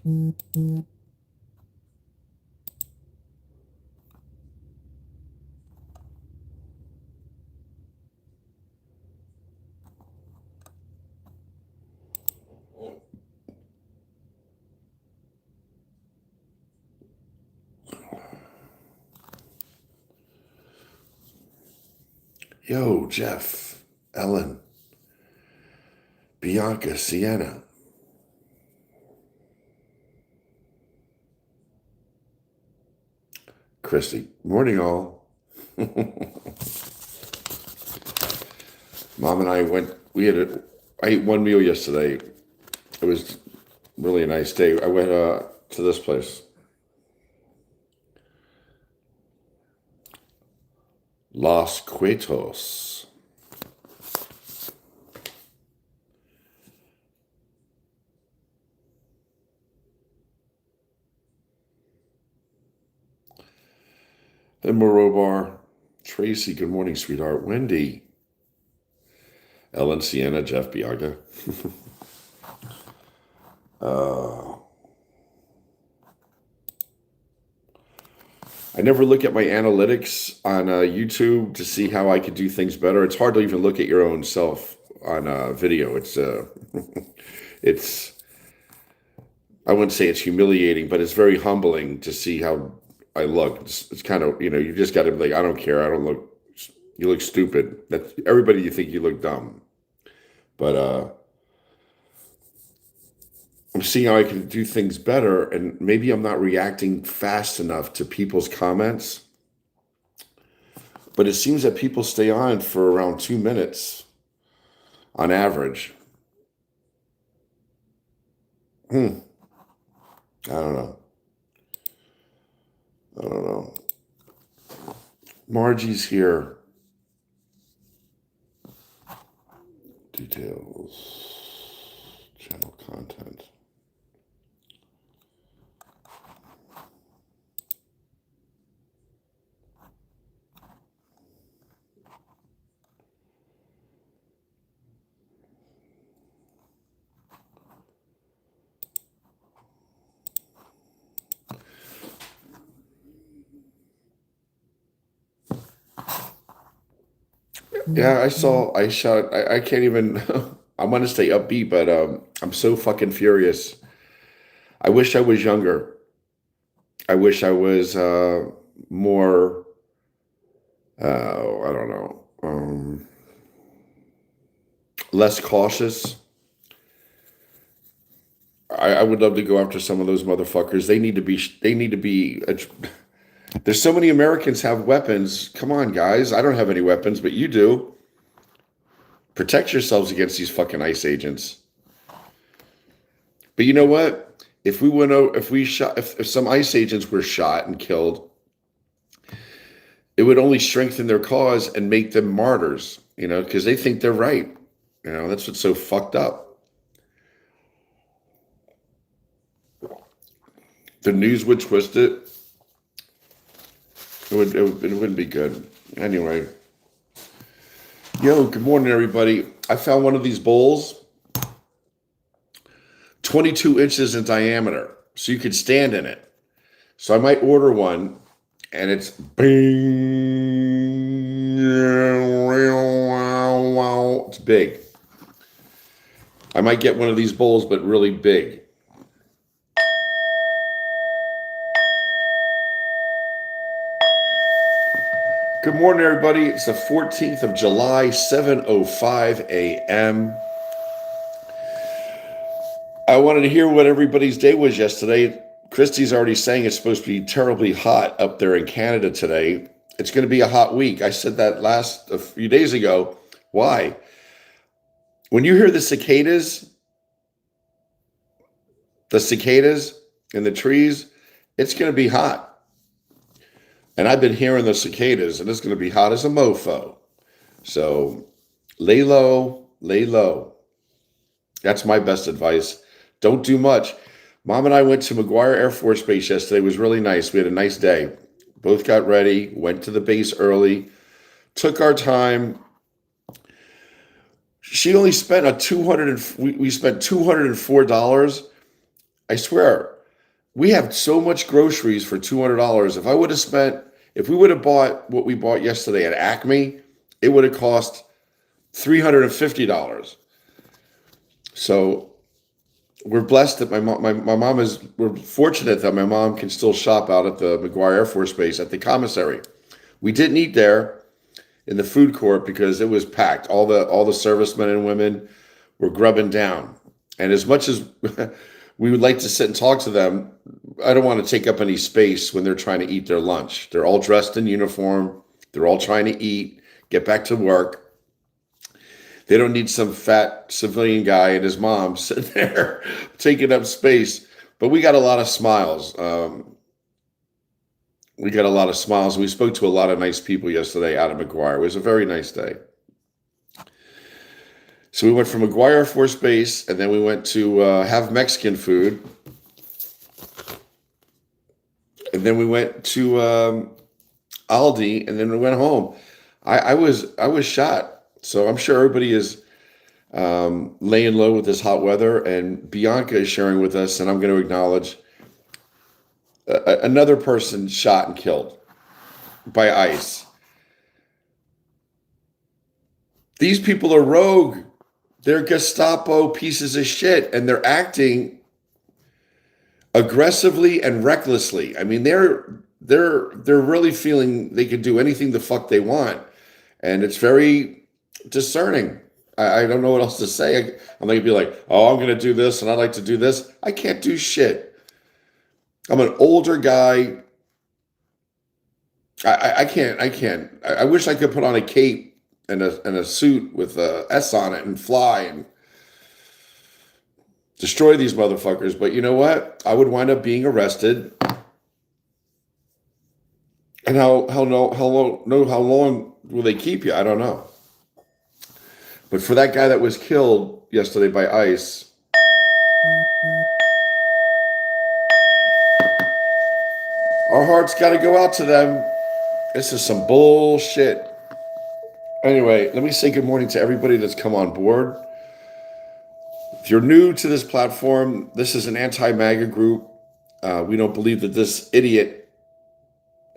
Yo, Jeff, Ellen, Bianca, Sienna. Christy. Morning, all. Mom and I I ate one meal yesterday. It was really a nice day. I went to this place, Los Cuetos. Then Moreau Bar. Tracy, good morning, sweetheart. Wendy. Ellen, Sienna, Jeff, Bianca. I never look at my analytics on YouTube to see how I could do things better. It's hard to even look at your own self on video. It's I wouldn't say it's humiliating, but it's very humbling to see how I look. It's kind of, you just got to be like, I don't care. You look stupid. That's everybody. You think you look dumb, but I'm seeing how I can do things better, and maybe I'm not reacting fast enough to people's comments. But it seems that people stay on for around 2 minutes on average. I don't know. I don't know. Margie's here. Details. Channel content. Yeah, I shot, I can't even, I want to stay upbeat, but I'm so fucking furious. I wish I was younger. I wish I was more, I don't know, less cautious. I would love to go after some of those motherfuckers. They need to be, there's so many Americans have weapons. Come on, guys. I don't have any weapons, but you do. Protect yourselves against these fucking ICE agents. But you know what? If some ICE agents were shot and killed, it would only strengthen their cause and make them martyrs, because they think they're right. That's what's so fucked up. The news would twist it. It wouldn't be good. Anyway. Yo, good morning, everybody. I found one of these bowls, 22 inches in diameter, so you could stand in it. So I might order one, and it's big. I might get one of these bowls, but really big. Good morning, everybody. It's the 14th of July, 7:05 a.m. I wanted to hear what everybody's day was yesterday. Christy's already saying it's supposed to be terribly hot up there in Canada today. It's going to be a hot week. I said that a few days ago. Why? When you hear the cicadas in the trees, it's going to be hot. And I've been hearing the cicadas, and it's going to be hot as a mofo. So lay low, lay low. That's my best advice. Don't do much. Mom and I went to McGuire Air Force Base yesterday. It was really nice. We had a nice day. Both got ready, went to the base early, took our time. She only spent we spent $204. I swear, we have so much groceries for $200. If we would have bought what we bought yesterday at Acme, it would have cost $350. So we're blessed that we're fortunate that my mom can still shop out at the McGuire Air Force Base at the commissary. We didn't eat there in the food court because it was packed. All the servicemen and women were grubbing down. And as much as we would like to sit and talk to them, I don't want to take up any space when they're trying to eat their lunch. They're all dressed in uniform. They're all trying to eat, get back to work. They don't need some fat civilian guy and his mom sitting there taking up space. But we got a lot of smiles. We got a lot of smiles. We spoke to a lot of nice people yesterday out of McGuire. It was a very nice day. So we went from McGuire Air Force Base, and then we went to have Mexican food. And then we went to Aldi, and then we went home. I was shot. So I'm sure everybody is laying low with this hot weather, and Bianca is sharing with us, and I'm going to acknowledge another person shot and killed by ICE. These people are rogue. They're Gestapo pieces of shit, and they're acting aggressively and recklessly. I mean, they're really feeling they can do anything the fuck they want, and it's very discerning. I don't know what else to say. I'm going to be like, oh, I'm going to do this, and I like to do this. I can't do shit. I'm an older guy. I can't. I wish I could put on a cape and a suit with a S on it and fly and destroy these motherfuckers. But you know what? I would wind up being arrested. And how long will they keep you? I don't know. But for that guy that was killed yesterday by ICE, our hearts got to go out to them. This is some bullshit. Anyway, let me say good morning to everybody that's come on board. If you're new to this platform, this is an anti-MAGA group. We don't believe that this idiot,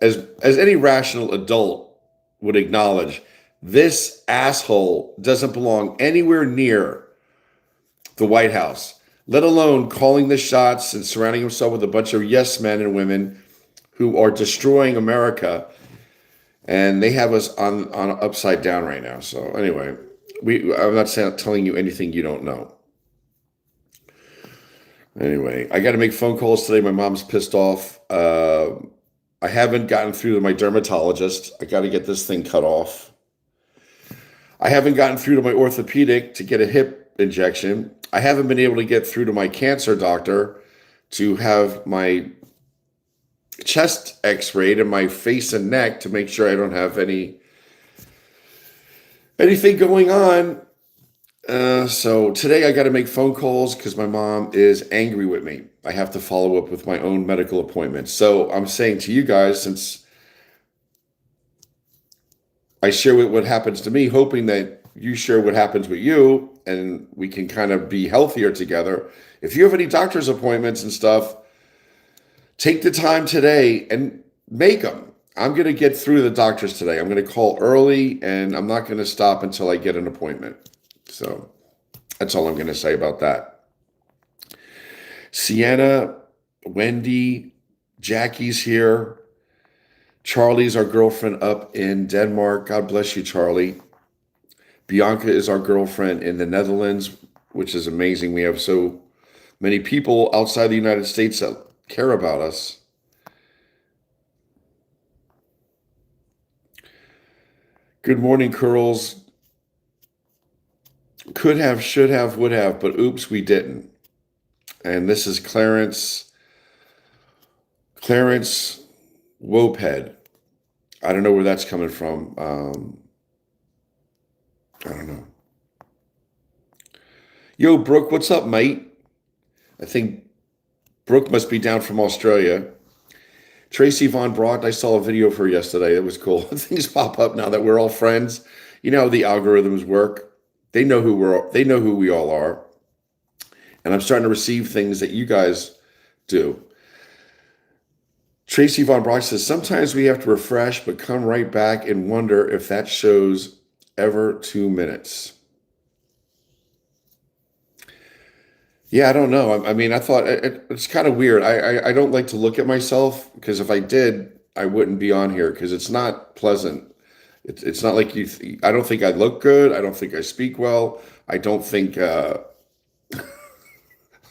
as any rational adult would acknowledge, this asshole doesn't belong anywhere near the White House, let alone calling the shots and surrounding himself with a bunch of yes men and women who are destroying America. And they have us on upside down right now. So anyway, I'm not telling you anything you don't know. Anyway, I got to make phone calls today. My mom's pissed off. I haven't gotten through to my dermatologist. I got to get this thing cut off. I haven't gotten through to my orthopedic to get a hip injection. I haven't been able to get through to my cancer doctor to have my chest x-rayed and my face and neck to make sure I don't have anything going on. So today I got to make phone calls because my mom is angry with me. I have to follow up with my own medical appointments. So I'm saying to you guys, since I share what happens to me, hoping that you share what happens with you and we can kind of be healthier together. If you have any doctor's appointments and stuff, take the time today and make them. I'm going to get through the doctors today. I'm going to call early, and I'm not going to stop until I get an appointment. So that's all I'm going to say about that. Sienna, Wendy, Jackie's here. Charlie's our girlfriend up in Denmark. God bless you, Charlie. Bianca is our girlfriend in the Netherlands, which is amazing. We have so many people outside the United States that care about us. Good morning, Curls. Could have, should have, would have, but oops, we didn't. And this is Clarence Wopehead. I don't know where that's coming from. I don't know. Yo, Brooke, what's up, mate? I think Brooke must be down from Australia. Tracy Von Brock, I saw a video of her yesterday. It was cool. Things pop up now that we're all friends. You know how the algorithms work. They know who we all are. And I'm starting to receive things that you guys do. Tracy Von Brock says, sometimes we have to refresh, but come right back and wonder if that show's ever 2 minutes. Yeah, I don't know. I mean, I thought it's kind of weird. I don't like to look at myself because if I did, I wouldn't be on here because it's not pleasant. It's not like I don't think I look good. I don't think I speak well. I don't think, I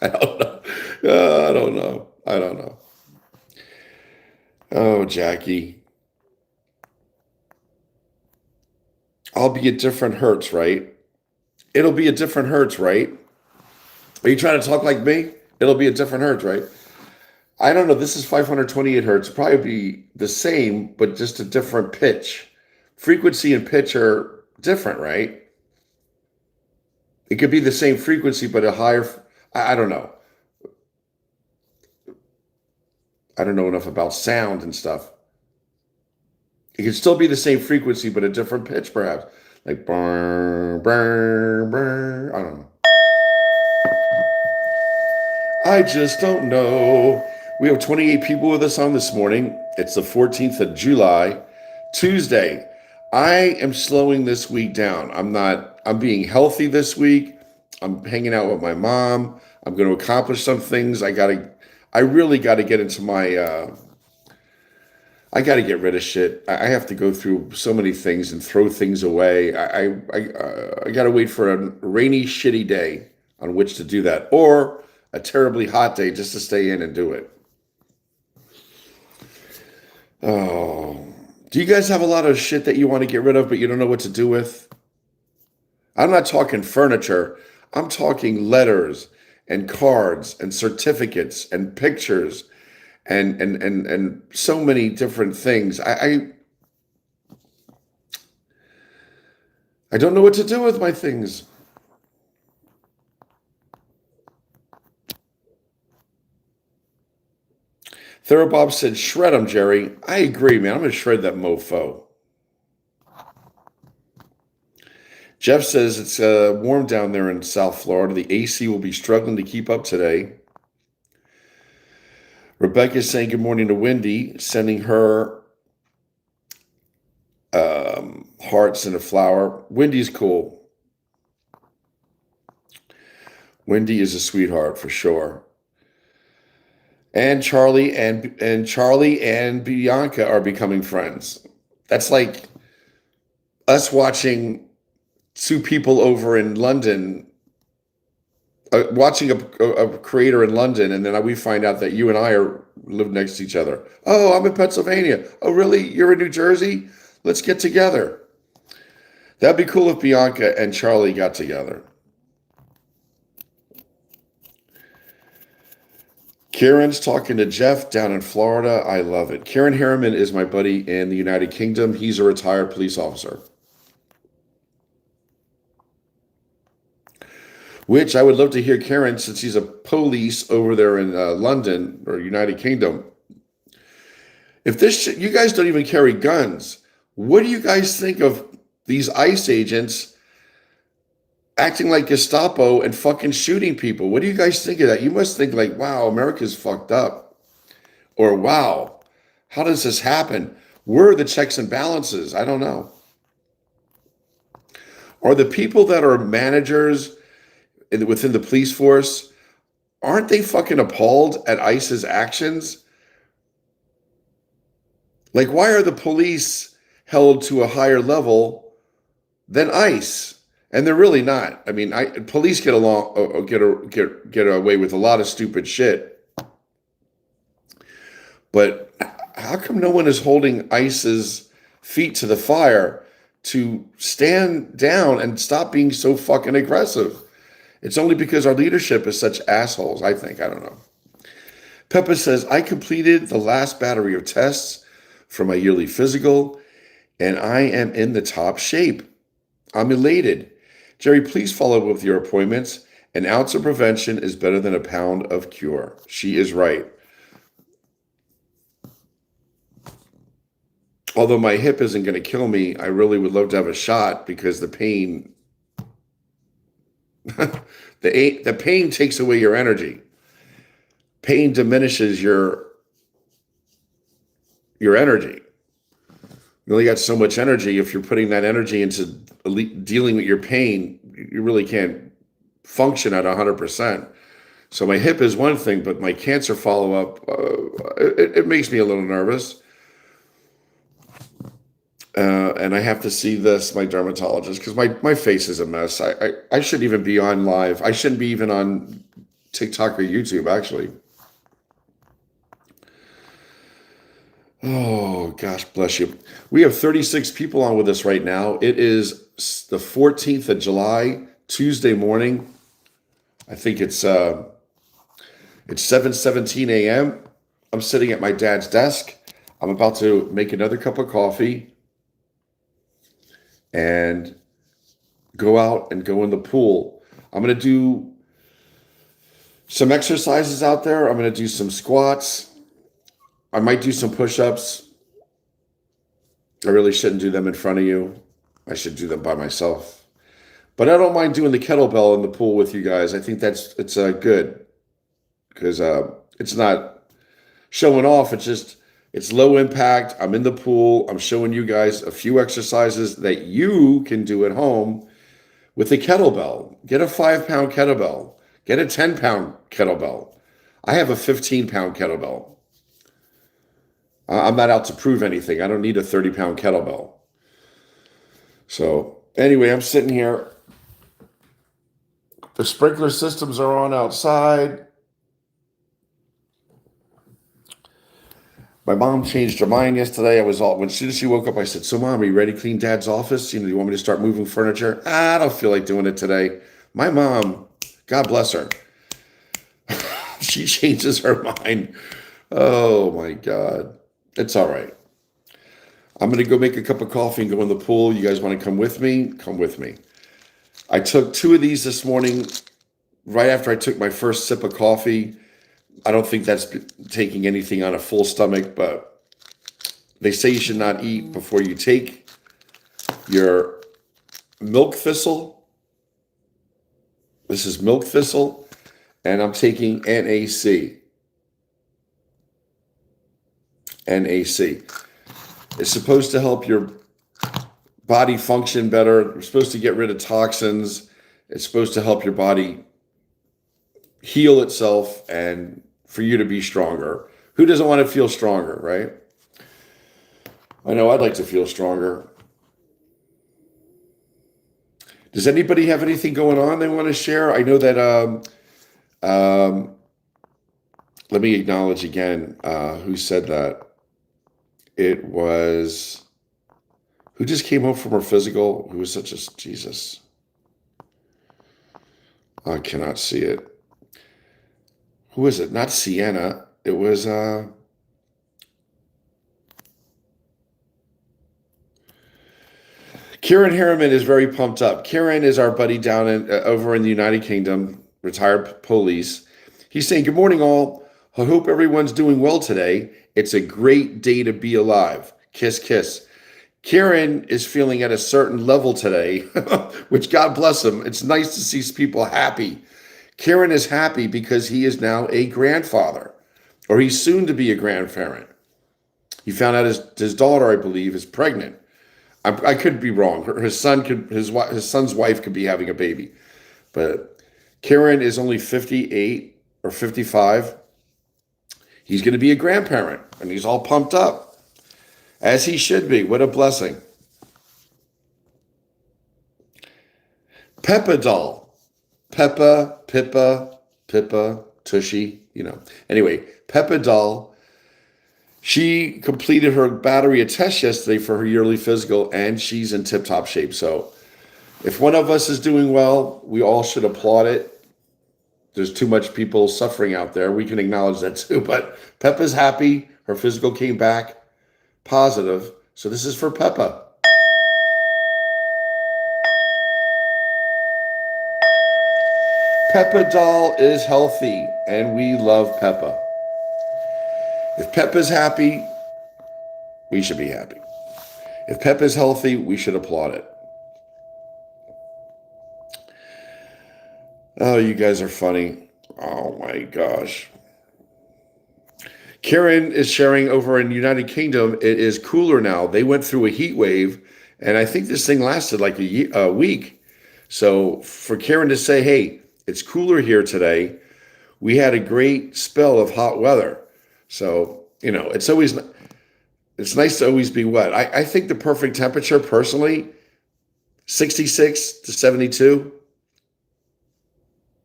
don't know. I don't know. I don't know. Oh, Jackie. I'll be a different Hertz, right? It'll be a different Hertz, right? Are you trying to talk like me? It'll be a different Hertz, right? I don't know. This is 528 Hertz. Probably be the same, but just a different pitch. Frequency and pitch are different, right? It could be the same frequency, but a higher. I don't know. I don't know enough about sound and stuff. It could still be the same frequency, but a different pitch, perhaps. Like, brr, brr, brr. I don't know. I just don't know. We have 28 people with us on this morning. It's the 14th of July, Tuesday. I am slowing this week down. I'm being healthy this week. I'm hanging out with my mom. I'm going to accomplish some things. I really got to get into I got to get rid of shit. I have to go through so many things and throw things away. I got to wait for a rainy, shitty day on which to do that, or a terribly hot day just to stay in and do it. Oh, do you guys have a lot of shit that you want to get rid of, but you don't know what to do with? I'm not talking furniture. I'm talking letters and cards and certificates and pictures and so many different things. I don't know what to do with my things. Therabob said, shred them, Jerry. I agree, man. I'm going to shred that mofo. Jeff says it's warm down there in South Florida. The AC will be struggling to keep up today. Rebecca is saying good morning to Wendy, sending her hearts and a flower. Wendy's cool. Wendy is a sweetheart for sure. And Charlie and Bianca are becoming friends. That's like us watching two people over in London, watching a creator in London, and then we find out that you and I live next to each other. Oh, I'm in Pennsylvania. Oh, really? You're in New Jersey? Let's get together. That'd be cool if Bianca and Charlie got together. Kieran's talking to Jeff down in Florida. I love it. Kieran Harriman is my buddy in the United Kingdom. He's a retired police officer. Which I would love to hear Kieran, since he's a police over there in London or United Kingdom. If you guys don't even carry guns, what do you guys think of these ICE agents acting like Gestapo and fucking shooting people? What do you guys think of that? You must think like, wow, America's fucked up. Or wow, how does this happen? Where are the checks and balances? I don't know. Are the people that are managers within the police force, aren't they fucking appalled at ICE's actions? Like, why are the police held to a higher level than ICE? And they're really not. I mean, police get away with a lot of stupid shit. But how come no one is holding ICE's feet to the fire to stand down and stop being so fucking aggressive? It's only because our leadership is such assholes, I think. I don't know. Peppa says, I completed the last battery of tests for my yearly physical, and I am in the top shape. I'm elated. Jerry, please follow up with your appointments. An ounce of prevention is better than a pound of cure. She is right. Although my hip isn't going to kill me, I really would love to have a shot because the pain... the pain takes away your energy. Pain diminishes your your energy. You only got so much energy. If you're putting that energy into dealing with your pain, you really can't function at 100%. So my hip is one thing, but my cancer follow-up, it makes me a little nervous. And I have to see my dermatologist, because my face is a mess. I shouldn't even be on live. I shouldn't be even on TikTok or YouTube, actually. Oh, gosh, bless you. We have 36 people on with us right now. It is the 14th of July, Tuesday morning. I think it's 7:17 a.m. I'm sitting at my dad's desk. I'm about to make another cup of coffee and go out and go in the pool. I'm going to do some exercises out there. I'm going to do some squats. I might do some push-ups. I really shouldn't do them in front of you. I should do them by myself. But I don't mind doing the kettlebell in the pool with you guys. I think it's good, because it's not showing off. It's low impact. I'm in the pool. I'm showing you guys a few exercises that you can do at home with a kettlebell. Get a 5-pound kettlebell. Get a 10-pound kettlebell. I have a 15-pound kettlebell. I'm not out to prove anything. I don't need a 30-pound kettlebell. So anyway, I'm sitting here. The sprinkler systems are on outside. My mom changed her mind yesterday. As soon as she woke up, I said, "So, Mom, are you ready to clean Dad's office? Do you want me to start moving furniture?" I don't feel like doing it today. My mom, God bless her, she changes her mind. Oh my God. It's all right. I'm going to go make a cup of coffee and go in the pool. You guys want to come with me? Come with me. I took 2 of these this morning right after I took my first sip of coffee. I don't think that's taking anything on a full stomach, but they say you should not eat before you take your milk thistle. This is milk thistle, and I'm taking NAC. NAC. It's supposed to help your body function better. It's supposed to get rid of toxins. It's supposed to help your body heal itself and for you to be stronger. Who doesn't want to feel stronger, right? I know I'd like to feel stronger. Does anybody have anything going on they want to share? I know that, let me acknowledge again who said that. It was, who just came home from her physical, who was such a, Jesus. I cannot see it. Who is it? Not Sienna. It was, Kieran Harriman is very pumped up. Kieran is our buddy down over in the United Kingdom, retired police. He's saying, "Good morning, all. I hope everyone's doing well today. It's a great day to be alive. Kiss, kiss." Kieran is feeling at a certain level today, which God bless him. It's nice to see people happy. Kieran is happy because he is now a grandfather, or he's soon to be a grandparent. He found out his daughter, I believe, is pregnant. I could be wrong. His son's wife could be having a baby, but Kieran is only 58 or 55. He's going to be a grandparent, and he's all pumped up, as he should be. What a blessing. Peppa doll. Peppa, Pippa, Tushy, Anyway, Peppa doll. She completed her battery test yesterday for her yearly physical, and she's in tip-top shape. So if one of us is doing well, we all should applaud it. There's too much people suffering out there. We can acknowledge that too. But Peppa's happy. Her physical came back positive. So this is for Peppa. Peppa doll is healthy, and we love Peppa. If Peppa's happy, we should be happy. If Peppa's healthy, we should applaud it. Oh, you guys are funny. Oh my gosh. Karen is sharing over in United Kingdom. It is cooler now. They went through a heat wave, and I think this thing lasted like a week. So for Karen to say, "Hey, it's cooler here today. We had a great spell of hot weather." So it's nice to always be wet. I think the perfect temperature, personally, 66 to 72.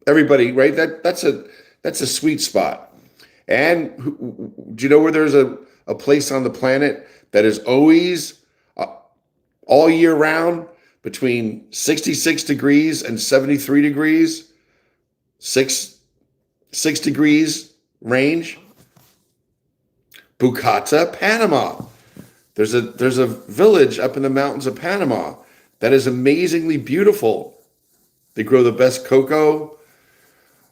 Everybody, right? That's a sweet spot. And do you know where there's a place on the planet that is always all year round between 66 degrees and 73 degrees, 6 degrees range? Bucata, Panama. There's a village up in the mountains of Panama that is amazingly beautiful. They grow the best cocoa.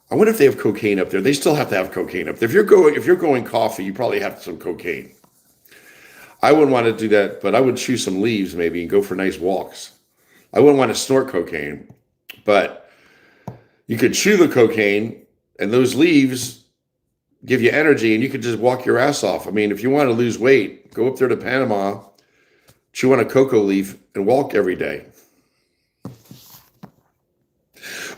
I wonder if they have cocaine up there. They still have to have cocaine up there. If you're going coffee, you probably have some cocaine. I wouldn't want to do that, but I would chew some leaves maybe and go for nice walks. I wouldn't want to snort cocaine, but you could chew the cocaine and those leaves give you energy and you could just walk your ass off. I mean, if you want to lose weight, go up there to Panama, chew on a cocoa leaf and walk every day.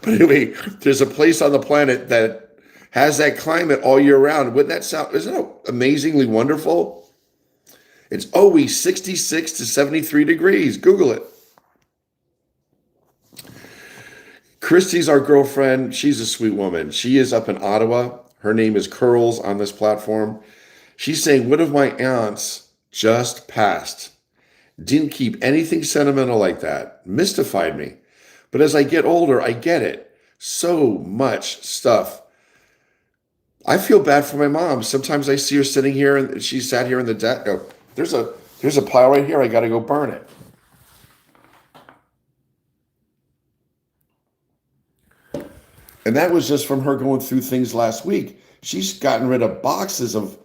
But anyway, there's a place on the planet that has that climate all year round. Wouldn't that sound, isn't it amazingly wonderful? It's always 66 to 73 degrees. Google it. Christy's our girlfriend. She's a sweet woman. She is up in Ottawa. Her name is Curls on this platform. She's saying, one of my aunts just passed. Didn't keep anything sentimental like that. Mystified me. But as I get older, I get it. So much stuff. I feel bad for my mom. Sometimes I see her sitting here and she sat here in the deck. Oh, there's a pile right here. I got to go burn it. And that was just from her going through things last week. She's gotten rid of boxes of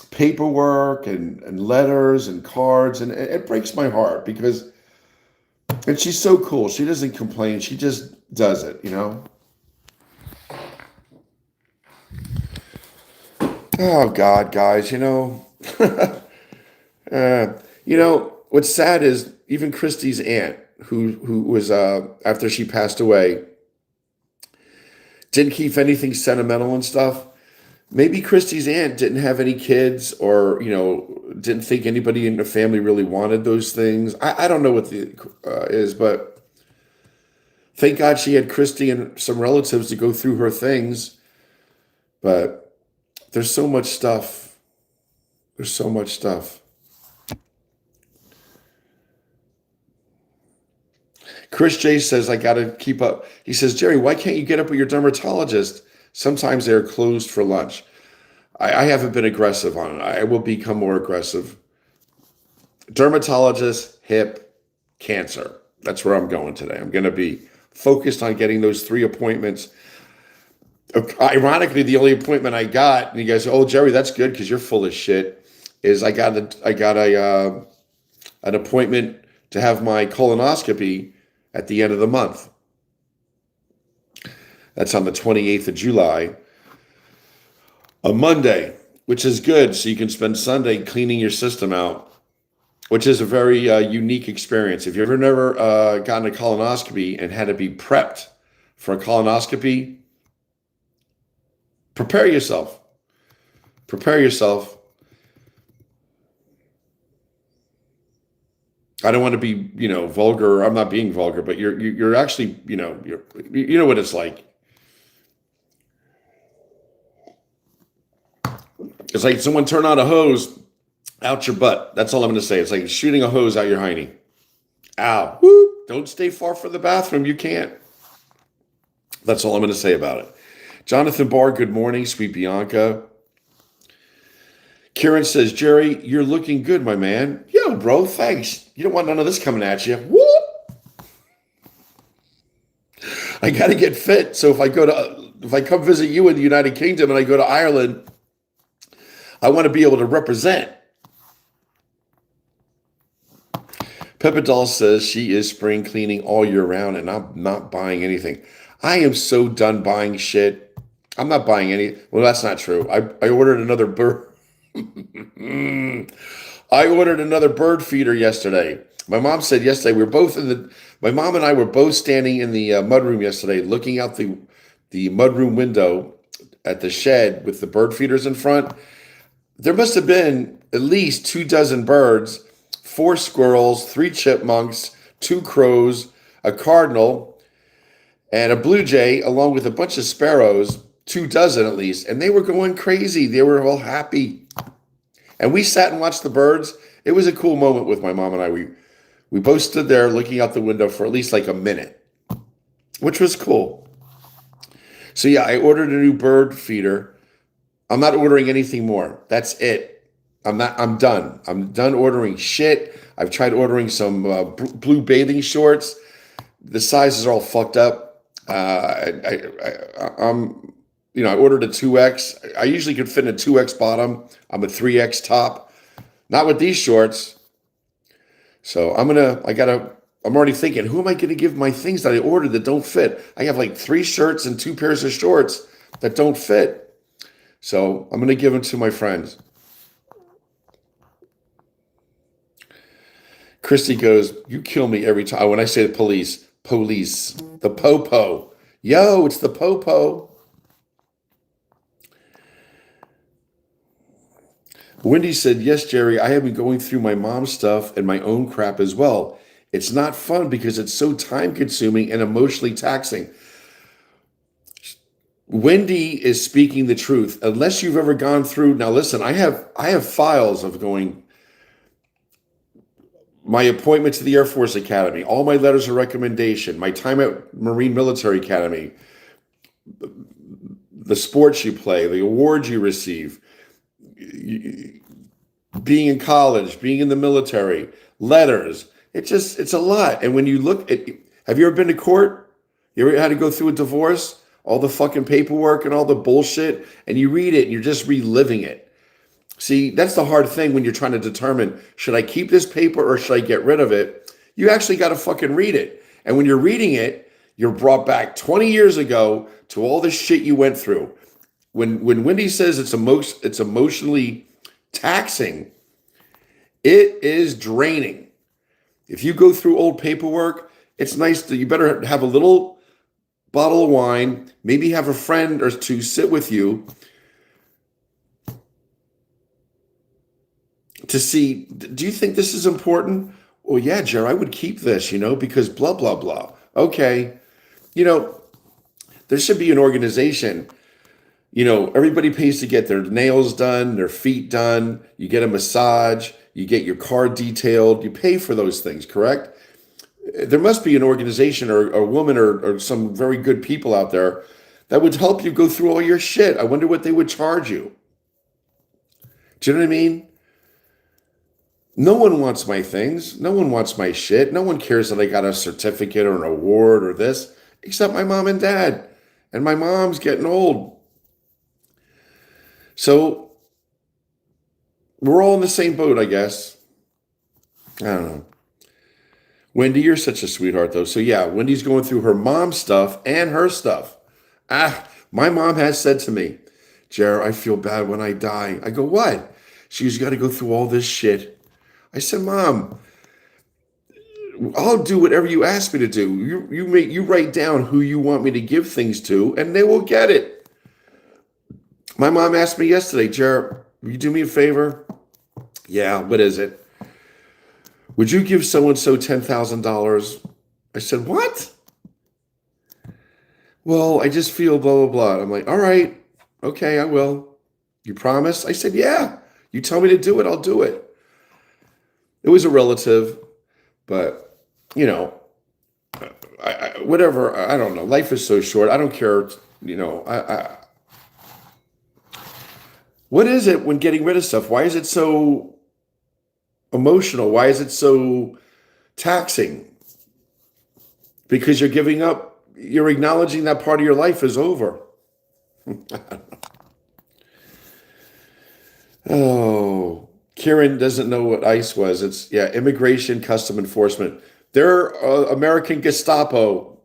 paperwork and letters and cards. And it breaks my heart because, and she's so cool. She doesn't complain. She just does it, Oh, God, guys, what's sad is even Christy's aunt, who was, after she passed away, didn't keep anything sentimental and stuff. Maybe Christy's aunt didn't have any kids or, didn't think anybody in the family really wanted those things. I don't know what the is, but thank God she had Christy and some relatives to go through her things. But there's so much stuff. There's so much stuff. Chris J says, I got to keep up. He says, Jerry, why can't you get up with your dermatologist? Sometimes they're closed for lunch. I haven't been aggressive on it. I will become more aggressive. Dermatologist, hip, cancer. That's where I'm going today. I'm going to be focused on getting those 3 appointments. Ironically, the only appointment I got, and you guys say, oh, Jerry, that's good because you're full of shit, is I got an appointment to have my colonoscopy at the end of the month. That's on the 28th of July, a Monday, which is good. So you can spend Sunday cleaning your system out, which is a very unique experience. If you've never gotten a colonoscopy and had to be prepped for a colonoscopy, prepare yourself. Prepare yourself. I don't want to be, vulgar. I'm not being vulgar, but you're actually, you know what it's like. It's like someone turn on a hose out your butt. That's all I'm going to say. It's like shooting a hose out your hiney. Ow. Whoop. Don't stay far from the bathroom. You can't. That's all I'm going to say about it. Jonathan Barr, good morning. Sweet Bianca. Karen says, Jerry, you're looking good, my man. Yo, bro, thanks. You don't want none of this coming at you. Whoop. I got to get fit. So if I come visit you in the United Kingdom and I go to Ireland, I want to be able to represent. Peppa Doll says she is spring cleaning all year round and I'm not buying anything. I am so done buying shit. I'm not buying any. Well, that's not true. I ordered another I ordered another bird feeder yesterday. My mom said yesterday we were both in the. My mom and I were both standing in the mudroom yesterday, looking out the mudroom window at the shed with the bird feeders in front. There must have been at least 24 birds, four squirrels, three chipmunks, two crows, a cardinal, and a blue jay, along with a bunch of sparrows, 24 at least, and they were going crazy. They were all happy. And we sat and watched the birds. It was a cool moment with my mom and I. We both stood there looking out the window for at least like a minute, which was cool. So yeah, I ordered a new bird feeder. I'm not ordering anything more. That's it. I'm done. I'm done ordering shit. I've tried ordering some blue bathing shorts. The sizes are all fucked up. I'm, I ordered a 2X. I usually could fit in a 2X bottom. I'm a 3X top. Not with these shorts. So I'm already thinking, who am I going to give my things that I ordered that don't fit? I have like 3 shirts and 2 pairs of shorts that don't fit. So I'm going to give them to my friends. Christy goes, you kill me every time. When I say the police, the popo. Yo, it's the popo. Wendy said, yes, Jerry, I have been going through my mom's stuff and my own crap as well. It's not fun because it's so time consuming and emotionally taxing. Wendy is speaking the truth. Unless you've ever gone through, now listen, I have files of going, my appointment to the Air Force Academy, all my letters of recommendation, my time at Marine Military Academy, the sports you play, the awards you receive, being in college, being in the military, letters. It's a lot. And when you look at, have you ever been to court? You ever had to go through a divorce? All the fucking paperwork and all the bullshit, and you read it and you're just reliving it. See, that's the hard thing when you're trying to determine, should I keep this paper or should I get rid of it? You actually got to fucking read it. And when you're reading it, you're brought back 20 years ago to all the shit you went through. When Wendy says it's emotionally taxing, it is draining. If you go through old paperwork, it's nice that you better have a little bottle of wine, maybe have a friend or two sit with you to see, do you think this is important? Well, yeah, Jer, I would keep this, because blah, blah, blah. Okay. There should be an organization. Everybody pays to get their nails done, their feet done. You get a massage, you get your car detailed, you pay for those things, correct? There must be an organization or a woman or some very good people out there that would help you go through all your shit. I wonder what they would charge you. Do you know what I mean? No one wants my things. No one wants my shit. No one cares that I got a certificate or an award or this, except my mom and dad. And my mom's getting old. So we're all in the same boat, I guess. I don't know. Wendy, you're such a sweetheart, though. So yeah, Wendy's going through her mom's stuff and her stuff. My mom has said to me, Jer, I feel bad when I die. I go, what? She's got to go through all this shit. I said, Mom, I'll do whatever you ask me to do. You write down who you want me to give things to, and they will get it. My mom asked me yesterday, Jer, will you do me a favor? Yeah, what is it? Would you give so-and-so $10,000? I said, what? Well, I just feel blah, blah, blah. I'm like, all right, okay, I will. You promise? I said, yeah. You tell me to do it, I'll do it. It was a relative, but, whatever. I don't know. Life is so short. I don't care. What is it when getting rid of stuff? Why is it so emotional? Why is it so taxing? Because you're giving up, you're acknowledging that part of your life is over. Oh, Kieran doesn't know what ICE was. It's, Immigration Custom Enforcement. They're American Gestapo,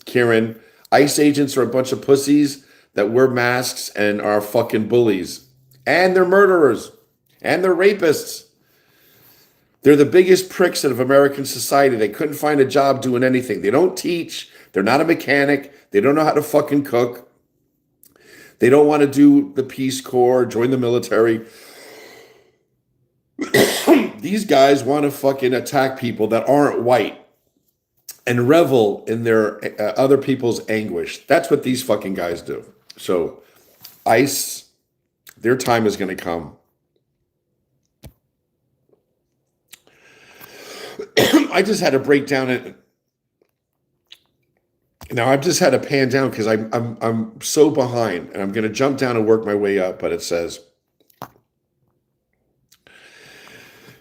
Kieran. ICE agents are a bunch of pussies that wear masks and are fucking bullies. And they're murderers. And they're rapists. They're the biggest pricks of American society. They couldn't find a job doing anything. They don't teach. They're not a mechanic. They don't know how to fucking cook. They don't want to do the Peace Corps, join the military. These guys want to fucking attack people that aren't white and revel in their other people's anguish. That's what these fucking guys do. So ICE, their time is going to come. I just had to break down it. Now I've just had to pan down because I'm so behind, and I'm going to jump down and work my way up. But it says,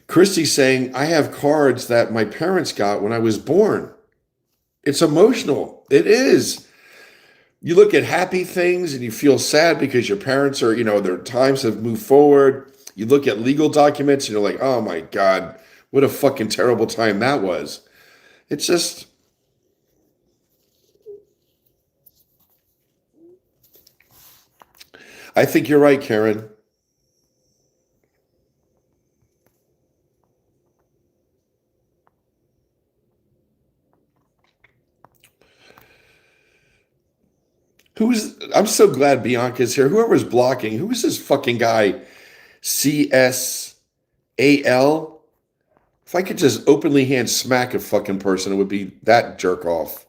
Christy's saying, I have cards that my parents got when I was born. It's emotional. It is. You look at happy things and you feel sad because your parents are, their times have moved forward. You look at legal documents and you're like, oh my God, what a fucking terrible time that was. It's just, I think you're right, Karen. I'm so glad Bianca's here. Whoever's blocking, who is this fucking guy? CSAL? If I could just openly hand smack a fucking person, it would be that jerk off.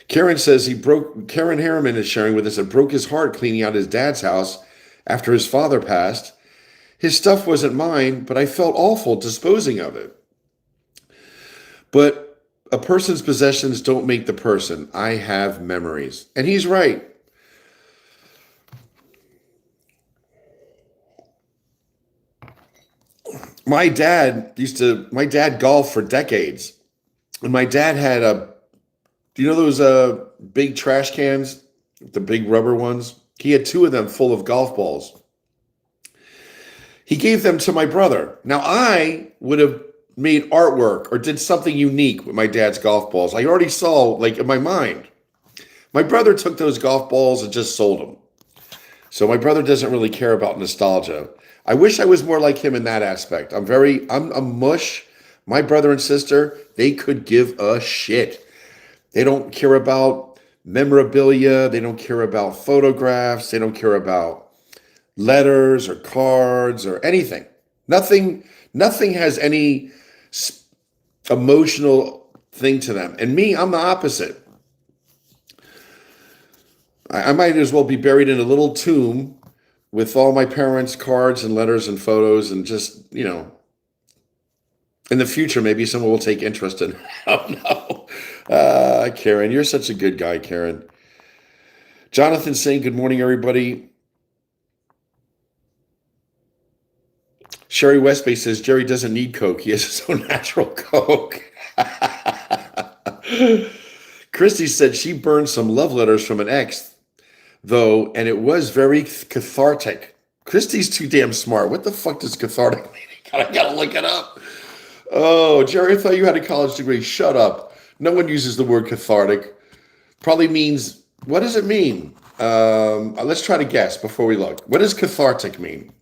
Karen says Karen Harriman is sharing with us, it broke his heart cleaning out his dad's house after his father passed. His stuff wasn't mine, but I felt awful disposing of it. But a person's possessions don't make the person. I have memories. And he's right. My dad golfed for decades. And my dad had do you know those big trash cans? The big rubber ones? He had 2 of them full of golf balls. He gave them to my brother. Now I would have made artwork or did something unique with my dad's golf balls. I already saw, like, in my mind. My brother took those golf balls and just sold them. So my brother doesn't really care about nostalgia. I wish I was more like him in that aspect. I'm a mush. My brother and sister, they could give a shit. They don't care about memorabilia. They don't care about photographs. They don't care about letters or cards or anything. Nothing has any emotional thing to them. And me, I'm the opposite. I might as well be buried in a little tomb with all my parents' cards and letters and photos, and just, in the future, maybe someone will take interest in. Oh no. Karen, you're such a good guy, Karen. Jonathan saying, good morning, everybody. Sherry Westbay says, Jerry doesn't need Coke. He has his own natural Coke. Christy said she burned some love letters from an ex, though, and it was very cathartic. Christy's too damn smart. What the fuck does cathartic mean? I gotta look it up. Oh, Jerry, I thought you had a college degree. Shut up. No one uses the word cathartic. Probably means, what does it mean? Let's try to guess before we look. What does cathartic mean?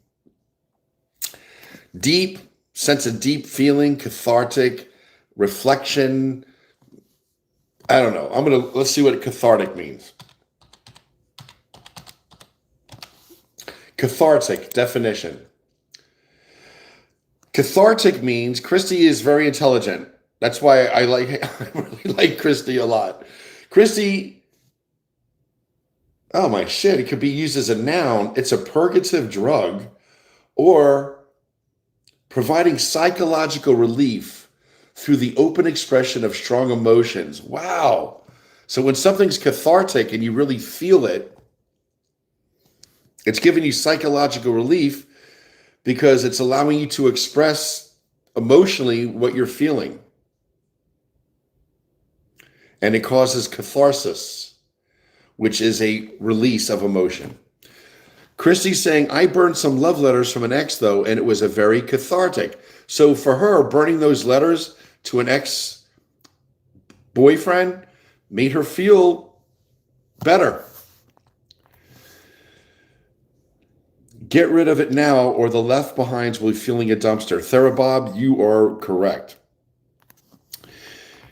Deep, sense of deep feeling, cathartic, reflection. I don't know. Let's see what cathartic means. Cathartic definition. Cathartic means, Christy is very intelligent. That's why I really like Christy a lot. Christy, oh my shit, it could be used as a noun. It's a purgative drug, or providing psychological relief through the open expression of strong emotions. Wow. So when something's cathartic and you really feel it, it's giving you psychological relief because it's allowing you to express emotionally what you're feeling. And it causes catharsis, which is a release of emotion. Christy's saying, I burned some love letters from an ex, though, and it was a very cathartic. So for her, burning those letters to an ex-boyfriend made her feel better. Get rid of it now, or the left behinds will be feeling a dumpster. Therabob, you are correct.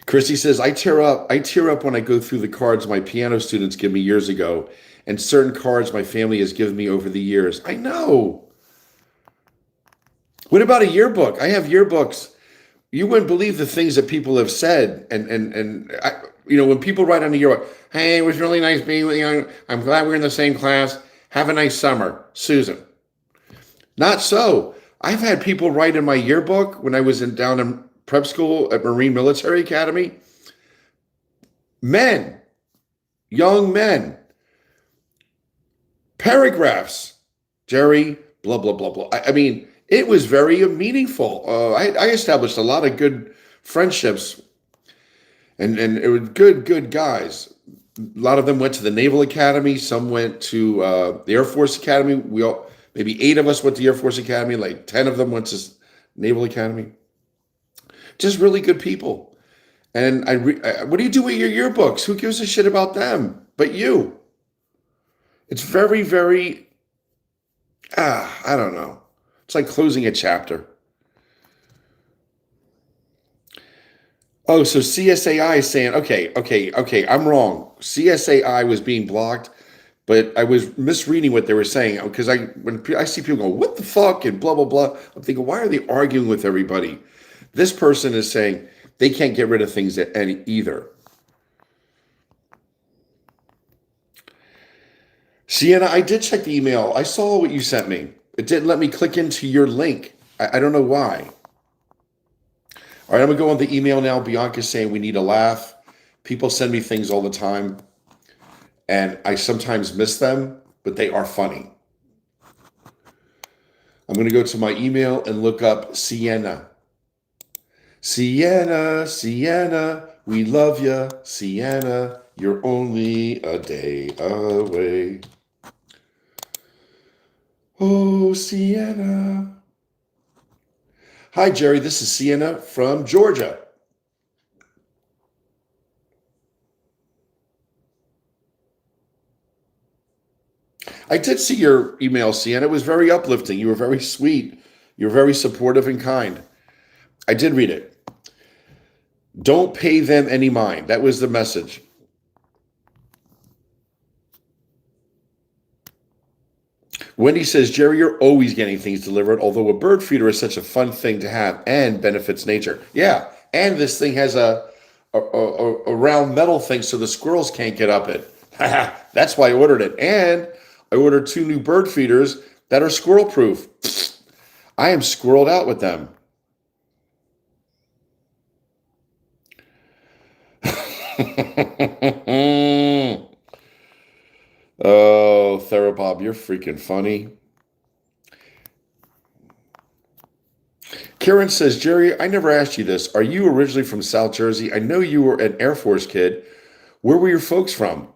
Chrissy says, I tear up when I go through the cards my piano students give me years ago, and certain cards my family has given me over the years. I know. What about a yearbook? I have yearbooks. You wouldn't believe the things that people have said, and I, when people write on a yearbook, hey, it was really nice being with you. I'm glad we're in the same class. Have a nice summer, Susan. Not so. I've had people write in my yearbook when I was down in prep school at Marine Military Academy. Men, young men, paragraphs, Jerry, blah, blah, blah, blah. I mean, it was very meaningful. I established a lot of good friendships, and it was good guys. A lot of them went to the Naval Academy. Some went to the Air Force Academy. Maybe 8 of us went to the Air Force Academy. Like 10 of them went to Naval Academy. Just really good people. And what do you do with your yearbooks? Who gives a shit about them but you? It's very, very, I don't know. It's like closing a chapter. Oh, so CSAI is saying, okay, I'm wrong. CSAI was being blocked, but I was misreading what they were saying, because when I see people go, what the fuck, and blah, blah, blah, I'm thinking, why are they arguing with everybody? This person is saying they can't get rid of things either. Sienna, I did check the email. I saw what you sent me. It didn't let me click into your link. I don't know why. All right, I'm going to go on the email now. Bianca's saying we need a laugh. People send me things all the time, and I sometimes miss them, but they are funny. I'm going to go to my email and look up Sienna. Sienna, Sienna, we love ya. Sienna, you're only a day away. Oh, Sienna. Hi, Jerry. This is Sienna from Georgia. I did see your email, Sienna. It was very uplifting. You were very sweet. You were very supportive and kind. I did read it. Don't pay them any mind. That was the message. Wendy says, Jerry, you're always getting things delivered, although a bird feeder is such a fun thing to have and benefits nature. Yeah, and this thing has a round metal thing so the squirrels can't get up it. That's why I ordered it. And I ordered 2 new bird feeders that are squirrel proof. I am squirreled out with them. Oh, Therabob, you're freaking funny. Karen says, Jerry, I never asked you this. Are you originally from South Jersey? I know you were an Air Force kid. Where were your folks from?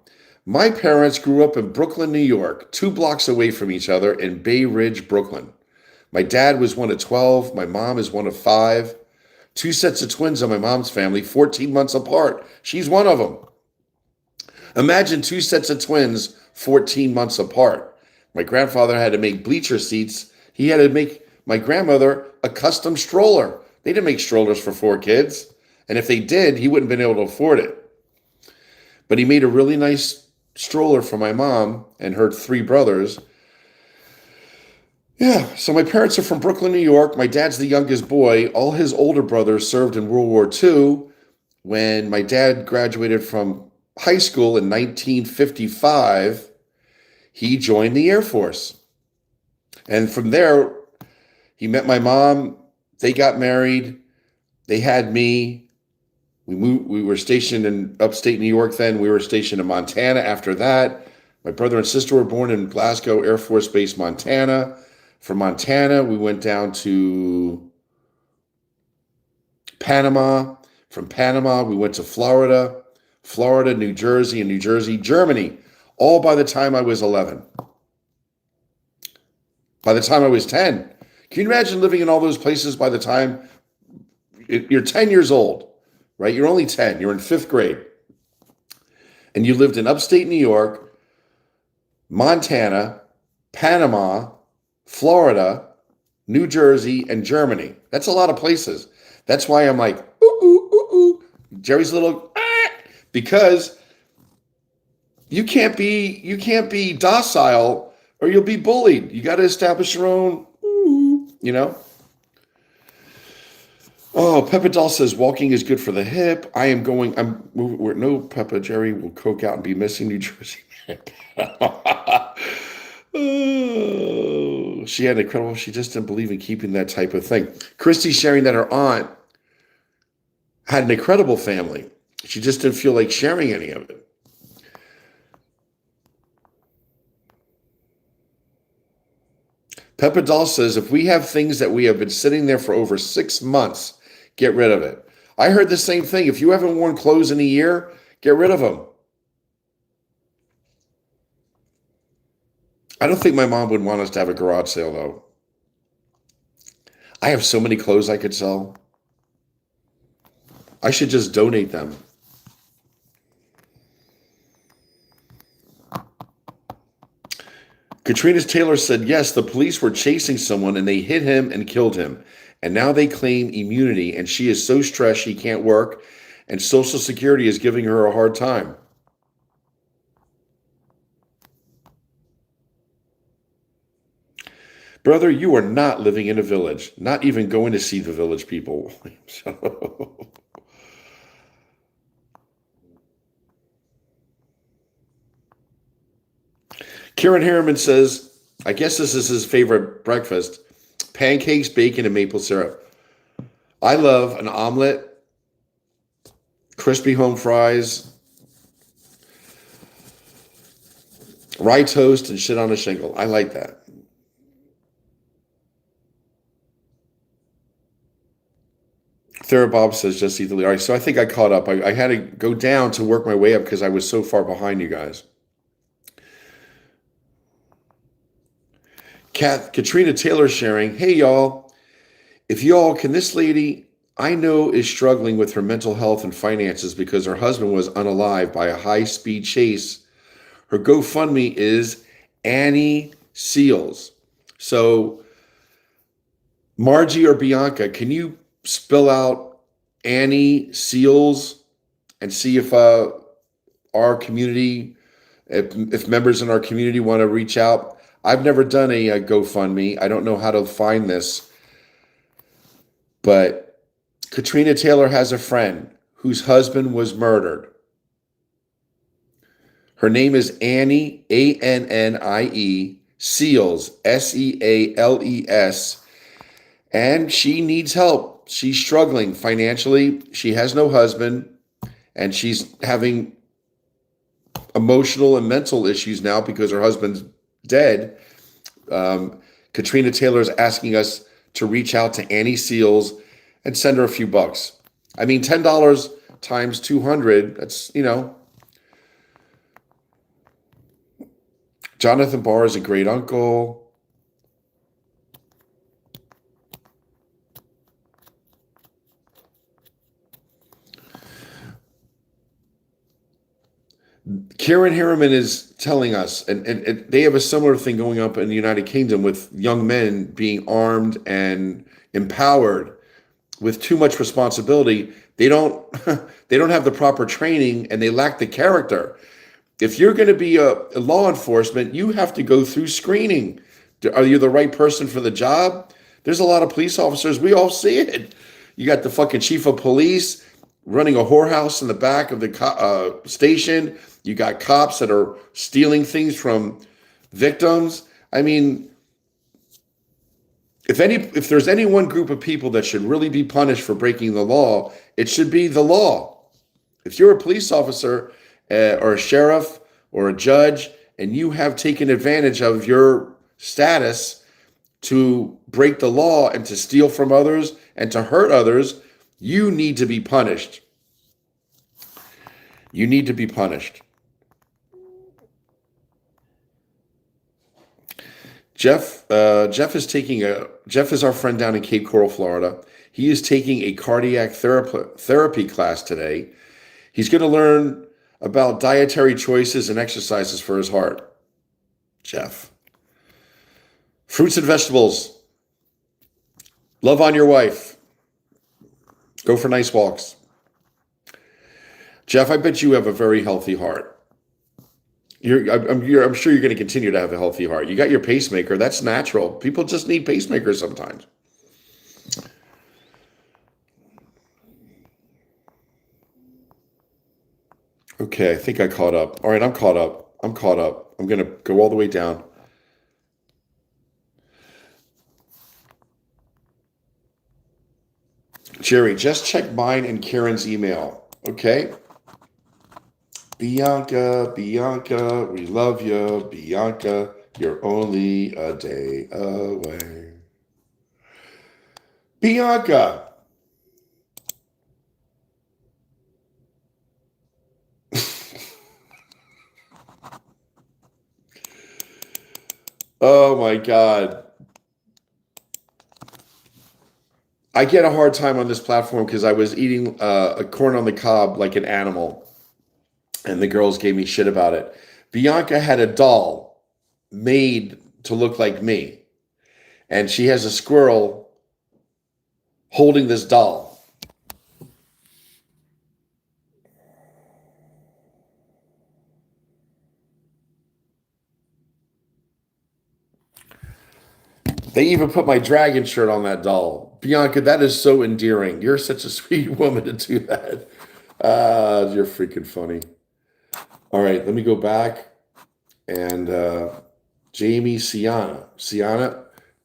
My parents grew up in Brooklyn, New York, 2 blocks away from each other in Bay Ridge, Brooklyn. My dad was one of 12. My mom is one of 5. 2 sets of twins in my mom's family, 14 months apart. She's one of them. Imagine 2 sets of twins, 14 months apart. My grandfather had to make bleacher seats. He had to make my grandmother a custom stroller. They didn't make strollers for 4 kids. And if they did, he wouldn't have been able to afford it. But he made a really nice stroller for my mom and her 3 brothers. Yeah, so my parents are from Brooklyn, New York. My dad's the youngest boy. All his older brothers served in World War II. When my dad graduated from high school in 1955, he joined the Air Force. And from there, he met my mom. They got married. They had me. We were stationed in upstate New York then. We were stationed in Montana after that. My brother and sister were born in Glasgow Air Force Base, Montana. From Montana, we went down to Panama. From Panama, we went to Florida, New Jersey, and New Jersey, Germany, all by the time I was 11. By the time I was 10. Can you imagine living in all those places by the time you're 10 years old, right? You're only 10. You're in 5th grade. And you lived in upstate New York, Montana, Panama, Florida, New Jersey, and Germany. That's a lot of places. That's why I'm like, ooh, ooh, ooh, ooh. Jerry's little, because you can't be docile or you'll be bullied. You got to establish your own, you know. Oh, Peppa Doll says walking is good for the hip. I am going. I'm moving. No, Peppa Jerry will coke out and be missing New Jersey. Oh, she had incredible. She just didn't believe in keeping that type of thing. Christy's sharing that her aunt had an incredible family. She just didn't feel like sharing any of it. Peppa Doll says, if we have things that we have been sitting there for over 6 months, get rid of it. I heard the same thing. If you haven't worn clothes in a year, get rid of them. I don't think my mom would want us to have a garage sale, though. I have so many clothes I could sell. I should just donate them. Katrina Taylor said, yes, the police were chasing someone and they hit him and killed him. And now they claim immunity, and she is so stressed she can't work, and Social Security is giving her a hard time. Brother, you are not living in a village, not even going to see the village people. Kieran Harriman says, I guess this is his favorite breakfast, pancakes, bacon, and maple syrup. I love an omelet, crispy home fries, rye toast, and shit on a shingle. I like that. Therabob says, just eat the lead. All right, so I think I caught up. I had to go down to work my way up because I was so far behind you guys. Katrina Taylor sharing, hey, y'all. If y'all, can this lady I know is struggling with her mental health and finances because her husband was unalived by a high-speed chase. Her GoFundMe is Annie Seals. So, Margie or Bianca, can you spell out Annie Seals and see if our community, if members in our community want to reach out? I've never done a GoFundMe. I don't know how to find this. But Katrina Taylor has a friend whose husband was murdered. Her name is Annie, Annie, Seals, Seales, and she needs help. She's struggling financially. She has no husband, and she's having emotional and mental issues now because her husband's dead. Katrina Taylor is asking us to reach out to Annie Seals and send her a few bucks. I mean, $10 times 200, that's, Jonathan Barr is a great uncle. Karen Harriman is telling us, and they have a similar thing going up in the United Kingdom with young men being armed and empowered with too much responsibility. They don't have the proper training and they lack the character. If you're going to be a law enforcement, you have to go through screening. Are you the right person for the job? There's a lot of police officers. We all see it. You got the fucking chief of police running a whorehouse in the back of the station. You got cops that are stealing things from victims. I mean, if there's any one group of people that should really be punished for breaking the law, it should be the law. If you're a police officer or a sheriff or a judge and you have taken advantage of your status to break the law and to steal from others and to hurt others, you need to be punished. You need to be punished. Jeff is our friend down in Cape Coral, Florida. He is taking a cardiac therapy class today. He's going to learn about dietary choices and exercises for his heart. Jeff. Fruits and vegetables. Love on your wife. Go for nice walks. Jeff, I bet you have a very healthy heart. I'm sure you're going to continue to have a healthy heart. You got your pacemaker. That's natural. People just need pacemakers sometimes. Okay, I think I caught up. All right, I'm caught up. I'm caught up. I'm going to go all the way down. Jerry, just check mine and Karen's email. Okay. Bianca, Bianca, we love you. Bianca, you're only a day away. Bianca. Oh my God. I get a hard time on this platform because I was eating a corn on the cob like an animal, and the girls gave me shit about it. Bianca had a doll made to look like me, and she has a squirrel holding this doll. They even put my dragon shirt on that doll. Bianca, that is so endearing. You're such a sweet woman to do that. You're freaking funny. All right, let me go back. And Jamie Sienna.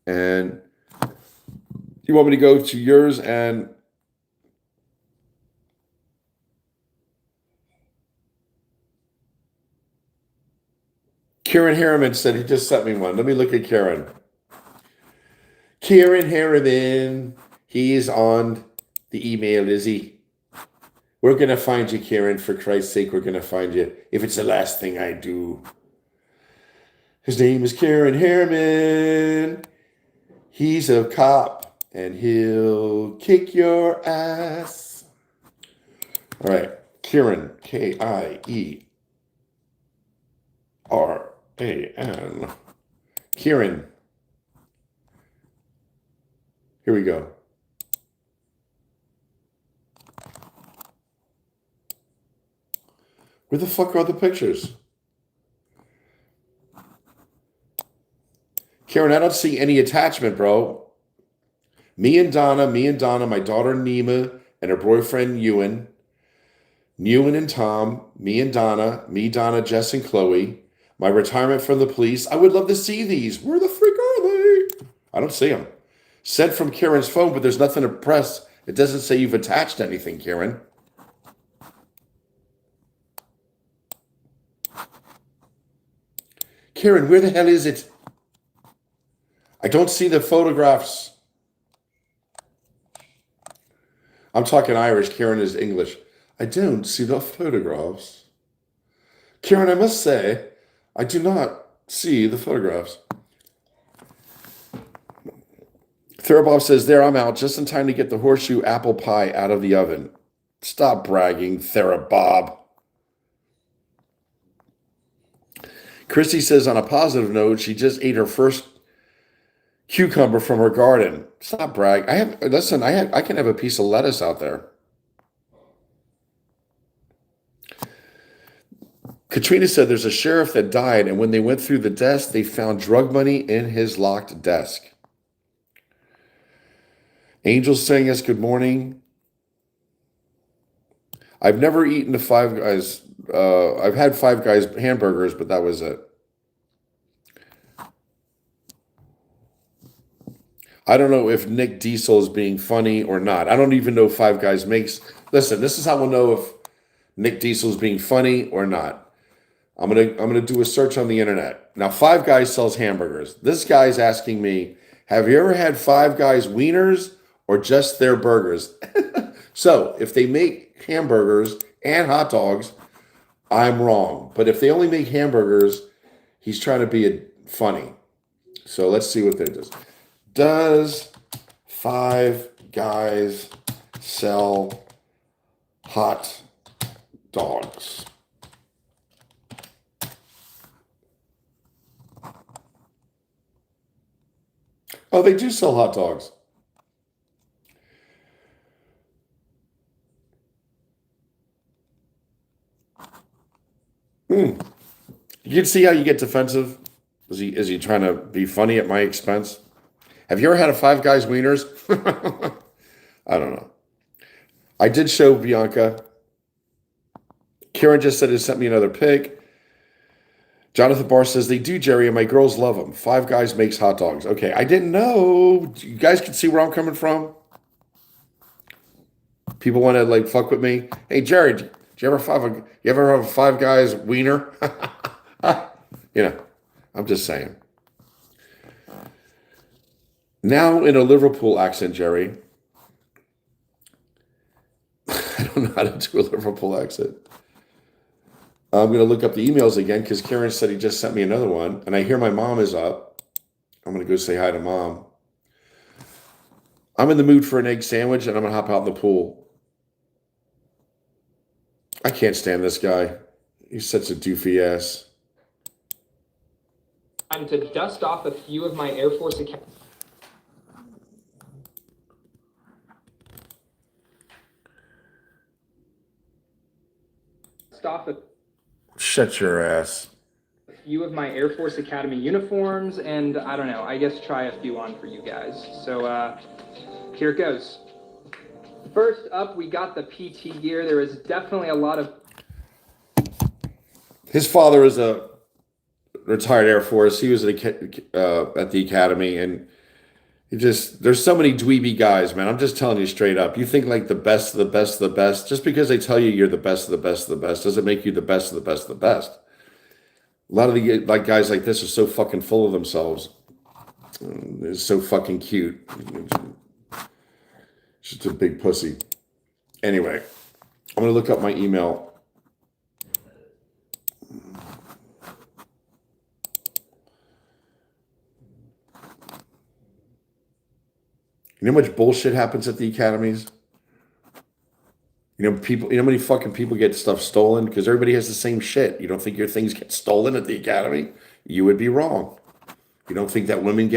And you want me to go to yours and Kieran Harriman said he just sent me one. Let me look at Kieran. Kieran Harriman, he is on the email, is he? We're going to find you, Kieran. For Christ's sake, we're going to find you. If it's the last thing I do. His name is Kieran Harriman. He's a cop, and he'll kick your ass. All right. Kieran, Kieran. Kieran. Here we go. Where the fuck are the pictures? Karen, I don't see any attachment, bro. Me and Donna, my daughter Nima, and her boyfriend Ewan. Ewan and Tom, me and Donna, Donna, Jess, and Chloe. My retirement from the police. I would love to see these. Where the freak are they? I don't see them. Sent from Karen's phone, but there's nothing to press. It doesn't say you've attached anything, Karen. Karen, where the hell is it? I don't see the photographs. I'm talking Irish. Karen is English. I don't see the photographs. Karen, I must say, I do not see the photographs. Therabob says, there, I'm out, just in time to get the horseshoe apple pie out of the oven. Stop bragging, Therabob. Christy says, on a positive note, she just ate her first cucumber from her garden. Stop brag. I can have a piece of lettuce out there. Katrina said there's a sheriff that died, and when they went through the desk, they found drug money in his locked desk. Angel's saying us good morning. I've never eaten a Five Guys. I've had Five Guys hamburgers, but that was it. I don't know if Nick Diesel is being funny or not. I don't even know if Five Guys makes. Listen, this is how we'll know if Nick Diesel is being funny or not. I'm gonna do a search on the internet. Now, Five Guys sells hamburgers. This guy's asking me, have you ever had Five Guys wieners or just their burgers? So, if they make hamburgers and hot dogs, I'm wrong. But if they only make hamburgers, he's trying to be funny. So let's see what that does. Does Five Guys sell hot dogs? Oh, they do sell hot dogs. Hmm. You can see how you get defensive. Is he trying to be funny at my expense? Have you ever had a Five Guys wieners? I don't know. I did show Bianca. Karen just said it sent me another pic. Jonathan Barr says they do, Jerry, and my girls love them. Five Guys makes hot dogs. Okay, I didn't know. You guys can see where I'm coming from. People want to like fuck with me. Hey, Jerry, you ever have a Five Guys wiener? You know, I'm just saying. Now in a Liverpool accent, Jerry. I don't know how to do a Liverpool accent. I'm going to look up the emails again because Karen said he just sent me another one. And I hear my mom is up. I'm going to go say hi to mom. I'm in the mood for an egg sandwich and I'm going to hop out in the pool. I can't stand this guy. He's such a doofy ass. Time to dust off a few of my Air Force accounts. Shut your ass. A few of my Air Force Academy uniforms, and I don't know, I guess try a few on for you guys. So here it goes. First up, we got the PT gear. There is definitely a lot of... His father is a retired Air Force. He was at the academy, and there's so many dweeby guys, man. I'm just telling you straight up. You think like the best of the best of the best. Just because they tell you you're the best of the best of the best doesn't make you the best of the best of the best. A lot of the like guys like this are so fucking full of themselves. They're so fucking cute. Just a big pussy. Anyway, I'm gonna look up my email. You know how much bullshit happens at the academies? You know how many fucking people get stuff stolen? Because everybody has the same shit. You don't think your things get stolen at the academy? You would be wrong. You don't think that women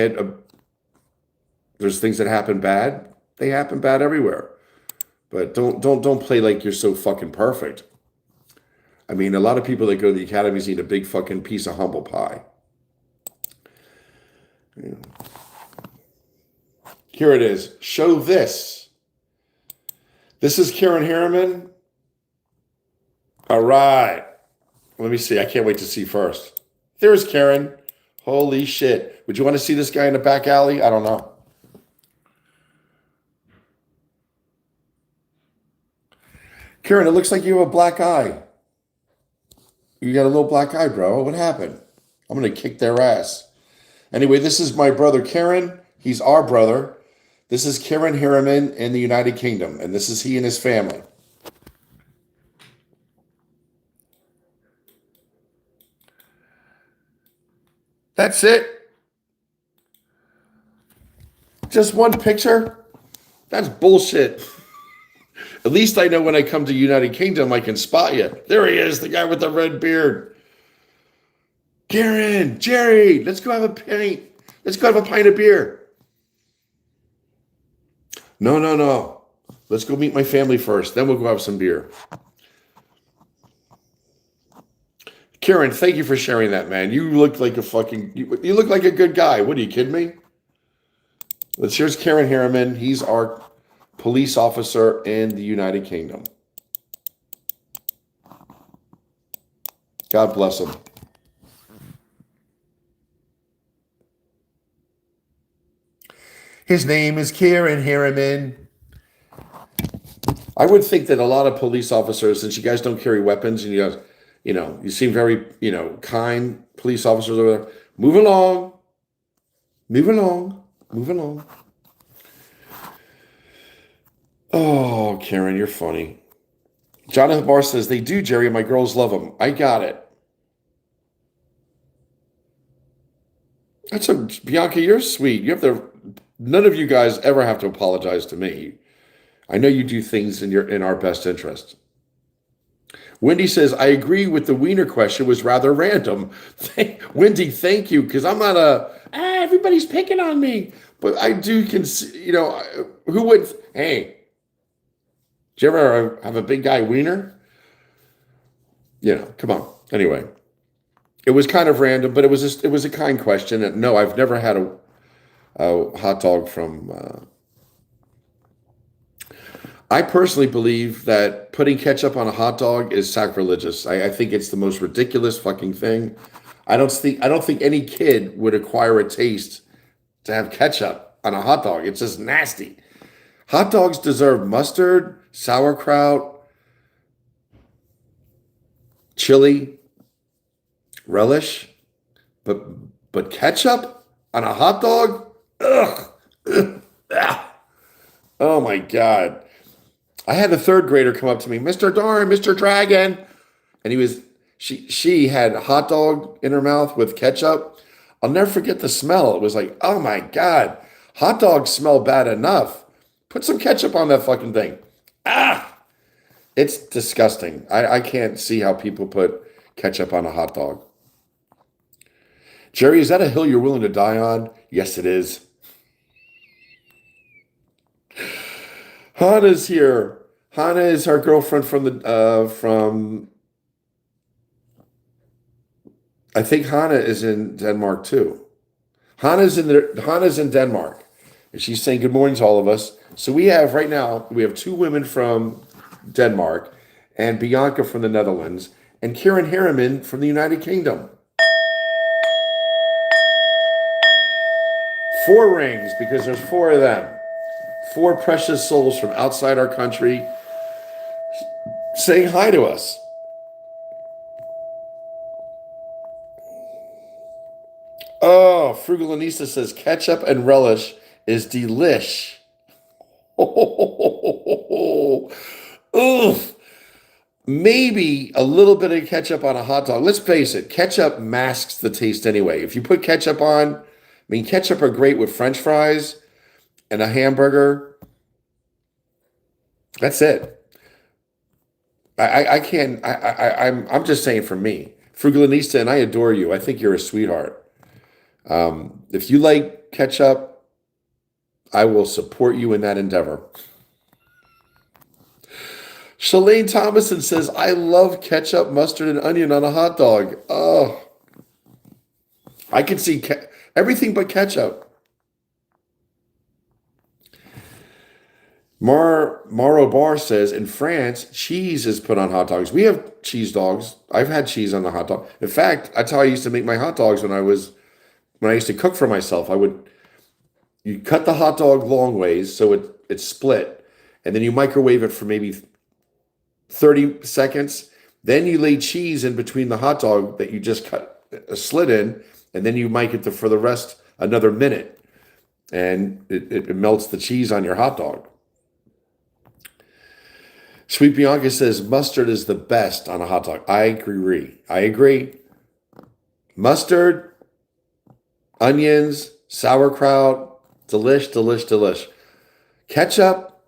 there's things that happen bad? They happen bad everywhere. But don't play like you're so fucking perfect. I mean, a lot of people that go to the academies need a big fucking piece of humble pie. Yeah. Here it is. Show this. This is Karen Harriman. All right. Let me see. I can't wait to see first. There's Karen. Holy shit. Would you want to see this guy in the back alley? I don't know. Karen, it looks like you have a black eye. You got a little black eye, bro. What happened? I'm going to kick their ass. Anyway, this is my brother, Karen. He's our brother. This is Karen Harriman in the United Kingdom, and this is he and his family. That's it. Just one picture? That's bullshit. At least I know when I come to United Kingdom, I can spot you. There he is, the guy with the red beard. Karen, Jerry, let's go have a pint. Let's go have a pint of beer. No. Let's go meet my family first. Then we'll go have some beer. Karen, thank you for sharing that, man. You look like you look like a good guy. What, are you kidding me? Here's Karen Harriman. He's our police officer in the United Kingdom. God bless him. His name is Karen Harriman. I would think that a lot of police officers, since you guys don't carry weapons and you seem very, kind police officers over there. Move along. Oh, Karen, you're funny. Jonathan Barr says, they do, Jerry, and my girls love them. I got it. Bianca, you're sweet. None of you guys ever have to apologize to me. I know you do things in our best interest. Wendy says, I agree with the wiener question was rather random. Wendy, thank you, because I'm not everybody's picking on me. But I do, who would, hey, did you ever have a big guy wiener? Come on. Anyway, it was kind of random, but it was a kind question. And no, I've never had a hot dog from, I personally believe that putting ketchup on a hot dog is sacrilegious. I think it's the most ridiculous fucking thing. I don't think any kid would acquire a taste to have ketchup on a hot dog. It's just nasty. Hot dogs deserve mustard, sauerkraut, chili, relish, but ketchup on a hot dog? Ugh. Ah. Oh my God. I had a third grader come up to me, Mr. Doran, Mr. Dragon. And she had a hot dog in her mouth with ketchup. I'll never forget the smell. It was like, oh my God, hot dogs smell bad enough. Put some ketchup on that fucking thing. Ah, it's disgusting. I can't see how people put ketchup on a hot dog. Jerry, is that a hill you're willing to die on? Yes, it is. Hannah's here. Hannah is our girlfriend from I think Hannah is in Denmark too. Hannah's in Denmark. And she's saying good morning to all of us. So we have two women from Denmark and Bianca from the Netherlands and Kieran Harriman from the United Kingdom. 4 rings because there's 4 of them. 4 precious souls from outside our country saying hi to us. Oh, Frugalanista says ketchup and relish is delish. Oh, oof. Maybe a little bit of ketchup on a hot dog. Let's face it, ketchup masks the taste anyway. If you put ketchup on, ketchup are great with French fries and a hamburger. That's it. I can't. I'm just saying for me, Frugalanista, and I adore you. I think you're a sweetheart. If you like ketchup, I will support you in that endeavor. Shalane Thomason says, I love ketchup, mustard, and onion on a hot dog. Oh, I can see everything but ketchup. Maro Bar says, in France, cheese is put on hot dogs. We have cheese dogs. I've had cheese on the hot dog. In fact, that's how I used to make my hot dogs when I used to cook for myself. You cut the hot dog long ways so it's split, and then you microwave it for maybe 30 seconds. Then you lay cheese in between the hot dog that you just cut a slit in, and then you mic it for the rest another minute, and it melts the cheese on your hot dog. Sweet Bianca says mustard is the best on a hot dog. I agree. Mustard, onions, sauerkraut, delish. Ketchup,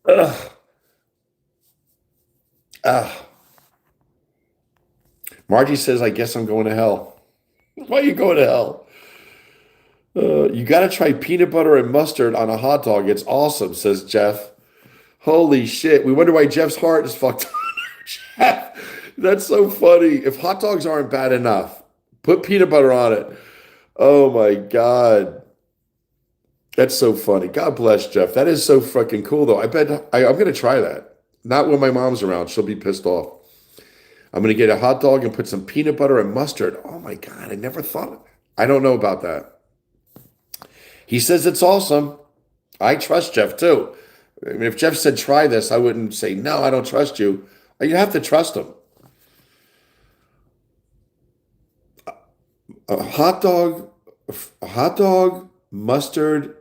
ugh. Margie says, I guess I'm going to hell. Why are you going to hell? You got to try peanut butter and mustard on a hot dog. It's awesome, says Jeff. Holy shit. We wonder why Jeff's heart is fucked up. Jeff, that's so funny. If hot dogs aren't bad enough, put peanut butter on it. Oh my God. That's so funny. God bless Jeff. That is so fucking cool though. I bet I'm going to try that. Not when my mom's around. She'll be pissed off. I'm going to get a hot dog and put some peanut butter and mustard. Oh my God. I never thought. I don't know about that. He says it's awesome. I trust Jeff too. If Jeff said, try this, I wouldn't say, no, I don't trust you. You have to trust him. A hot dog, mustard,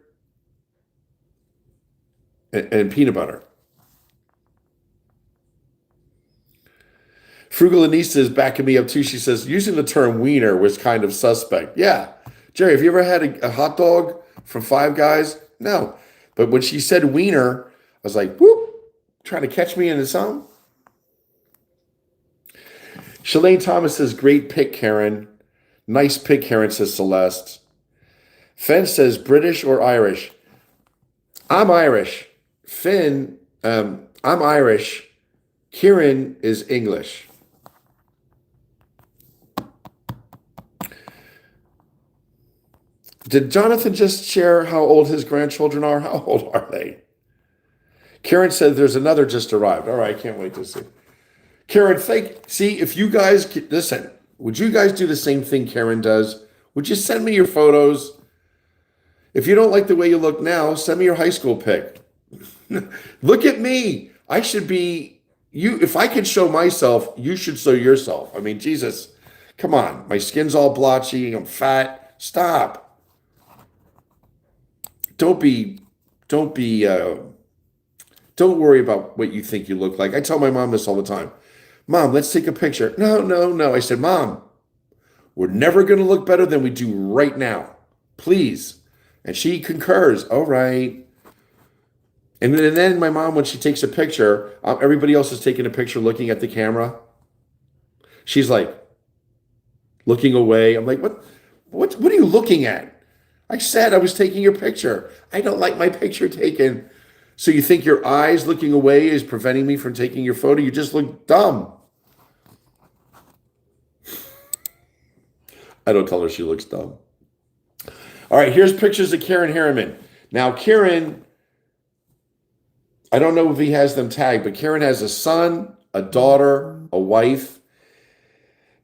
and peanut butter. Frugalanista is backing me up too. She says, using the term wiener was kind of suspect. Yeah. Jerry, have you ever had a hot dog from Five Guys? No. But when she said wiener, I was like, whoop, trying to catch me in the sun. Shalane Thomas says, great pick, Karen. Nice pick, Karen, says Celeste. Finn says, British or Irish? I'm Irish. Finn, I'm Irish. Kieran is English. Did Jonathan just share how old his grandchildren are? How old are they? Karen said there's another just arrived. All right, I can't wait to see. Karen, see, if you guys, listen, would you guys do the same thing Karen does? Would you send me your photos? If you don't like the way you look now, send me your high school pic. Look at me. I should be, you. If I could show myself, you should show yourself. I mean, Jesus, come on. My skin's all blotchy. I'm fat. Stop. Don't worry about what you think you look like. I tell my mom this all the time. Mom, let's take a picture. No, no, no. I said, Mom, we're never going to look better than we do right now. Please. And she concurs. All right. And then my mom, when she takes a picture, everybody else is taking a picture looking at the camera. She's like looking away. I'm like, what are you looking at? I said I was taking your picture. I don't like my picture taken. So you think your eyes looking away is preventing me from taking your photo? You just look dumb. I don't tell her she looks dumb. All right, here's pictures of Karen Harriman. Now, Karen, I don't know if he has them tagged, but Karen has a son, a daughter, a wife.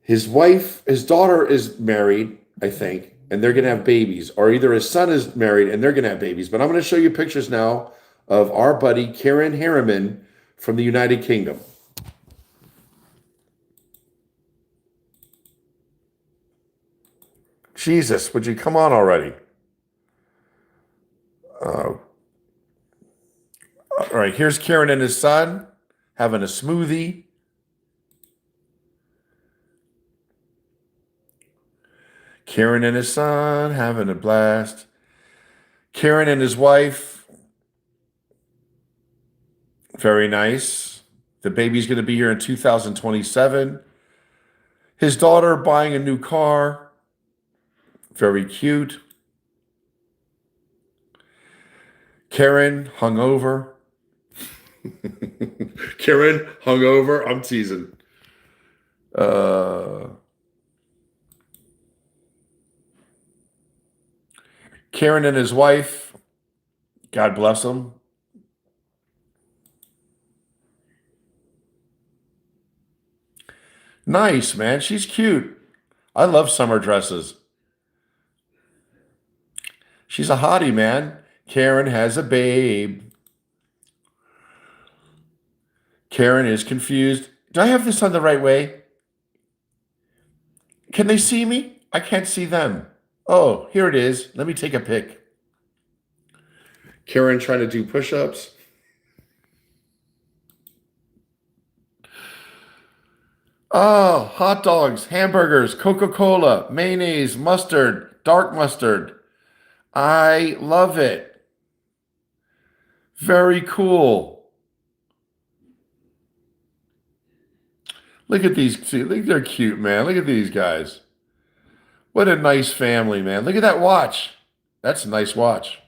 His daughter is married, I think, and they're going to have babies. Or either his son is married and they're going to have babies. But I'm going to show you pictures now of our buddy Karen Harriman from the United Kingdom. Jesus, would you come on already? All right, here's Karen and his son having a smoothie. Karen and his son having a blast. Karen and his wife. Very nice. The baby's going to be here in 2027. His daughter buying a new car. Very cute. Karen hungover. Karen hungover. I'm teasing. Karen and his wife. God bless them. Nice, man. She's cute. I love summer dresses. She's a hottie, man. Karen has a babe. Karen is confused. Do I have this on the right way? Can they see me? I can't see them. Oh, here it is. Let me take a pic. Karen trying to do push-ups. Oh, hot dogs, hamburgers, Coca-Cola, mayonnaise, mustard, dark mustard. I love it. Very cool. Look at these two. Look, they're cute, man. Look at these guys. What a nice family, man. Look at that watch. That's a nice watch.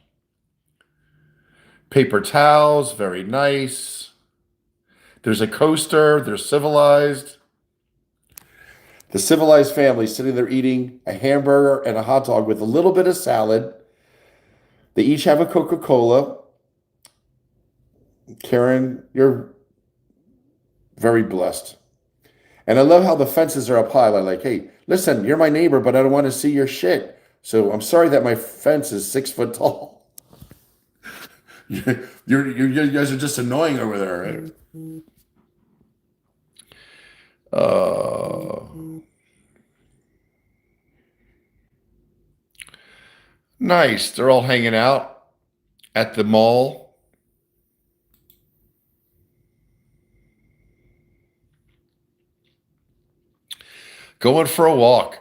Paper towels, very nice. There's a coaster. They're civilized. The civilized family sitting there eating a hamburger and a hot dog with a little bit of salad. They each have a Coca-Cola. Karen, you're very blessed. And I love how the fences are up high. Like, hey, listen, you're my neighbor, but I don't want to see your shit. So I'm sorry that my fence is 6 foot tall. you guys are just annoying over there, right? Nice. They're all hanging out at the mall. Going for a walk.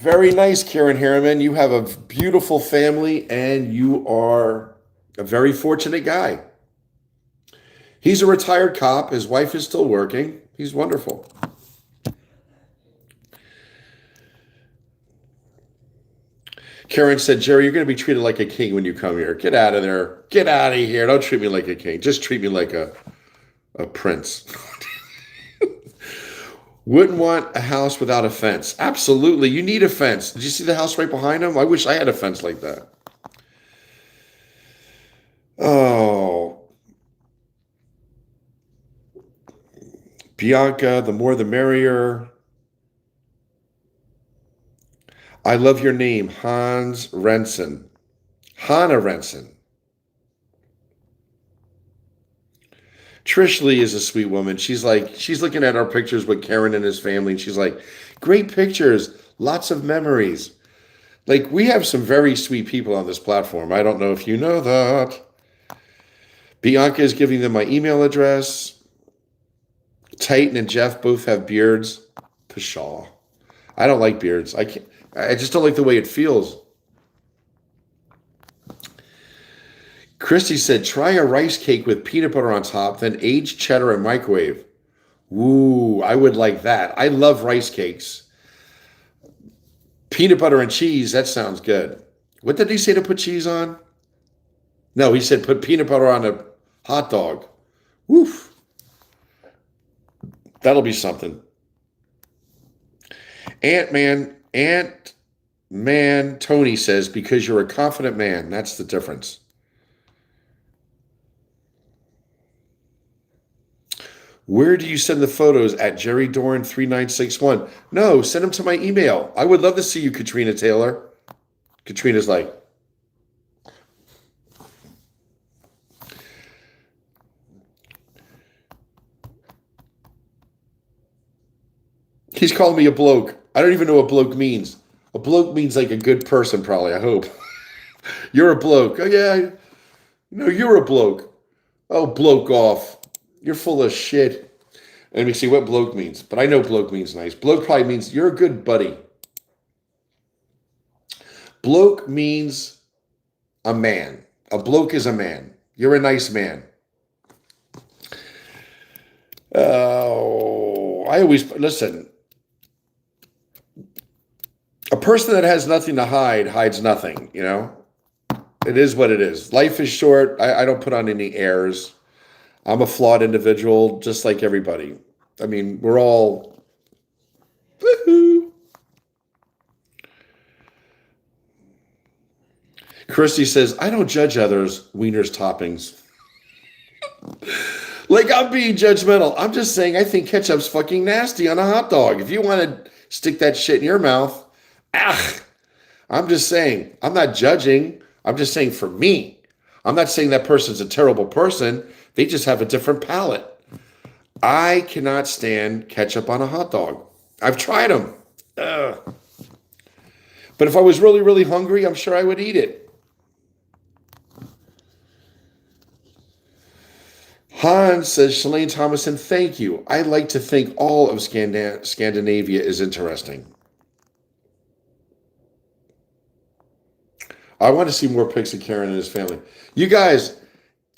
Very nice, Karen Harriman. You have a beautiful family and you are a very fortunate guy. He's a retired cop. His wife is still working. He's wonderful. Karen said, Jerry, you're going to be treated like a king when you come here. Get out of there. Get out of here. Don't treat me like a king. Just treat me like a prince. Wouldn't want a house without a fence. Absolutely. You need a fence. Did you see the house right behind him? I wish I had a fence like that. Oh. Bianca, the more the merrier. I love your name, Hans Rensen. Hannah Rensen. Trish Lee is a sweet woman. She's looking at our pictures with Karen and his family, and she's like, great pictures, lots of memories. Like, we have some very sweet people on this platform. I don't know if you know that. Bianca is giving them my email address. Titan and Jeff both have beards. Pshaw. I don't like beards. I just don't like the way it feels. Christy said, try a rice cake with peanut butter on top, then aged cheddar and microwave. Ooh, I would like that. I love rice cakes. Peanut butter and cheese, that sounds good. What did he say to put cheese on? No, he said put peanut butter on a hot dog. Woof. That'll be something. Ant-Man, Tony says, because you're a confident man. That's the difference. Where do you send the photos? At Jerry Doran 3961? No, send them to my email. I would love to see you, Katrina Taylor. Katrina's like, he's calling me a bloke. I don't even know what bloke means. A bloke means like a good person, probably, I hope. You're a bloke. Oh, yeah. No, you're a bloke. Oh, bloke off. You're full of shit. Let me see what bloke means. But I know bloke means nice. Bloke probably means you're a good buddy. Bloke means a man. A bloke is a man. You're a nice man. Oh, I always, listen. A person that has nothing to hide hides nothing, you know? It is what it is. Life is short. I don't put on any airs. I'm a flawed individual, just like everybody. I mean, we're all... Woohoo! Christy says, I don't judge others' wieners toppings. Like, I'm being judgmental. I'm just saying I think ketchup's fucking nasty on a hot dog. If you want to stick that shit in your mouth, I'm just saying. I'm not judging. I'm just saying for me. I'm not saying that person's a terrible person. They just have a different palate. I cannot stand ketchup on a hot dog. I've tried them. Ugh. But if I was really, really hungry, I'm sure I would eat it. Hans says, Shalane Thomason, thank you. I like to think all of Scandinavia is interesting. I want to see more pics of Karen and his family. You guys,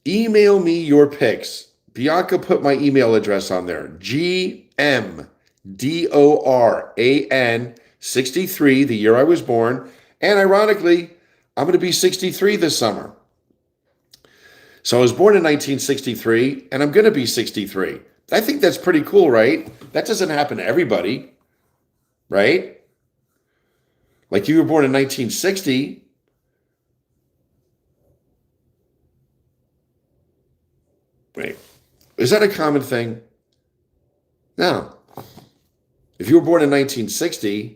email me your pics. Bianca put my email address on there. GMDORAN63, the year I was born. And ironically, I'm going to be 63 this summer. So I was born in 1963, and I'm going to be 63. I think that's pretty cool, right? That doesn't happen to everybody, right? Like you were born in 1960. Wait, is that a common thing? No. If you were born in 1960,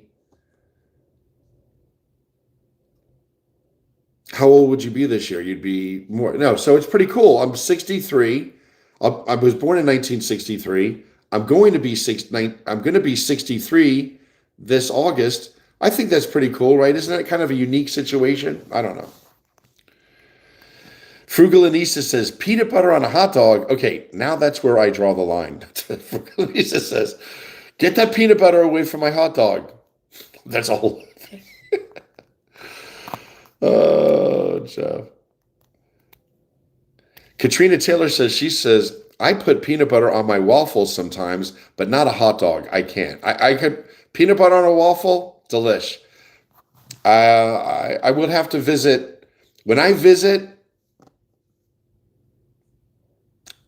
how old would you be this year? You'd be more. No, so it's pretty cool. I'm 63. I was born in 1963. I'm going to be 63 this August. I think that's pretty cool, right? Isn't that kind of a unique situation? I don't know. Frugal Anissa says, peanut butter on a hot dog. Okay, now that's where I draw the line. Frugal Anissa says, get that peanut butter away from my hot dog. That's a whole Oh, Jeff. Katrina Taylor says, I put peanut butter on my waffles sometimes, but not a hot dog. I can't. I could, peanut butter on a waffle, delish. I would have to visit, when I visit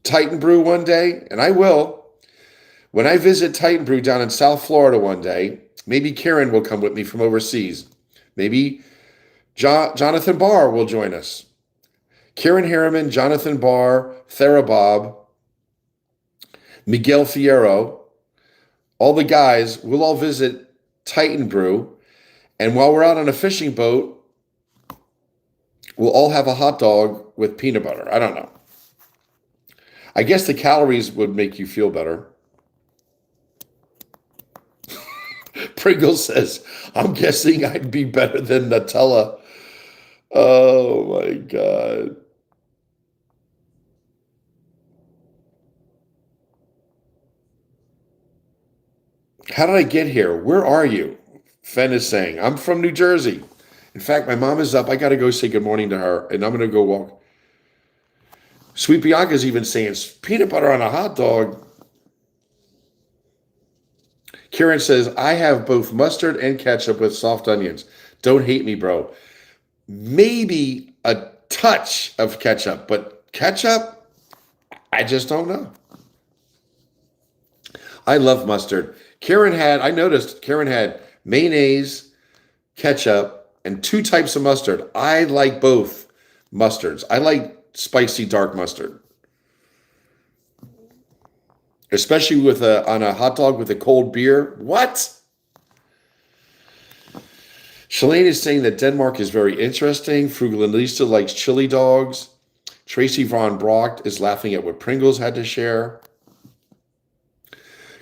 Titan Brew one day, and I will, when I visit Titan Brew down in South Florida one day, maybe Karen will come with me from overseas. Maybe Jonathan Barr will join us. Karen Harriman, Jonathan Barr, Therabob, Miguel Fierro, all the guys, we'll all visit Titan Brew. And while we're out on a fishing boat, we'll all have a hot dog with peanut butter. I don't know. I guess the calories would make you feel better. Pringles says, I'm guessing I'd be better than Nutella. Oh my God. How did I get here? Where are you? Fen is saying, I'm from New Jersey. In fact, my mom is up. I got to go say good morning to her, and I'm going to go walk. Sweet Bianca's even saying, peanut butter on a hot dog. Karen says, I have both mustard and ketchup with soft onions. Don't hate me, bro. Maybe a touch of ketchup, but ketchup, I just don't know. I love mustard. I noticed Karen had mayonnaise, ketchup, and 2 types of mustard. I like both mustards. I like spicy dark mustard. Especially on a hot dog with a cold beer. What? Shalane is saying that Denmark is very interesting. Frugal and Lisa likes chili dogs. Tracy Von Brock is laughing at what Pringles had to share.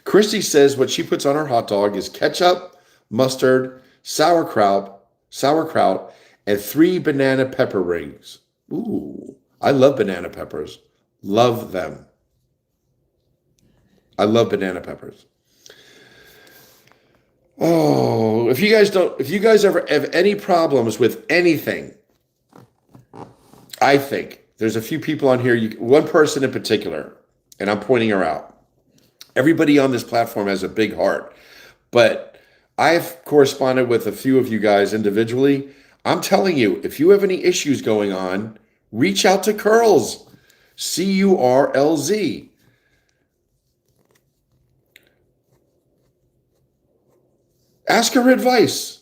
Christy says what she puts on her hot dog is ketchup, mustard, sauerkraut, and 3 banana pepper rings. Ooh, I love banana peppers. Love them. I love banana peppers. Oh, if you guys ever have any problems with anything, I think there's a few people on here, one person in particular, and I'm pointing her out. Everybody on this platform has a big heart, but I've corresponded with a few of you guys individually. I'm telling you, if you have any issues going on, reach out to Curls, Curlz. Ask her advice.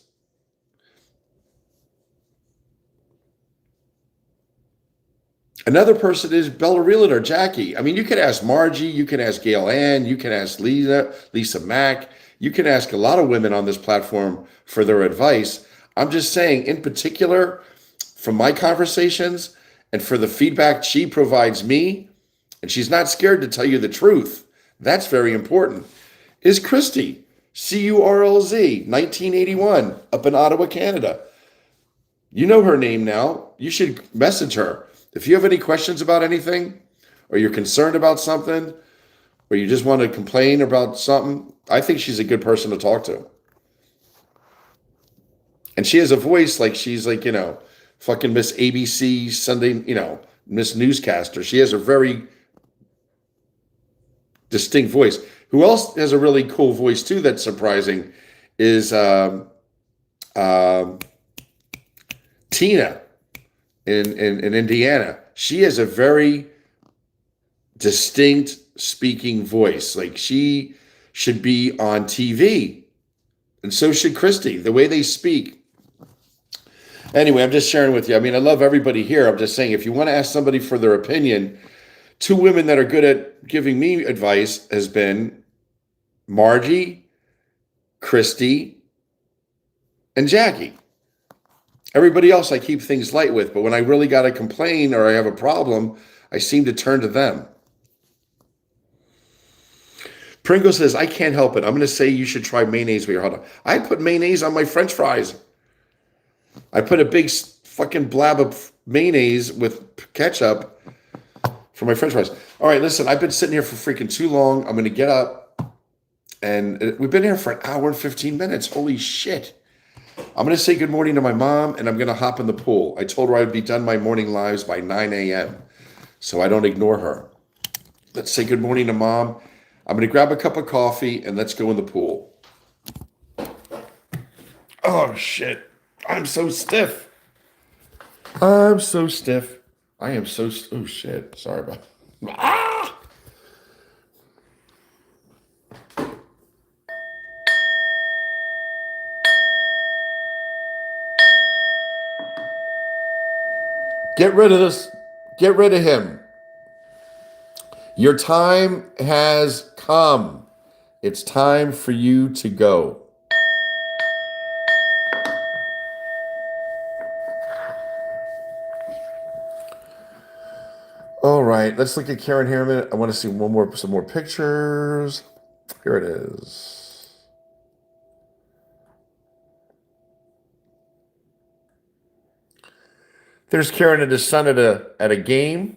Another person is Bella Realtor, Jackie. I mean, you can ask Margie, you can ask Gail Ann, you can ask Lisa Mack. You can ask a lot of women on this platform for their advice. I'm just saying, in particular, from my conversations and for the feedback she provides me, and she's not scared to tell you the truth. That's very important. Is Christy, Curlz, 1981, up in Ottawa, Canada. You know her name now. You should message her. If you have any questions about anything, or you're concerned about something, or you just want to complain about something, I think she's a good person to talk to. And she has a voice like she's like, fucking Miss ABC Sunday, Miss Newscaster. She has a very distinct voice. Who else has a really cool voice too that's surprising is Tina in Indiana. She has a very distinct speaking voice. Like she should be on TV. And so should Christy, the way they speak. Anyway, I'm just sharing with you. I mean, I love everybody here. I'm just saying, if you want to ask somebody for their opinion, 2 women that are good at giving me advice has been Margie, Christy, and Jackie. Everybody else I keep things light with, but when I really got to complain or I have a problem, I seem to turn to them. Pringle says, I can't help it. I'm going to say you should try mayonnaise with your hot dog. I put mayonnaise on my French fries. I put a big fucking blab of mayonnaise with ketchup for my French fries. All right, listen, I've been sitting here for freaking too long. I'm going to get up. And we've been here for an hour and 15 minutes. Holy shit. I'm going to say good morning to my mom, and I'm going to hop in the pool. I told her I'd be done my morning lives by 9 a.m., so I don't ignore her. Let's say good morning to mom. I'm going to grab a cup of coffee, and let's go in the pool. Oh, shit. I'm so stiff. I'm so stiff. I am so... Oh, shit. Sorry about... Ah! Get rid of this. Get rid of him. Your time has come. It's time for you to go. All right, let's look at Karen here a minute. I want to see some more pictures. Here it is. There's Karen and his son at a game.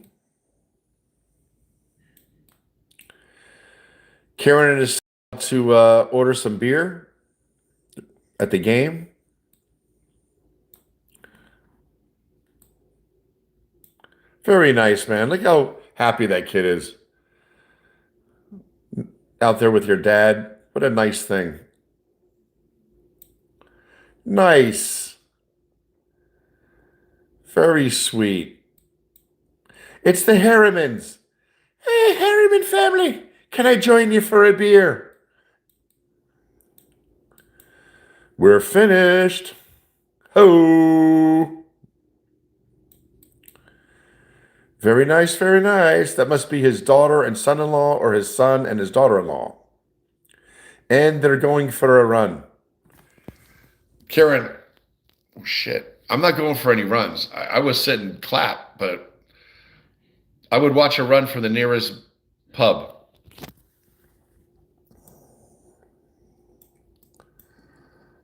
Karen and his son to order some beer at the game. Very nice, man. Look how happy that kid is. Out there with your dad. What a nice thing. Nice. Very sweet. It's the Harrimans. Hey, Harriman family. Can I join you for a beer? We're finished. Ho! Very nice, very nice. That must be his daughter and son-in-law, or his son and his daughter-in-law. And they're going for a run. Karen, oh shit. I'm not going for any runs. I was sitting clap, but I would watch a run from the nearest pub.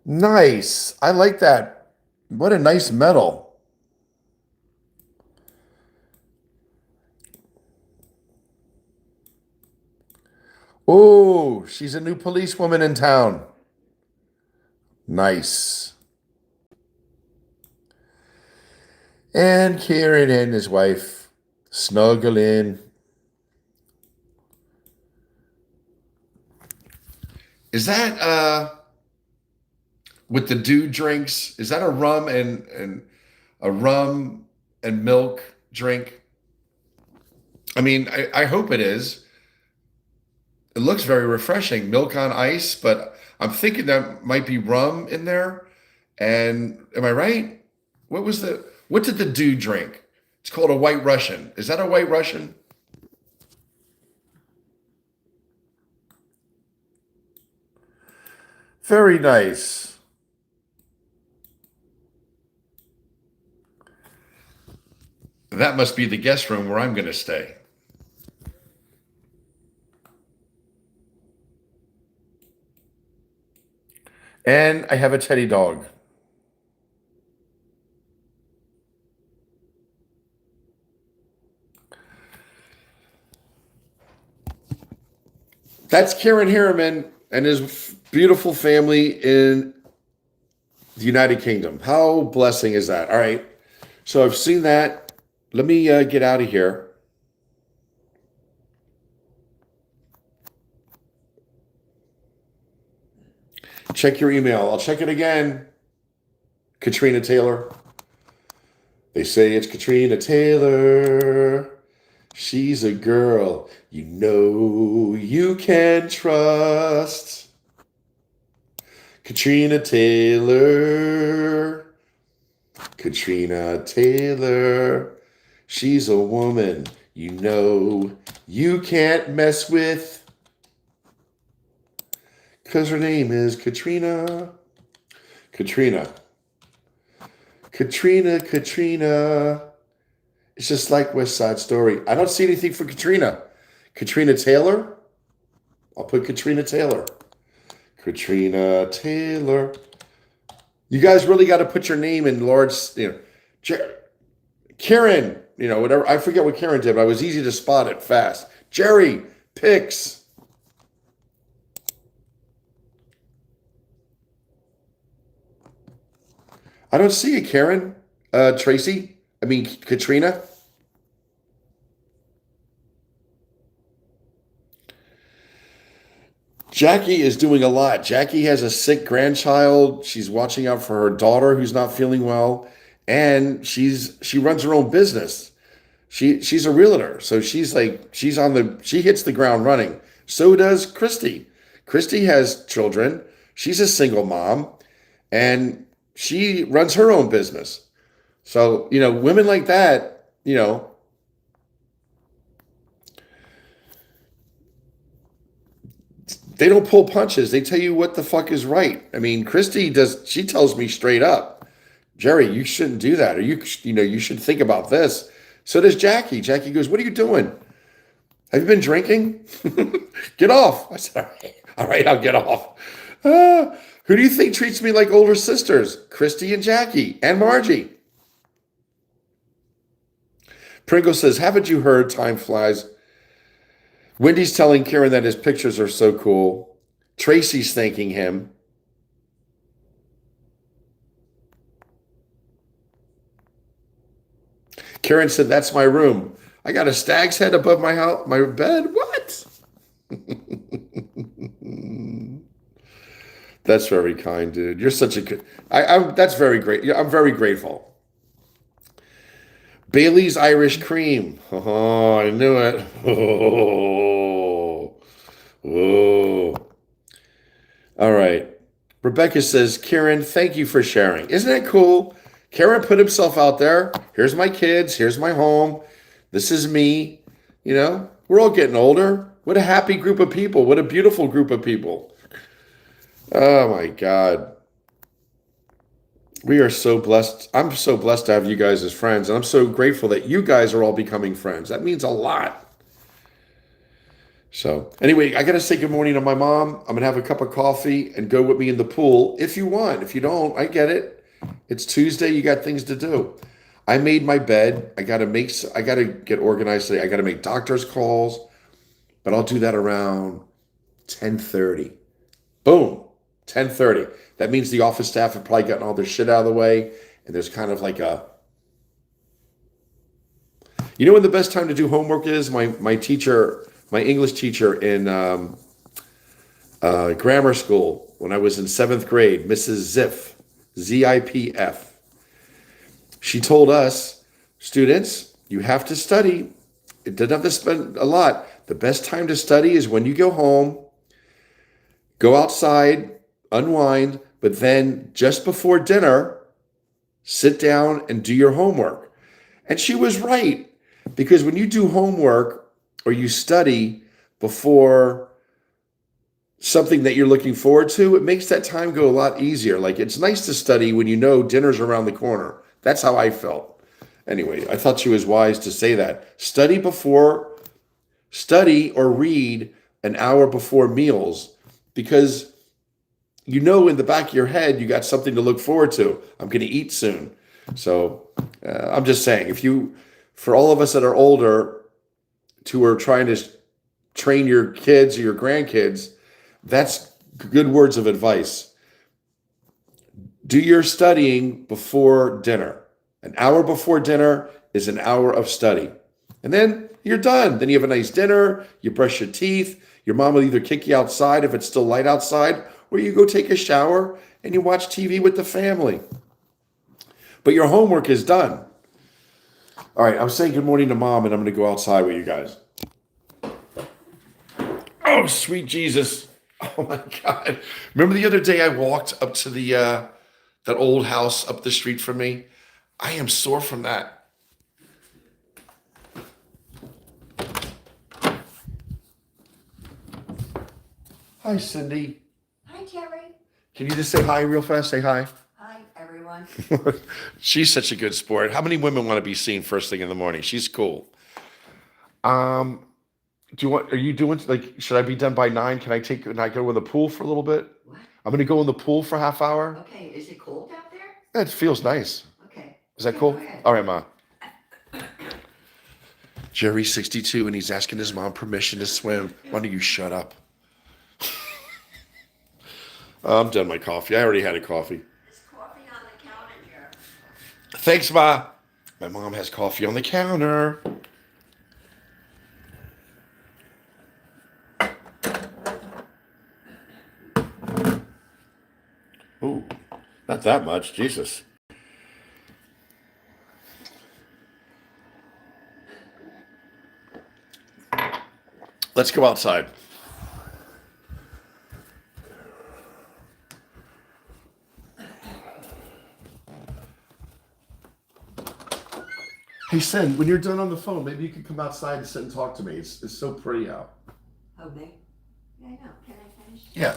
Nice. I like that. What a nice medal. Oh, she's a new policewoman in town. Nice. And Kieran and his wife snuggle in. Is that with the dude drinks? Is that a rum and milk drink? I mean, I hope it is. It looks very refreshing. Milk on ice, but I'm thinking that might be rum in there. And am I right? What did the dude drink? It's called a White Russian. Is that a White Russian? Very nice. That must be the guest room where I'm going to stay. And I have a teddy dog. That's Karen Harriman and his beautiful family in the United Kingdom. How blessing is that? All right. So I've seen that. Let me get out of here. Check your email. I'll check it again. Katrina Taylor. They say it's Katrina Taylor. She's a girl you know you can trust. Katrina Taylor. Katrina Taylor. She's a woman you know you can't mess with. 'Cause her name is Katrina. Katrina. Katrina. It's just like West Side Story. I don't see anything for Katrina. Katrina Taylor? I'll put Katrina Taylor. Katrina Taylor. You guys really got to put your name in large, Karen, whatever. I forget what Karen did, but it was easy to spot it fast. Jerry, Pix. I don't see it, Karen. Tracy? I mean, Katrina? Jackie is doing a lot. Jackie has a sick grandchild. She's watching out for her daughter who's not feeling well, and she runs her own business. She's a realtor, so she hits the ground running. So does Christy. Christy has children. She's a single mom, and she runs her own business. So, women like that, they don't pull punches. They tell you what the fuck is right. I mean, she tells me straight up, Jerry, you shouldn't do that. Or you should think about this. So does Jackie. Jackie goes, what are you doing? Have you been drinking? Get off. I said, all right, I'll get off. Who do you think treats me like older sisters? Christy and Jackie and Margie. Pringle says, haven't you heard time flies? Wendy's telling Karen that his pictures are so cool. Tracy's thanking him. Karen said, that's my room. I got a stag's head above my house, my bed. What? That's very kind, dude. You're such a good. That's very great. Yeah, I'm very grateful. Bailey's Irish Cream. Oh, I knew it. Oh, oh. All right. Rebecca says, Karen, thank you for sharing. Isn't that cool? Karen put himself out there. Here's my kids. Here's my home. This is me. We're all getting older. What a happy group of people. What a beautiful group of people. Oh, my God. We are so blessed. I'm so blessed to have you guys as friends. And I'm so grateful that you guys are all becoming friends. That means a lot. So anyway, I got to say good morning to my mom. I'm going to have a cup of coffee and go with me in the pool if you want. If you don't, I get it. It's Tuesday. You got things to do. I made my bed. I got to get organized today. I got to make doctor's calls, but I'll do that around 10:30. Boom. 10:30. That means the office staff have probably gotten all their shit out of the way. And there's kind of like when the best time to do homework is? My English teacher in grammar school, when I was in 7th grade, Mrs. Ziff, Z-I-P-F. She told us, students, you have to study. It doesn't have to spend a lot. The best time to study is when you go home, go outside, unwind, but then just before dinner, sit down and do your homework. And she was right, because when you do homework or you study before something that you're looking forward to, it makes that time go a lot easier. Like, it's nice to study when you know dinner's around the corner. That's how I felt. Anyway, I thought she was wise to say that. Study or read an hour before meals, because in the back of your head, you got something to look forward to. I'm going to eat soon. So I'm just saying, for all of us that are older, who are trying to train your kids or your grandkids, that's good words of advice. Do your studying before dinner. An hour before dinner is an hour of study. And then you're done. Then you have a nice dinner. You brush your teeth. Your mom will either kick you outside if it's still light outside, or you go take a shower and you watch TV with the family. But your homework is done. All right, I'm saying good morning to Mom, and I'm going to go outside with you guys. Oh, sweet Jesus. Oh, my God. Remember the other day I walked up to that old house up the street from me? I am sore from that. Hi, Cindy. Hi, Jerry. Can you just say hi real fast? Say hi. Hi, everyone. She's such a good sport. How many women want to be seen first thing in the morning? She's cool. Are you doing, should I be done by 9? Can I go in the pool for a little bit? What? I'm going to go in the pool for a half hour. Okay, is it cold out there? It feels nice. Okay. Is that cool? All right, Ma. Jerry's 62 and he's asking his mom permission to swim. Why don't you shut up? I'm done my coffee. I already had a coffee. There's coffee on the counter here. Thanks, Ma. My mom has coffee on the counter. Ooh, not that much. Jesus. Let's go outside. Hey, Sin, when you're done on the phone, maybe you could come outside and sit and talk to me. It's so pretty out. Oh, me? Yeah, I know. Can I finish? Yeah.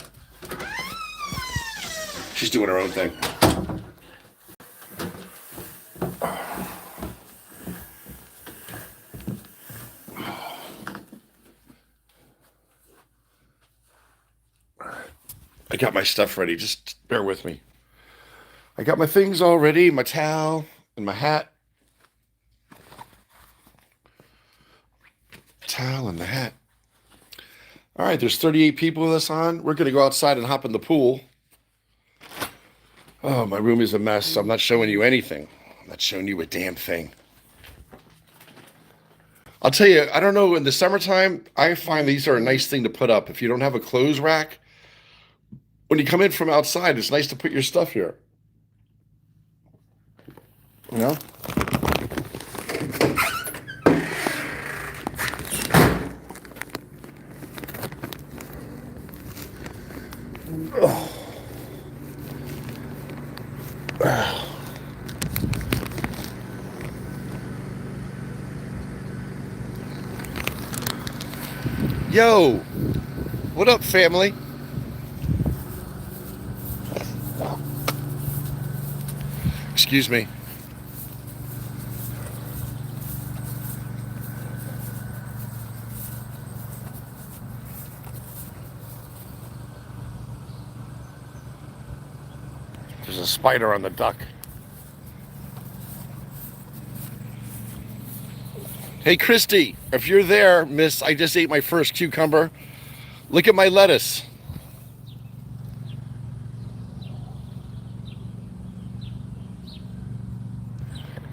She's doing her own thing. I got my stuff ready. Just bear with me. I got my things all ready, my towel and my hat. Towel and the hat. All right, there's 38 people with us on. We're going to go outside and hop in the pool. Oh, my room is a mess. I'm not showing you anything. I'm not showing you a damn thing. I'll tell you, I don't know, in the summertime, I find these are a nice thing to put up. If you don't have a clothes rack, when you come in from outside, it's nice to put your stuff here. You know? Oh. Yo, what up, family? Excuse me. There's a spider on the duck. Hey, Christy, if you're there, miss, I just ate my first cucumber. Look at my lettuce.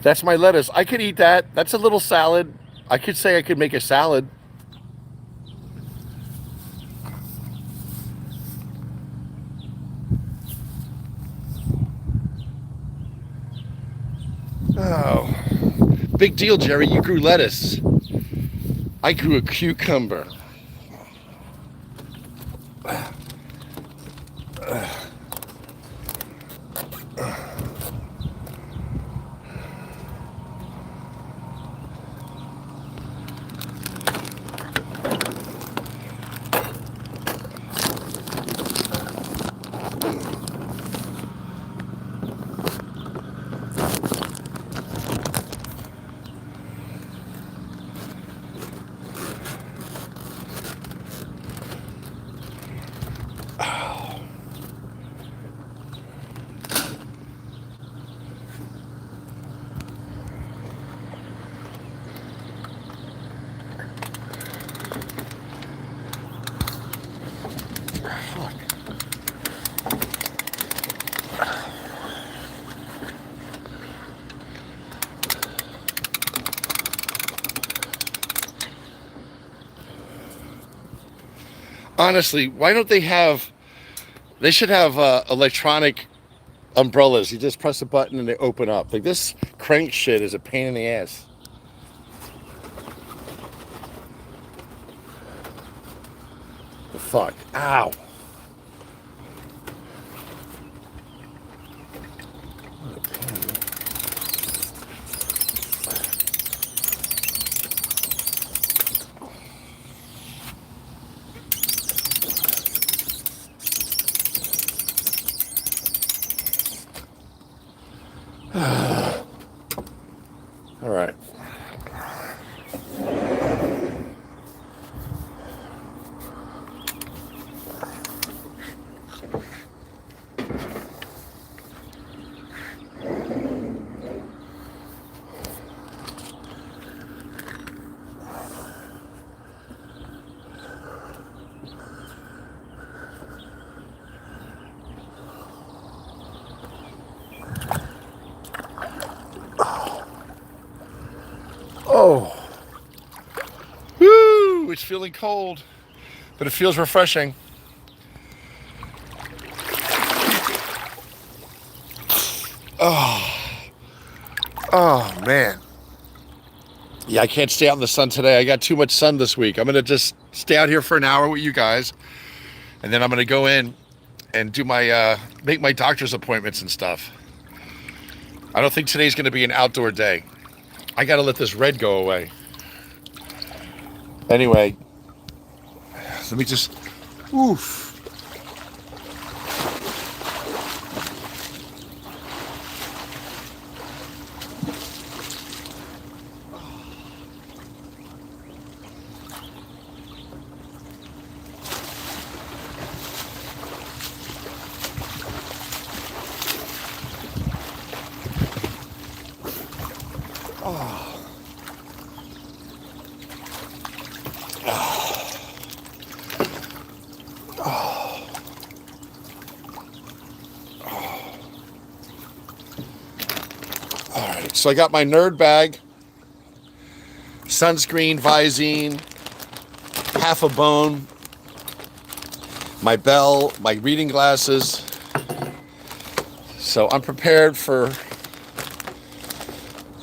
That's my lettuce. I could eat that. That's a little salad. I could say I could make a salad. Oh, big deal, Jerry. You grew lettuce. I grew a cucumber. Honestly, why don't they have? They should have electronic umbrellas. You just press a button and they open up. Like this crank shit is a pain in the ass. The fuck? Ow. All right. It's feeling cold, but it feels refreshing. Oh, man. Yeah, I can't stay out in the sun today. I got too much sun this week. I'm going to just stay out here for an hour with you guys, and then I'm going to go in and do my, make my doctor's appointments and stuff. I don't think today's going to be an outdoor day. I got to let this red go away. Anyway, let me just, oof. So I got my nerd bag, sunscreen, Visine, half a bone, my bell, my reading glasses. So I'm prepared to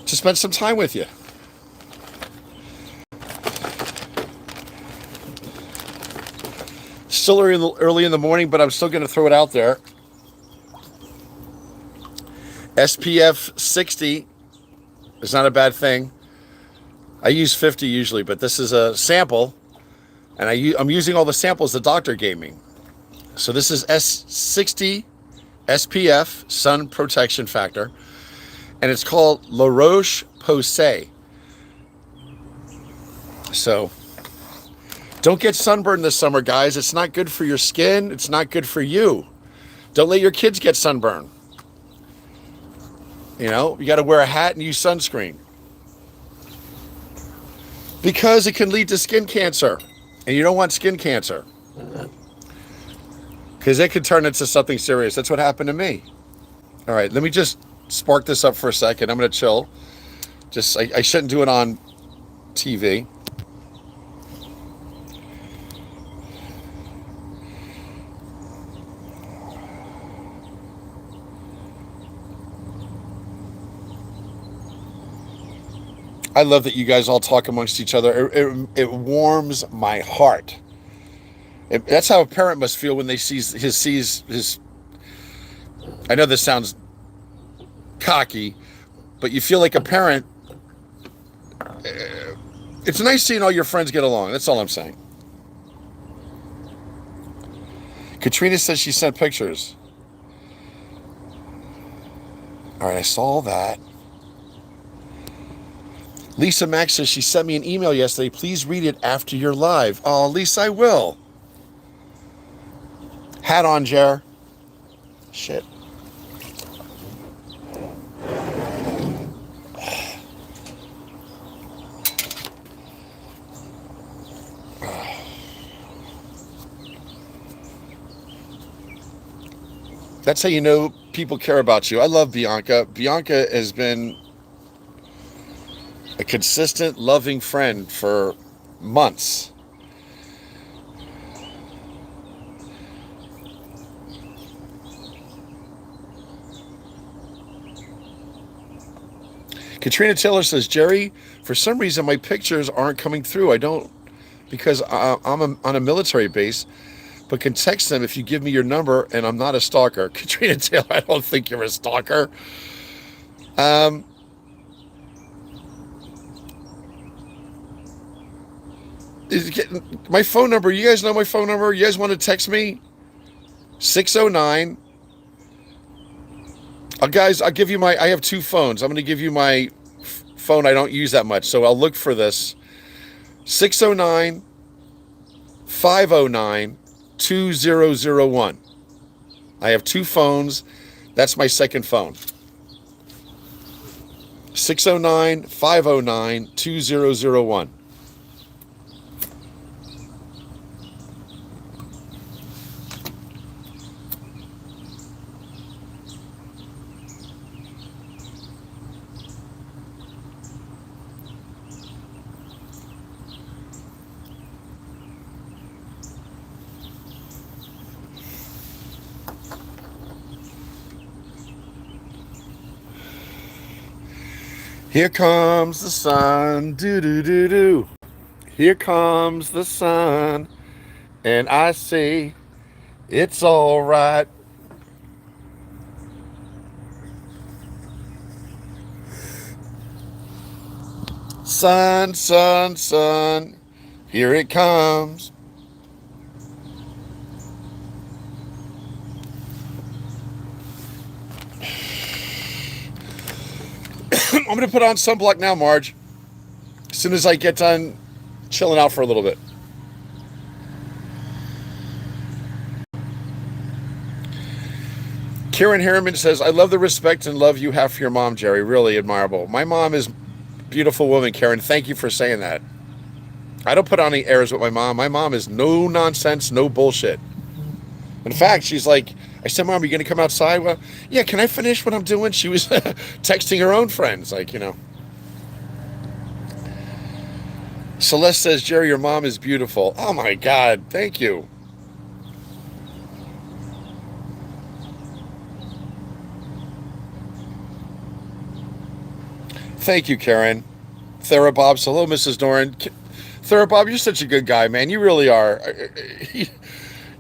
spend some time with you. Still early in the morning, but I'm still going to throw it out there. SPF 60 is not a bad thing. I use 50 usually, but this is a sample, and I'm using all the samples the doctor gave me. So this is S60 SPF sun protection factor, and it's called La Roche-Posay. So don't get sunburned this summer, guys. It's not good for your skin. It's not good for you. Don't let your kids get sunburned. You know, you got to wear a hat and use sunscreen. Because it can lead to skin cancer. And you don't want skin cancer. Because it could turn into something serious. That's what happened to me. All right, let me just spark this up for a second. I'm going to chill. I shouldn't do it on TV. I love that you guys all talk amongst each other. It warms my heart. That's how a parent must feel when they sees his. I know this sounds cocky, but you feel like a parent. It's nice seeing all your friends get along. That's all I'm saying. Katrina says she sent pictures. All right, I saw that. Lisa Max says she sent me an email yesterday. Please read it after your live. Oh, Lisa, I will. Hat on, Jer. Shit. That's how you know people care about you. I love Bianca. Bianca has been a consistent, loving friend for months. Katrina Taylor says, Jerry, for some reason my pictures aren't coming through. Because I'm on a military base, but can text them if you give me your number, and I'm not a stalker. Katrina Taylor, I don't think you're a stalker. My phone number, you guys know my phone number? You guys want to text me? 609. Guys, I'll give you I have two phones. I'm going to give you my phone I don't use that much, so I'll look for this. 609 509 2001. I have two phones. That's my second phone. 609 509 2001. Here comes the sun, do do do do. Here comes the sun, and I say it's all right. Sun, sun, sun, here it comes. I'm going to put on sunblock now, Marge, as soon as I get done chilling out for a little bit. Karen Harriman says, I love the respect and love you have for your mom, Jerry. Really admirable. My mom is a beautiful woman, Karen. Thank you for saying that. I don't put on any airs with my mom. My mom is no nonsense, no bullshit. In fact, she's like, I said, Mom, are you going to come outside? Well, yeah, can I finish what I'm doing? She was texting her own friends, like, you know. Celeste says, Jerry, your mom is beautiful. Oh, my God. Thank you. Thank you, Karen. Therabob, hello, Mrs. Doran. Therabob, you're such a good guy, man. You really are.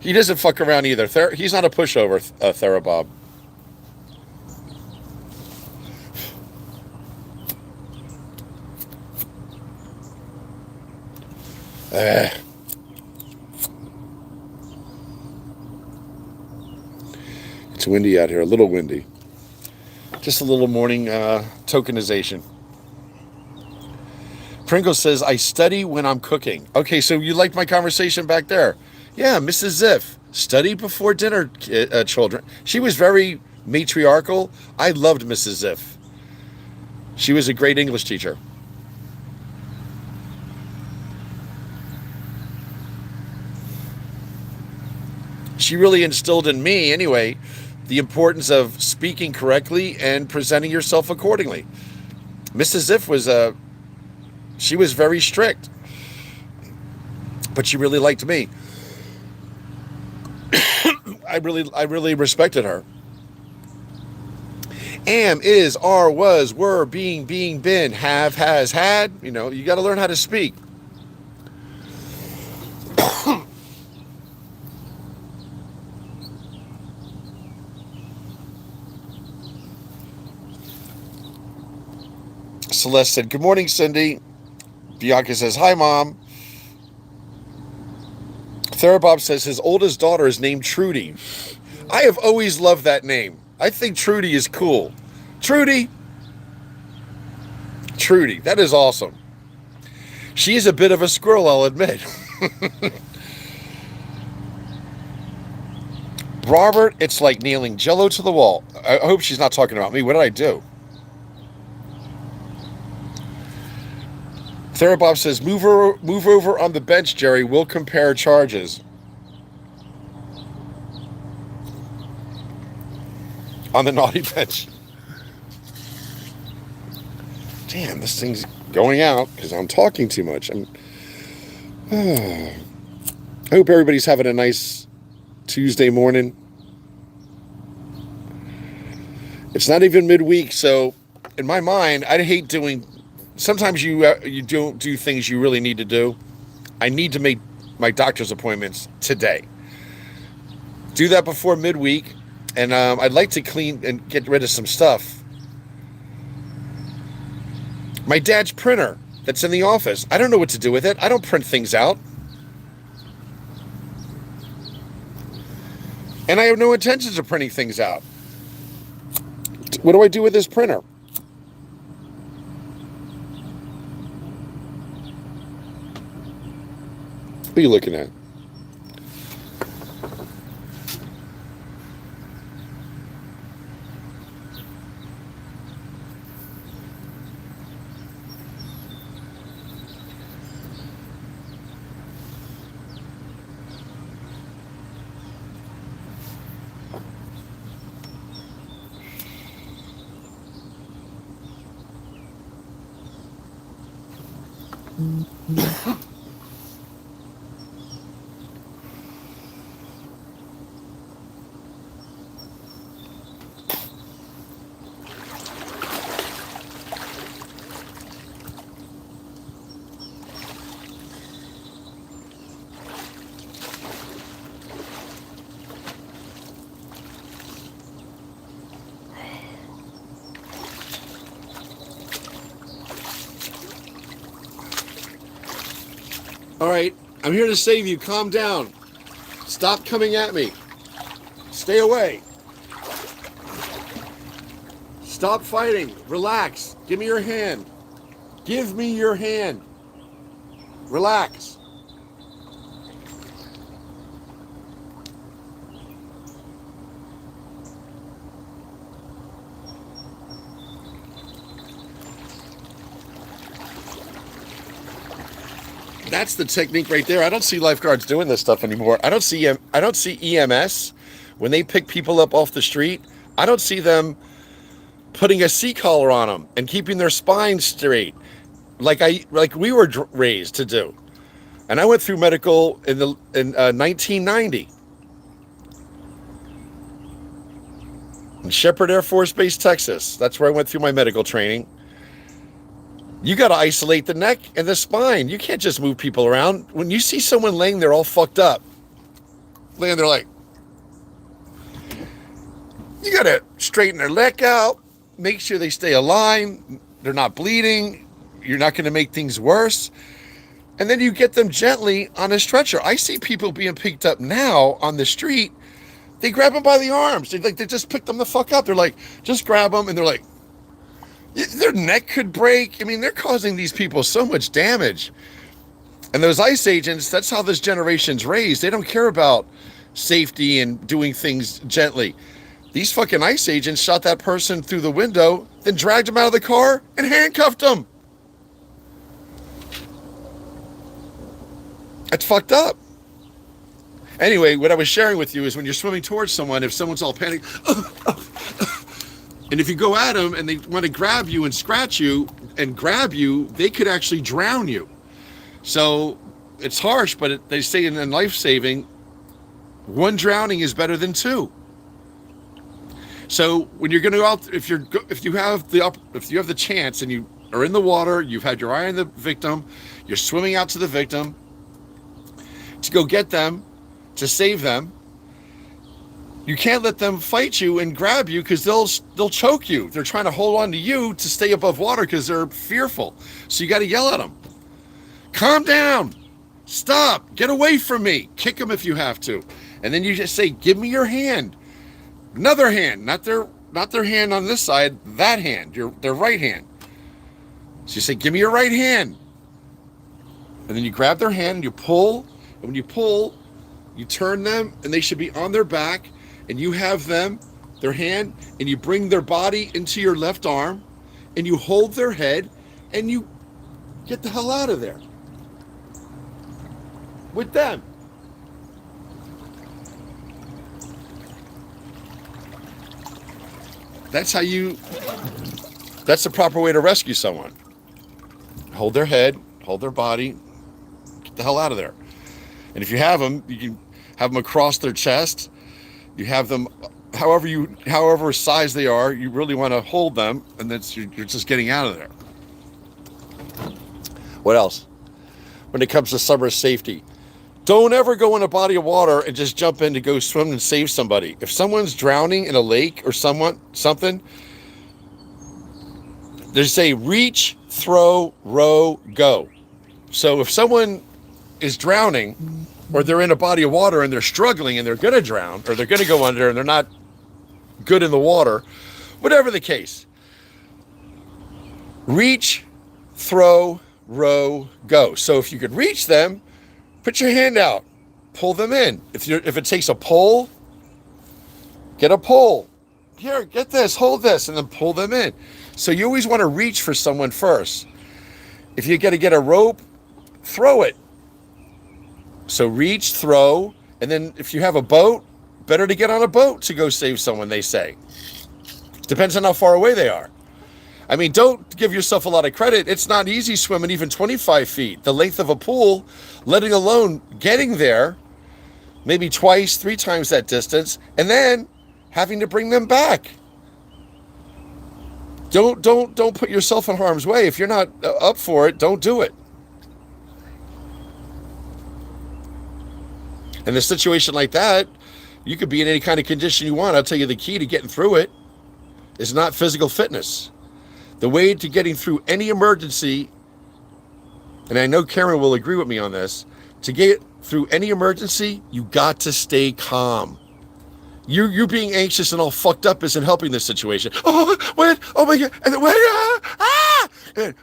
He doesn't fuck around either. He's not a pushover, Therabob. It's windy out here, a little windy. Just a little morning tokenization. Pringle says, I study when I'm cooking. Okay, so you liked my conversation back there. Yeah, Mrs. Ziff. Study before dinner, children. She was very matriarchal. I loved Mrs. Ziff. She was a great English teacher. She really instilled in me, anyway, the importance of speaking correctly and presenting yourself accordingly. Mrs. Ziff was she was very strict, but she really liked me. I really respected her. Am, is, are, was, were, being, been, have, has, had. You know, you got to learn how to speak. Celeste said, good morning, Cindy. Bianca says, hi, Mom. Therabob says his oldest daughter is named Trudy. I have always loved that name. I think Trudy is cool. Trudy. That is awesome. She is a bit of a squirrel, I'll admit. Robert, it's like nailing Jell-O to the wall. I hope she's not talking about me. What did I do? Therabob says, move over on the bench, Jerry. We'll compare charges. On the naughty bench. Damn, this thing's going out because I'm talking too much. I hope everybody's having a nice Tuesday morning. It's not even midweek, so in my mind, I hate doing... Sometimes you don't do things you really need to do. I need to make my doctor's appointments today. Do that before midweek, and I'd like to clean and get rid of some stuff. My dad's printer that's in the office. I don't know what to do with it. I don't print things out. And I have no intentions of printing things out. What do I do with this printer? What are you looking at? All right, I'm here to save you. Calm down. Stop coming at me. Stay away. Stop fighting. Relax. Give me your hand. Give me your hand. Relax. That's the technique right there. I don't see lifeguards doing this stuff anymore. I don't see EMS when they pick people up off the street. I don't see them putting a seat collar on them and keeping their spine straight, like we were raised to do. And I went through medical in 1990 in Shepherd Air Force Base, Texas. That's where I went through my medical training. You got to isolate the neck and the spine. You can't just move people around. When you see someone laying there all fucked up, laying there like, you got to straighten their neck out, make sure they stay aligned, they're not bleeding, you're not going to make things worse. And then you get them gently on a stretcher. I see people being picked up now on the street. They grab them by the arms. They just pick them the fuck up. They're like, just grab them, and they're like, their neck could break. I mean, they're causing these people so much damage. And those ICE agents, that's how this generation's raised. They don't care about safety and doing things gently. These fucking ICE agents shot that person through the window, then dragged him out of the car and handcuffed him. That's fucked up. Anyway, what I was sharing with you is when you're swimming towards someone, if someone's all panicked, and if you go at them and they want to grab you and scratch you and grab you, they could actually drown you. So it's harsh, but they say in life-saving, one drowning is better than two. So when you're going to go out, if you have the chance and you are in the water, you've had your eye on the victim, you're swimming out to the victim to go get them, to save them. You can't let them fight you and grab you because they'll choke you. They're trying to hold on to you to stay above water because they're fearful. So you got to yell at them. Calm down. Stop. Get away from me. Kick them if you have to. And then you just say, give me your hand. Another hand. Not their hand on this side. That hand. Their right hand. So you say, give me your right hand. And then you grab their hand and you pull. And when you pull, you turn them and they should be on their back. And you have them, their hand, and you bring their body into your left arm, and you hold their head, and you get the hell out of there with them. That's the proper way to rescue someone. Hold their head, hold their body, get the hell out of there. And if you have them, you can have them across their chest. You have them, however size they are, you really want to hold them, and you're just getting out of there. What else? When it comes to summer safety, don't ever go in a body of water and just jump in to go swim and save somebody. If someone's drowning in a lake or something, they say reach, throw, row, go. So if someone is drowning, or they're in a body of water and they're struggling and they're going to drown, or they're going to go under and they're not good in the water, whatever the case, reach, throw, row, go. So if you could reach them, put your hand out, pull them in. If it takes a pole, get a pole. Here, get this, hold this, and then pull them in. So you always want to reach for someone first. If you got to get a rope, throw it. So reach, throw, and then if you have a boat, better to get on a boat to go save someone, they say. Depends on how far away they are. I mean, don't give yourself a lot of credit. It's not easy swimming even 25 feet, the length of a pool, letting alone getting there, maybe twice, 3 times that distance, and then having to bring them back. Don't put yourself in harm's way. If you're not up for it, don't do it. In a situation like that, you could be in any kind of condition you want. I'll tell you the key to getting through it is not physical fitness. The way to getting through any emergency, and I know Karen will agree with me on this, To get through any emergency, you got to stay calm. You being anxious and all fucked up isn't helping this situation. Oh, what? Oh my God. And then, what? Let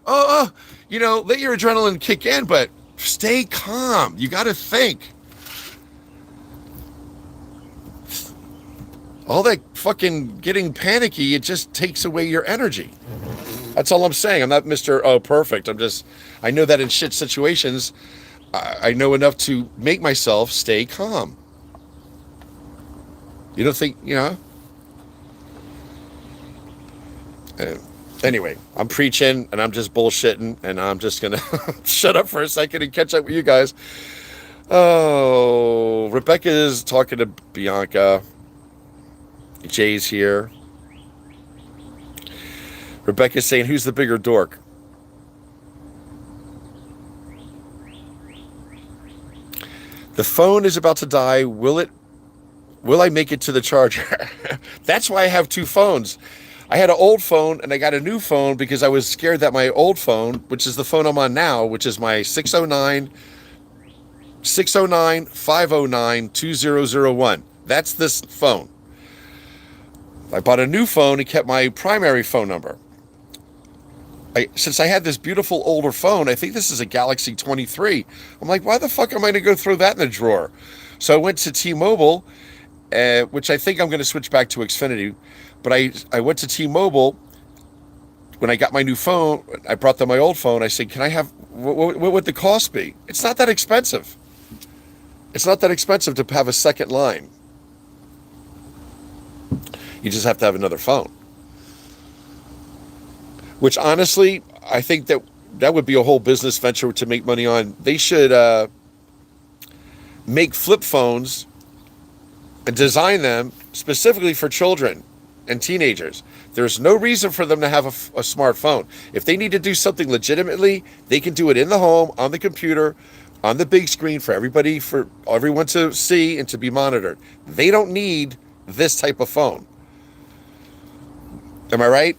your adrenaline kick in, but stay calm. You got to think. All that fucking getting panicky, it just takes away your energy. That's all I'm saying. I'm not Mr. Oh, perfect. I know that in shit situations, I know enough to make myself stay calm. You don't think, Anyway, I'm preaching and I'm just bullshitting and I'm just going to shut up for a second and catch up with you guys. Oh, Rebecca is talking to Bianca. Jay's here. Rebecca's saying, who's the bigger dork? The phone is about to die. Will I make it to the charger? That's why I have two phones. I had an old phone and I got a new phone because I was scared that my old phone, which is the phone I'm on now, which is my 609-509-2001. That's this phone. I bought a new phone and kept my primary phone number. Since I had this beautiful older phone, I think this is a Galaxy 23. I'm like, why the fuck am I going to go throw that in the drawer? So I went to T-Mobile, which I think I'm going to switch back to Xfinity. But I went to T-Mobile. When I got my new phone, I brought them my old phone. I said, can I have, what would the cost be? It's not that expensive. It's not that expensive to have a second line. You just have to have another phone. Which honestly, I think that would be a whole business venture to make money on. They should make flip phones and design them specifically for children and teenagers. There's no reason for them to have a smartphone. If they need to do something legitimately, they can do it in the home, on the computer, on the big screen for everyone to see and to be monitored. They don't need this type of phone. Am I right?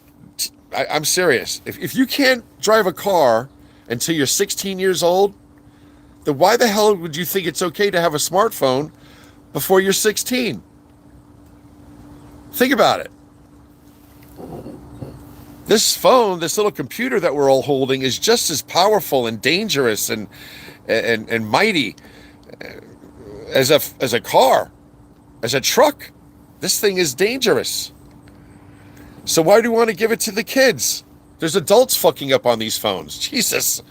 I'm serious. If you can't drive a car until you're 16 years old, then why the hell would you think it's okay to have a smartphone before you're 16? Think about it. This phone, this little computer that we're all holding is just as powerful and dangerous and mighty as a car, as a truck. This thing is dangerous. So why do you want to give it to the kids? There's adults fucking up on these phones. Jesus.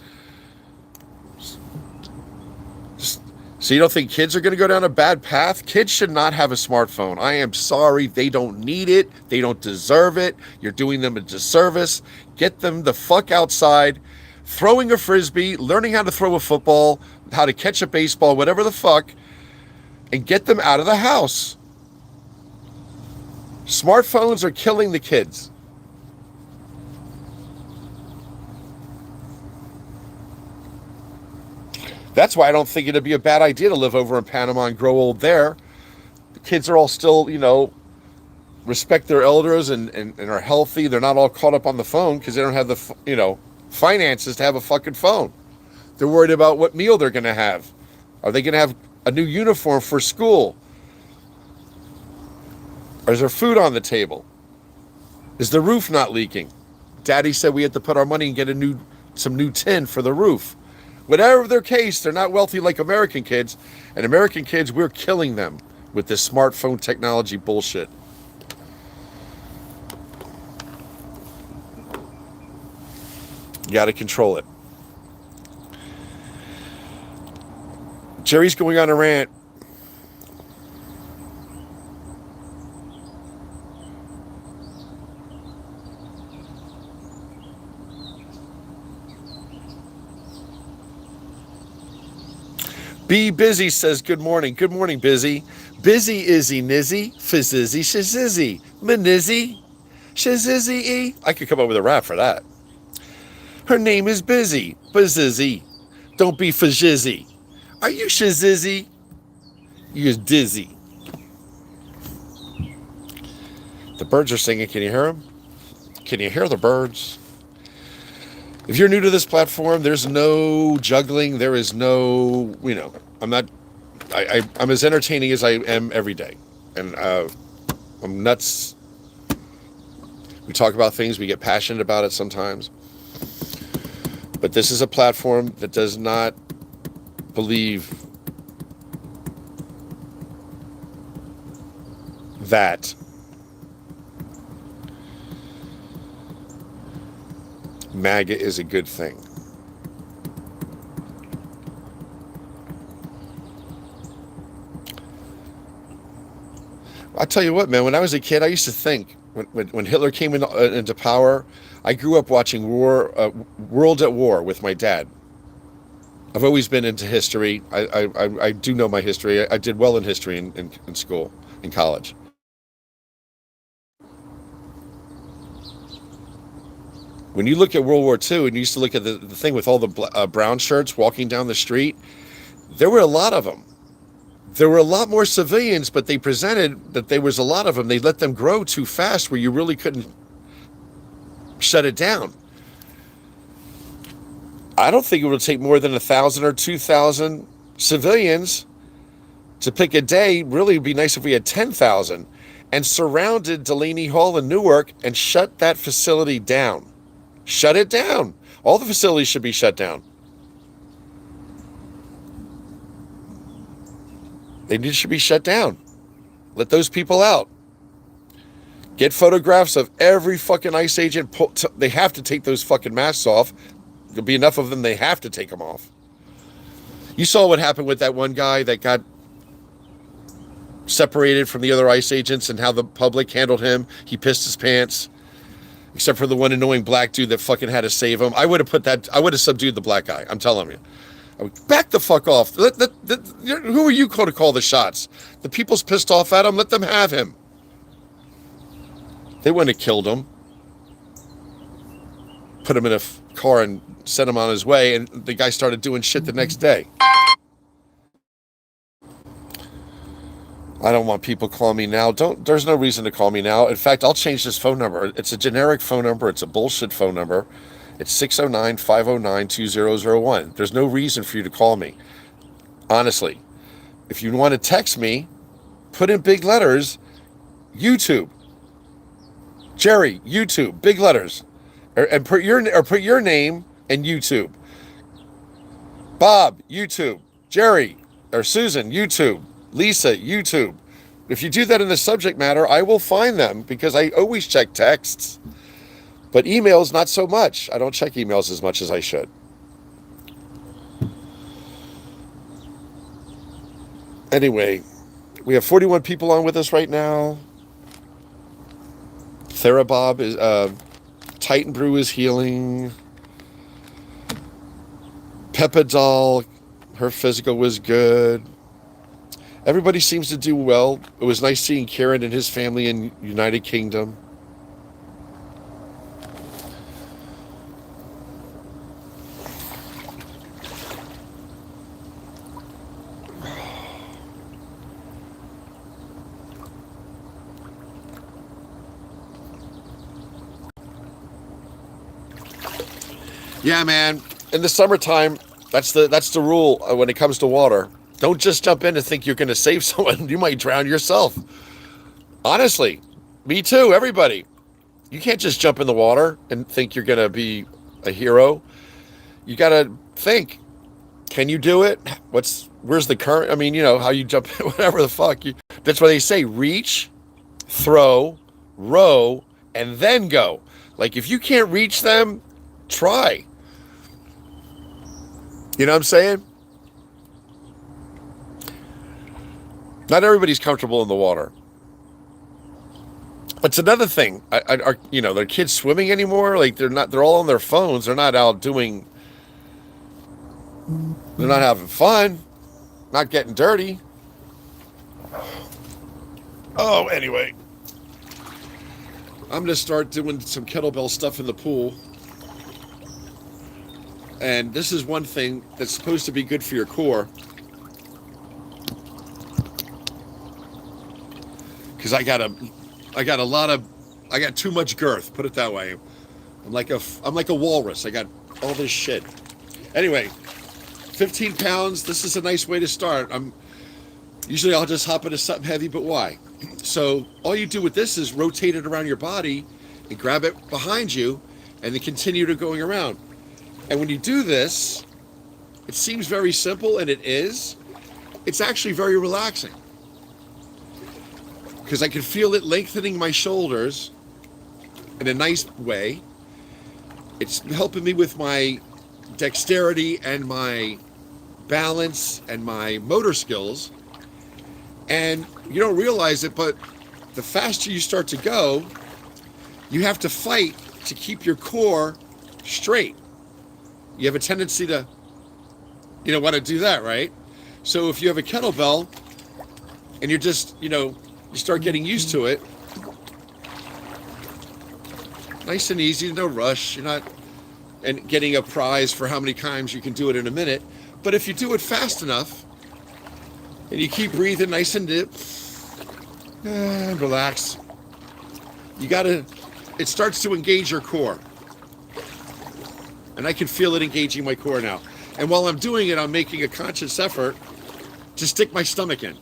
So you don't think kids are going to go down a bad path? Kids should not have a smartphone. I am sorry. They don't need it. They don't deserve it. You're doing them a disservice. Get them the fuck outside, throwing a frisbee, learning how to throw a football, how to catch a baseball, whatever the fuck, and get them out of the house. Smartphones are killing the kids. That's why I don't think it'd be a bad idea to live over in Panama and grow old there. The kids are all still, respect their elders and are healthy. They're not all caught up on the phone because they don't have the, finances to have a fucking phone. They're worried about what meal they're going to have. Are they going to have a new uniform for school? Or is there food on the table? Is the roof not leaking? Daddy said we had to put our money and get some new tin for the roof. Whatever their case, they're not wealthy like American kids. And American kids, we're killing them with this smartphone technology bullshit. You got to control it. Jerry's going on a rant. Be Busy says, good morning. Good morning, Busy. Busy Izzy Nizzy, Fizzizzy Shizizzy, Manizzy, Shizizzy. I could come up with a rap for that. Her name is Busy, Bazizzy. Don't be Fajizzy. Are you Shizizzy? You're dizzy. The birds are singing. Can you hear them? Can you hear the birds? If you're new to this platform, there's no juggling. There is no, I'm not, I'm as entertaining as I am every day. And I'm nuts. We talk about things, we get passionate about it sometimes. But this is a platform that does not believe that MAGA is a good thing. I'll tell you what, man, when I was a kid, I used to think, when Hitler came into power, I grew up watching World at War with my dad. I've always been into history. I do know my history. I did well in history in school, in college. When you look at World War II, and you used to look at the thing with all the brown shirts walking down the street, there were a lot of them. There were a lot more civilians, but they presented that there was a lot of them. They let them grow too fast where you really couldn't shut it down. I don't think it would take more than 1,000 or 2,000 civilians to pick a day. Really, it'd be nice if we had 10,000 and surrounded Delaney Hall in Newark and shut that facility down. Shut it down. All the facilities should be shut down. They should be shut down. Let those people out. Get photographs of every fucking ICE agent. They have to take those fucking masks off. There'll be enough of them, they have to take them off. You saw what happened with that one guy that got separated from the other ICE agents and how the public handled him. He pissed his pants. Except for the one annoying black dude that fucking had to save him. I would have subdued the black guy. I'm telling you. Back the fuck off. Who are you to call the shots? The people's pissed off at him. Let them have him. They wouldn't have killed him. Put him in a car and sent him on his way, and the guy started doing shit the next day. I don't want people calling me now. There's no reason to call me now. In fact, I'll change this phone number. It's a generic phone number. It's a bullshit phone number. It's 609-509-2001. There's no reason for you to call me. Honestly. If you want to text me, put in big letters, YouTube. Jerry, YouTube, big letters. And put your name and YouTube. Bob, YouTube. Jerry or Susan, YouTube. Lisa, YouTube. If you do that in the subject matter, I will find them because I always check texts. But emails, not so much. I don't check emails as much as I should. Anyway, we have 41 people on with us right now. Therabob is, Titan Brew is healing. Pepidol, her physical was good. Everybody seems to do well. It was nice seeing Kieran and his family in United Kingdom. Yeah, man. In the summertime, that's the rule when it comes to water. Don't just jump in and think you're going to save someone. You might drown yourself. Honestly, me too, everybody. You can't just jump in the water and think you're going to be a hero. You got to think, can you do it? Where's the current? I mean, you know, how you jump, whatever the fuck. That's why they say reach, throw, row, and then go. Like, if you can't reach them, try. You know what I'm saying? Not everybody's comfortable in the water. It's another thing. Are their kids swimming anymore? Like, they're all on their phones. They're not out they're not having fun, not getting dirty. Oh, anyway. I'm going to start doing some kettlebell stuff in the pool. And this is one thing that's supposed to be good for your core. Because I got too much girth, put it that way. I'm like a walrus. I got all this shit. Anyway, 15 pounds. This is a nice way to start. Usually I'll just hop into something heavy, but why? So all you do with this is rotate it around your body and grab it behind you and then continue to going around. And when you do this, it seems very simple, and it is. It's actually very relaxing because I can feel it lengthening my shoulders in a nice way. It's helping me with my dexterity and my balance and my motor skills. And you don't realize it, but the faster you start to go, you have to fight to keep your core straight. You have a tendency to, want to do that, right? So if you have a kettlebell and you're just, you start getting used to it, nice and easy, no rush. You're not and getting a prize for how many times you can do it in a minute. But if you do it fast enough and you keep breathing nice and deep and relax, it starts to engage your core. And I can feel it engaging my core now. And while I'm doing it, I'm making a conscious effort to stick my stomach in,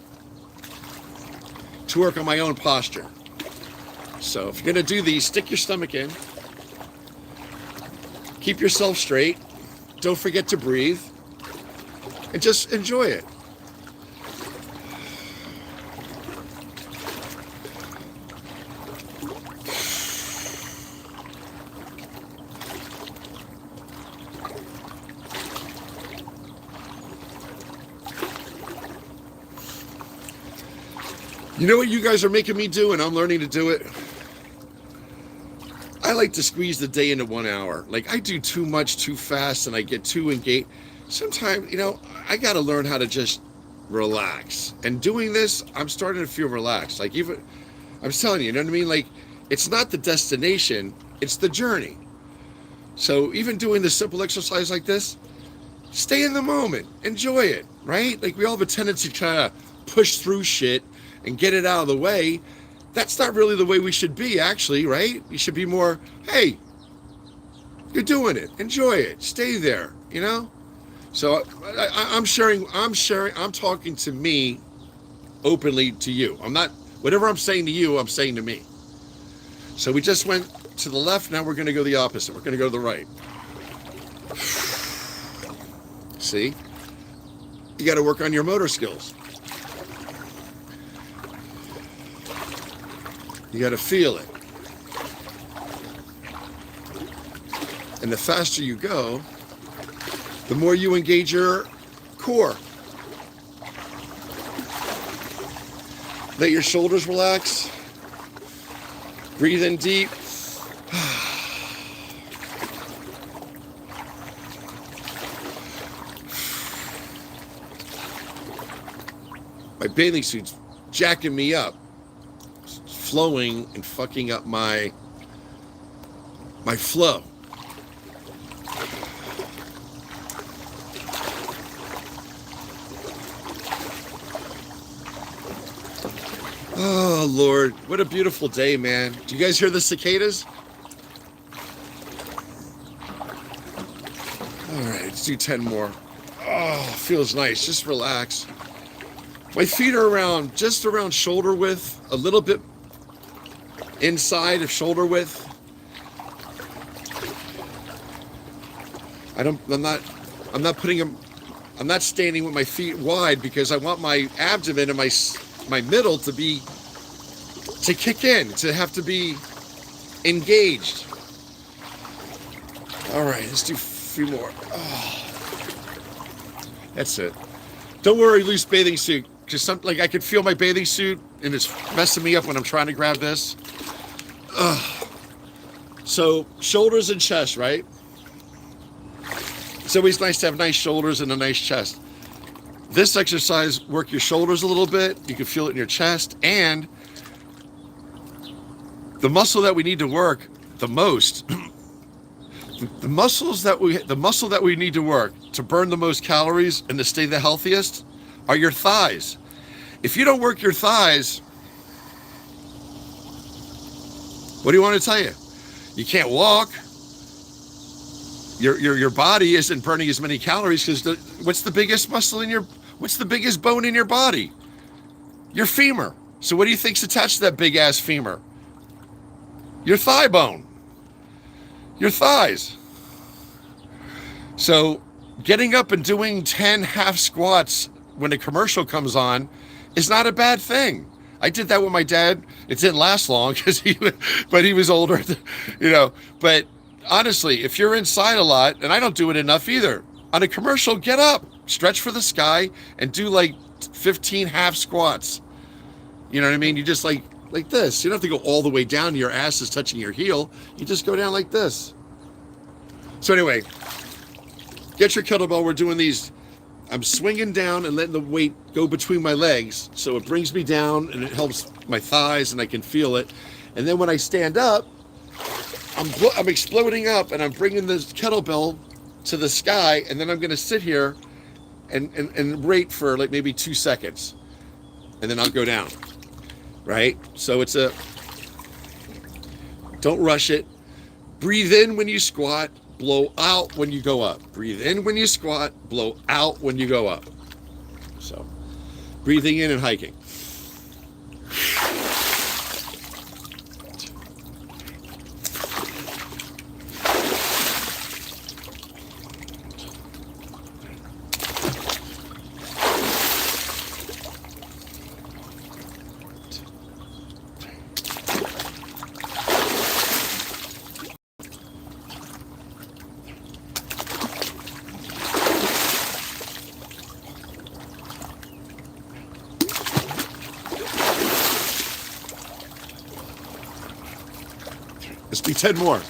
to work on my own posture. So if you're going to do these, stick your stomach in. Keep yourself straight. Don't forget to breathe. And just enjoy it. You know what you guys are making me do, and I'm learning to do it? I like to squeeze the day into 1 hour. Like, I do too much too fast, and I get too engaged. Sometimes, I got to learn how to just relax. And doing this, I'm starting to feel relaxed. Like, even, I'm telling you know what I mean? Like, it's not the destination, it's the journey. So even doing the simple exercise like this, stay in the moment, enjoy it, right? Like, we all have a tendency to kind of push through shit and get it out of the way. That's not really the way we should be, actually, right? You should be more, hey, you're doing it, enjoy it, stay there, So I'm talking to me openly to you. Whatever I'm saying to you, I'm saying to me. So we just went to the left, now we're going to go the opposite. We're going to go to the right. See? You got to work on your motor skills. You got to feel it. And the faster you go, the more you engage your core. Let your shoulders relax. Breathe in deep. My bathing suit's jacking me up. Flowing and fucking up my flow. Oh Lord, what a beautiful day, man. Do you guys hear the cicadas? All right, let's do 10 more. Oh, feels nice. Just relax. My feet are just around shoulder width, a little bit inside of shoulder width. I'm not standing with my feet wide because I want my abdomen and my middle to kick in, to have to be engaged. All right, let's do a few more. Oh, that's it. Don't worry, loose bathing suit. Because I could feel my bathing suit and it's messing me up when I'm trying to grab this. So shoulders and chest, right? It's always nice to have nice shoulders and a nice chest. This exercise, work your shoulders a little bit. You can feel it in your chest. And the muscle that we need to work the most, the muscle that we need to work to burn the most calories and to stay the healthiest are your thighs. If you don't work your thighs, what do you want to tell you? You can't walk. your body isn't burning as many calories because what's the biggest muscle in what's the biggest bone in your body? Your femur. So what do you think's attached to that big ass femur? Your thigh bone. Your thighs. So getting up and doing 10 half squats when a commercial comes on is not a bad thing. I did that with my dad. It didn't last long but he was older, but honestly, if you're inside a lot, and I don't do it enough either, on a commercial, get up, stretch for the sky, and do like 15 half squats. You know what I mean? You just like this. You don't have to go all the way down. Your ass is touching your heel. You just go down like this. So anyway, get your kettlebell. We're doing these. I'm swinging down and letting the weight go between my legs. So it brings me down and it helps my thighs and I can feel it. And then when I stand up, I'm exploding up and I'm bringing this kettlebell to the sky. And then I'm going to sit here and rate for like maybe 2 seconds. And then I'll go down. Right? So don't rush it. Breathe in when you squat. Blow out when you go up. Breathe in when you squat, blow out when you go up. So, breathing in and hiking. Let's do 10 more.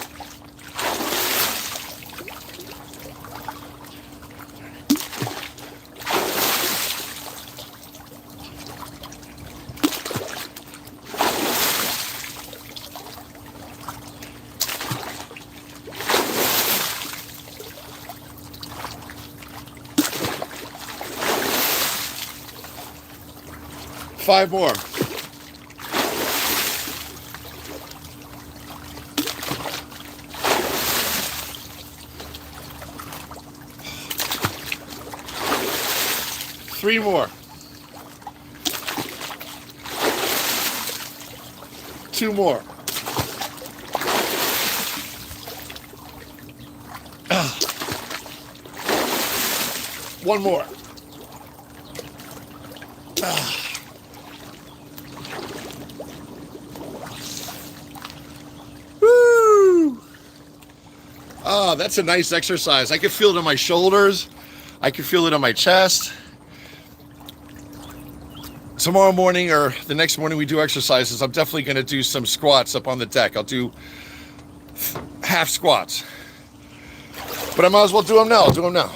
Five more. Three more. 2 more. One more. Woo! Oh, that's a nice exercise. I can feel it in my shoulders. I can feel it on my chest. Tomorrow morning or the next morning we do exercises. I'm definitely going to do some squats up on the deck. I'll do half squats. But I might as well do them now. I'll do them now.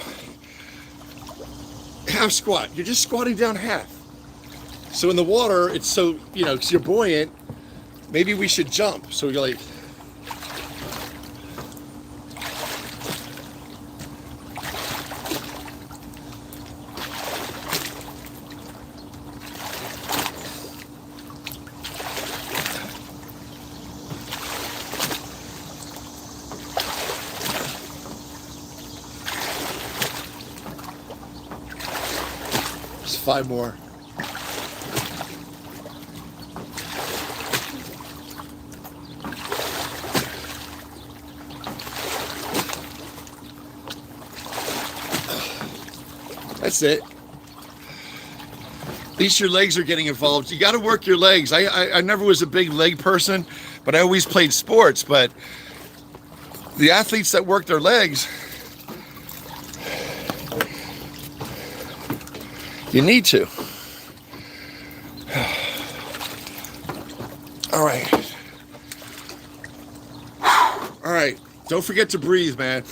Half squat. You're just squatting down half. So in the water, it's so, because you're buoyant, maybe we should jump. So you're like... Just 5 more. That's it. At least your legs are getting involved. You got to work your legs. I never was a big leg person, but I always played sports. But the athletes that work their legs, you need to. All right. All right. Don't forget to breathe, man.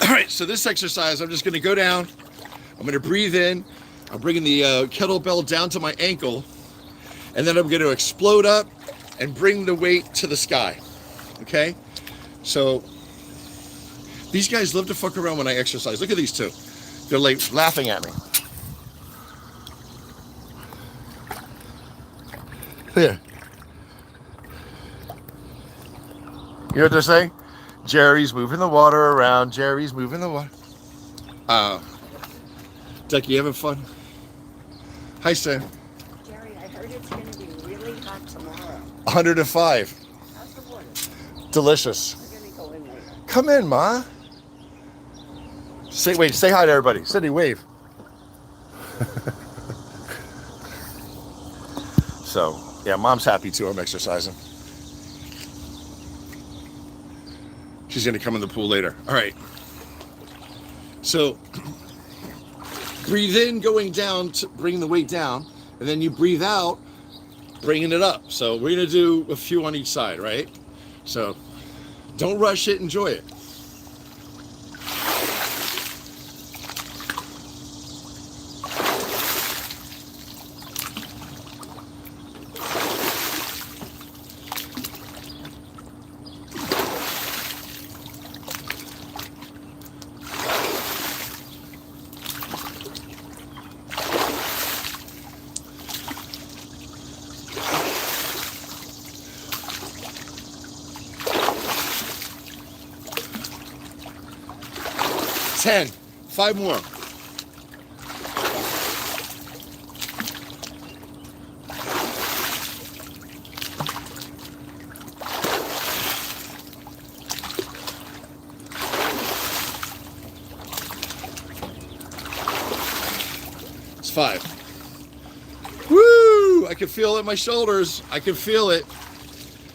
All right, so this exercise, I'm just going to go down. I'm going to breathe in. I'm bringing the kettlebell down to my ankle. And then I'm going to explode up and bring the weight to the sky. Okay? So, these guys love to fuck around when I exercise. Look at these two. They're like laughing at me. Yeah. You know what they're saying? Jerry's moving the water around. Jerry's moving the water. Ducky, you having fun? Hi, Sam. Jerry, I heard it's going to be really hot tomorrow. 105. How's the water? Delicious. We're going to go in later. Come in, Ma. Say hi to everybody. Cindy, wave. So, yeah, Mom's happy too. I'm exercising. She's going to come in the pool later. All right. So, breathe in, going down, to bring the weight down, and then you breathe out, bringing it up. So, we're going to do a few on each side, right? So, don't rush it, enjoy it. Ten. 5 more. It's 5. Woo! I can feel it in my shoulders. I can feel it.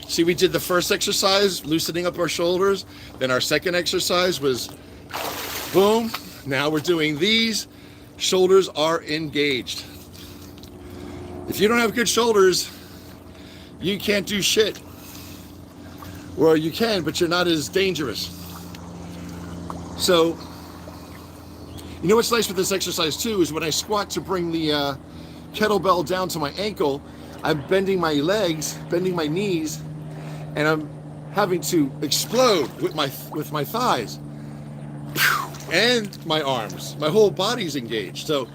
See, we did the first exercise, loosening up our shoulders. Then our second exercise was boom. Now we're doing these. Shoulders are engaged. If you don't have good shoulders, you can't do shit. Well, you can, but you're not as dangerous. So, you know what's nice with this exercise too is when I squat to bring the kettlebell down to my ankle, I'm bending my legs, bending my knees, and I'm having to explode with my thighs. And my arms. My whole body's engaged. So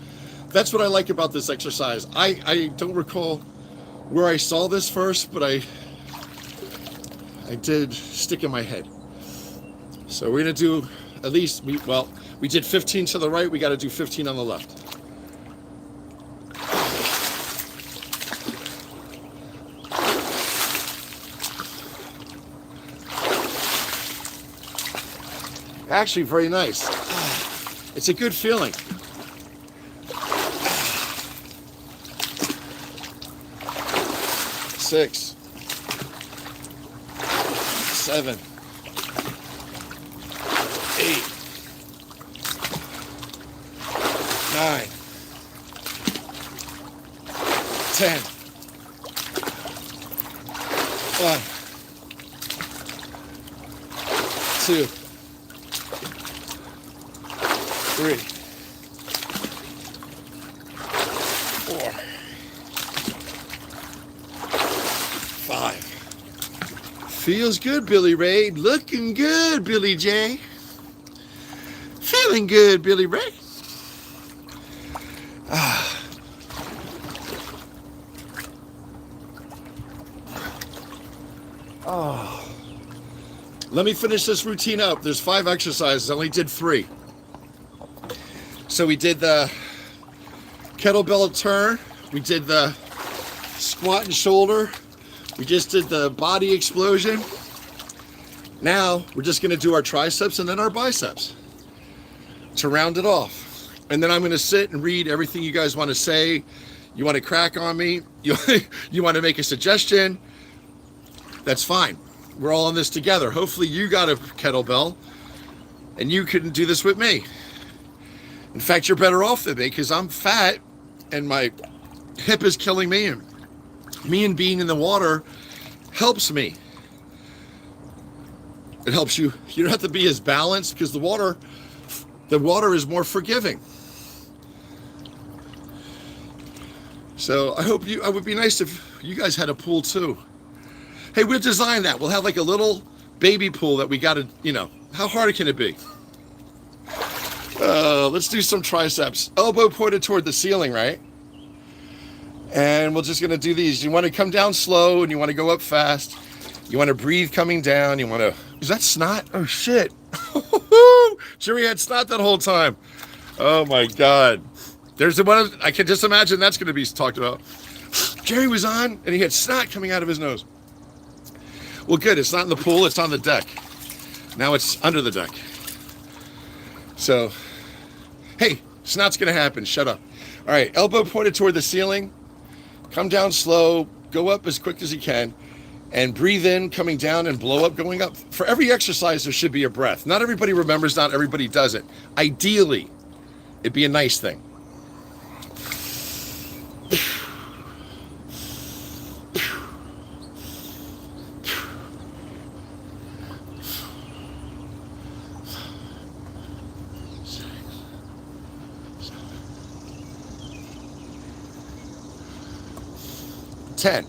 that's what I like about this exercise. I don't recall where I saw this first, but I did stick in my head. So we're gonna do at least, we did 15 to the right, we gotta do 15 on the left. Actually, very nice. It's a good feeling. 6, 7, 8, 9, 10, 1, 2, 3, 4, 5. Feels good, Billy Ray. Looking good, Billy J. Feeling good, Billy Ray. Oh. Let me finish this routine up. There's 5 exercises. I only did 3. So we did the kettlebell turn, we did the squat and shoulder, we just did the body explosion. Now we're just going to do our triceps and then our biceps to round it off. And then I'm going to sit and read everything you guys want to say. You want to crack on me, you want to make a suggestion, that's fine. We're all in this together. Hopefully you got a kettlebell and you can do this with me. In fact, you're better off than me because I'm fat and my hip is killing me, and me and being in the water helps me. It helps you. You don't have to be as balanced because the water is more forgiving. So I would be nice if you guys had a pool too. Hey, we'll design that. We'll have like a little baby pool that we got to, how hard can it be? Let's do some triceps. Elbow pointed toward the ceiling, right? And we're just going to do these. You want to come down slow and you want to go up fast. You want to breathe coming down. You want to... Is that snot? Oh, shit. Jerry had snot that whole time. Oh, my God. There's the one... I can just imagine that's going to be talked about. Jerry was on and he had snot coming out of his nose. Well, good. It's not in the pool. It's on the deck. Now it's under the deck. So, hey, snot's going to happen. Shut up. All right. Elbow pointed toward the ceiling. Come down slow. Go up as quick as you can. And breathe in, coming down, and blow up, going up. For every exercise, there should be a breath. Not everybody remembers. Not everybody does it. Ideally, it'd be a nice thing. Ten.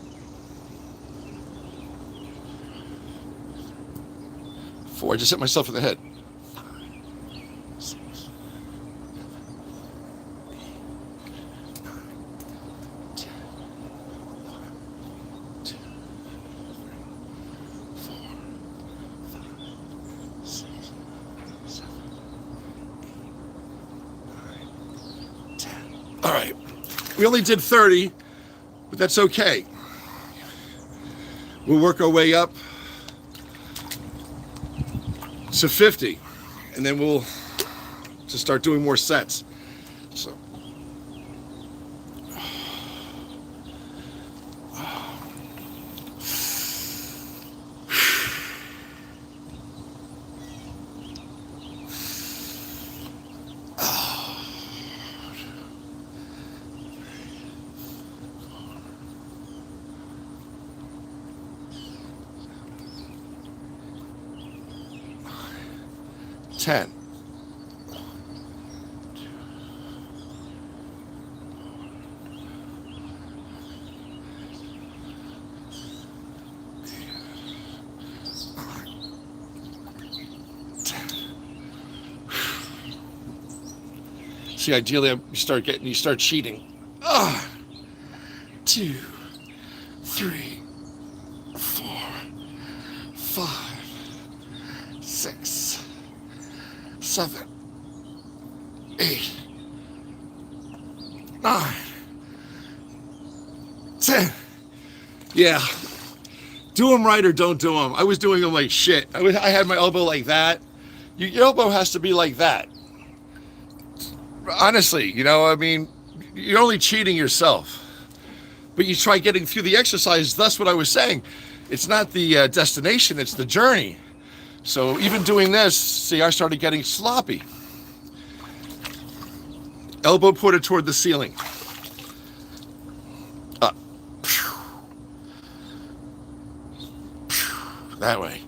4. I just hit myself in the head. 5, 6, 7, 8, 9, 10, 1, 2, 3, 4, 5, 6, 7, 8, 9, 10. All right. We only did 30, but that's okay. We'll work our way up to 50, and then we'll just start doing more sets. So, ten. See, ideally, you start cheating. 2, 3, 4, 5, 6, 7, 8, 9, 10. Yeah. Do them right or don't do them. I was doing them like shit. I had my elbow like that. Your elbow has to be like that. Honestly, I mean, you're only cheating yourself. But you try getting through the exercise. That's what I was saying. It's not the destination, it's the journey. So even doing this, see, I started getting sloppy. Elbow pointed toward the ceiling. Up. That way.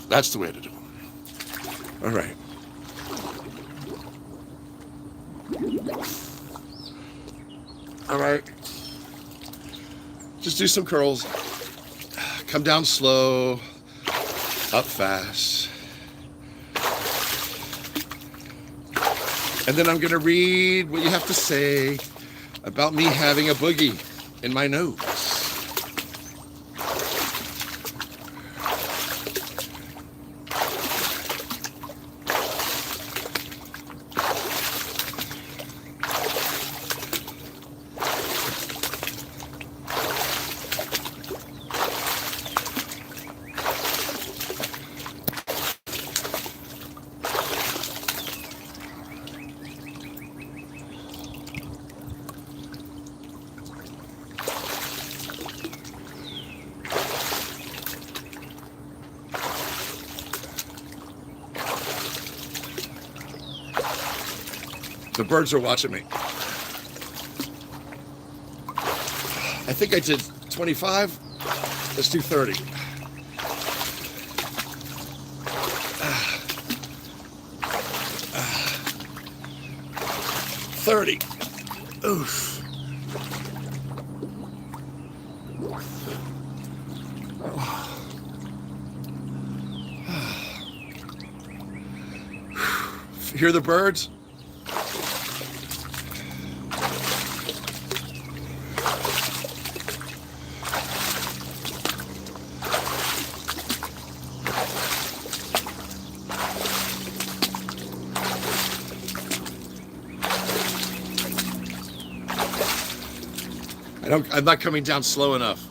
That's the way to do it. All right. All right. Just do some curls. Come down slow, up fast. And then I'm going to read what you have to say about me having a boogie in my nose. The birds are watching me. I think I did 25. Let's do 30. 30. Oof. hear the birds? I'm not coming down slow enough.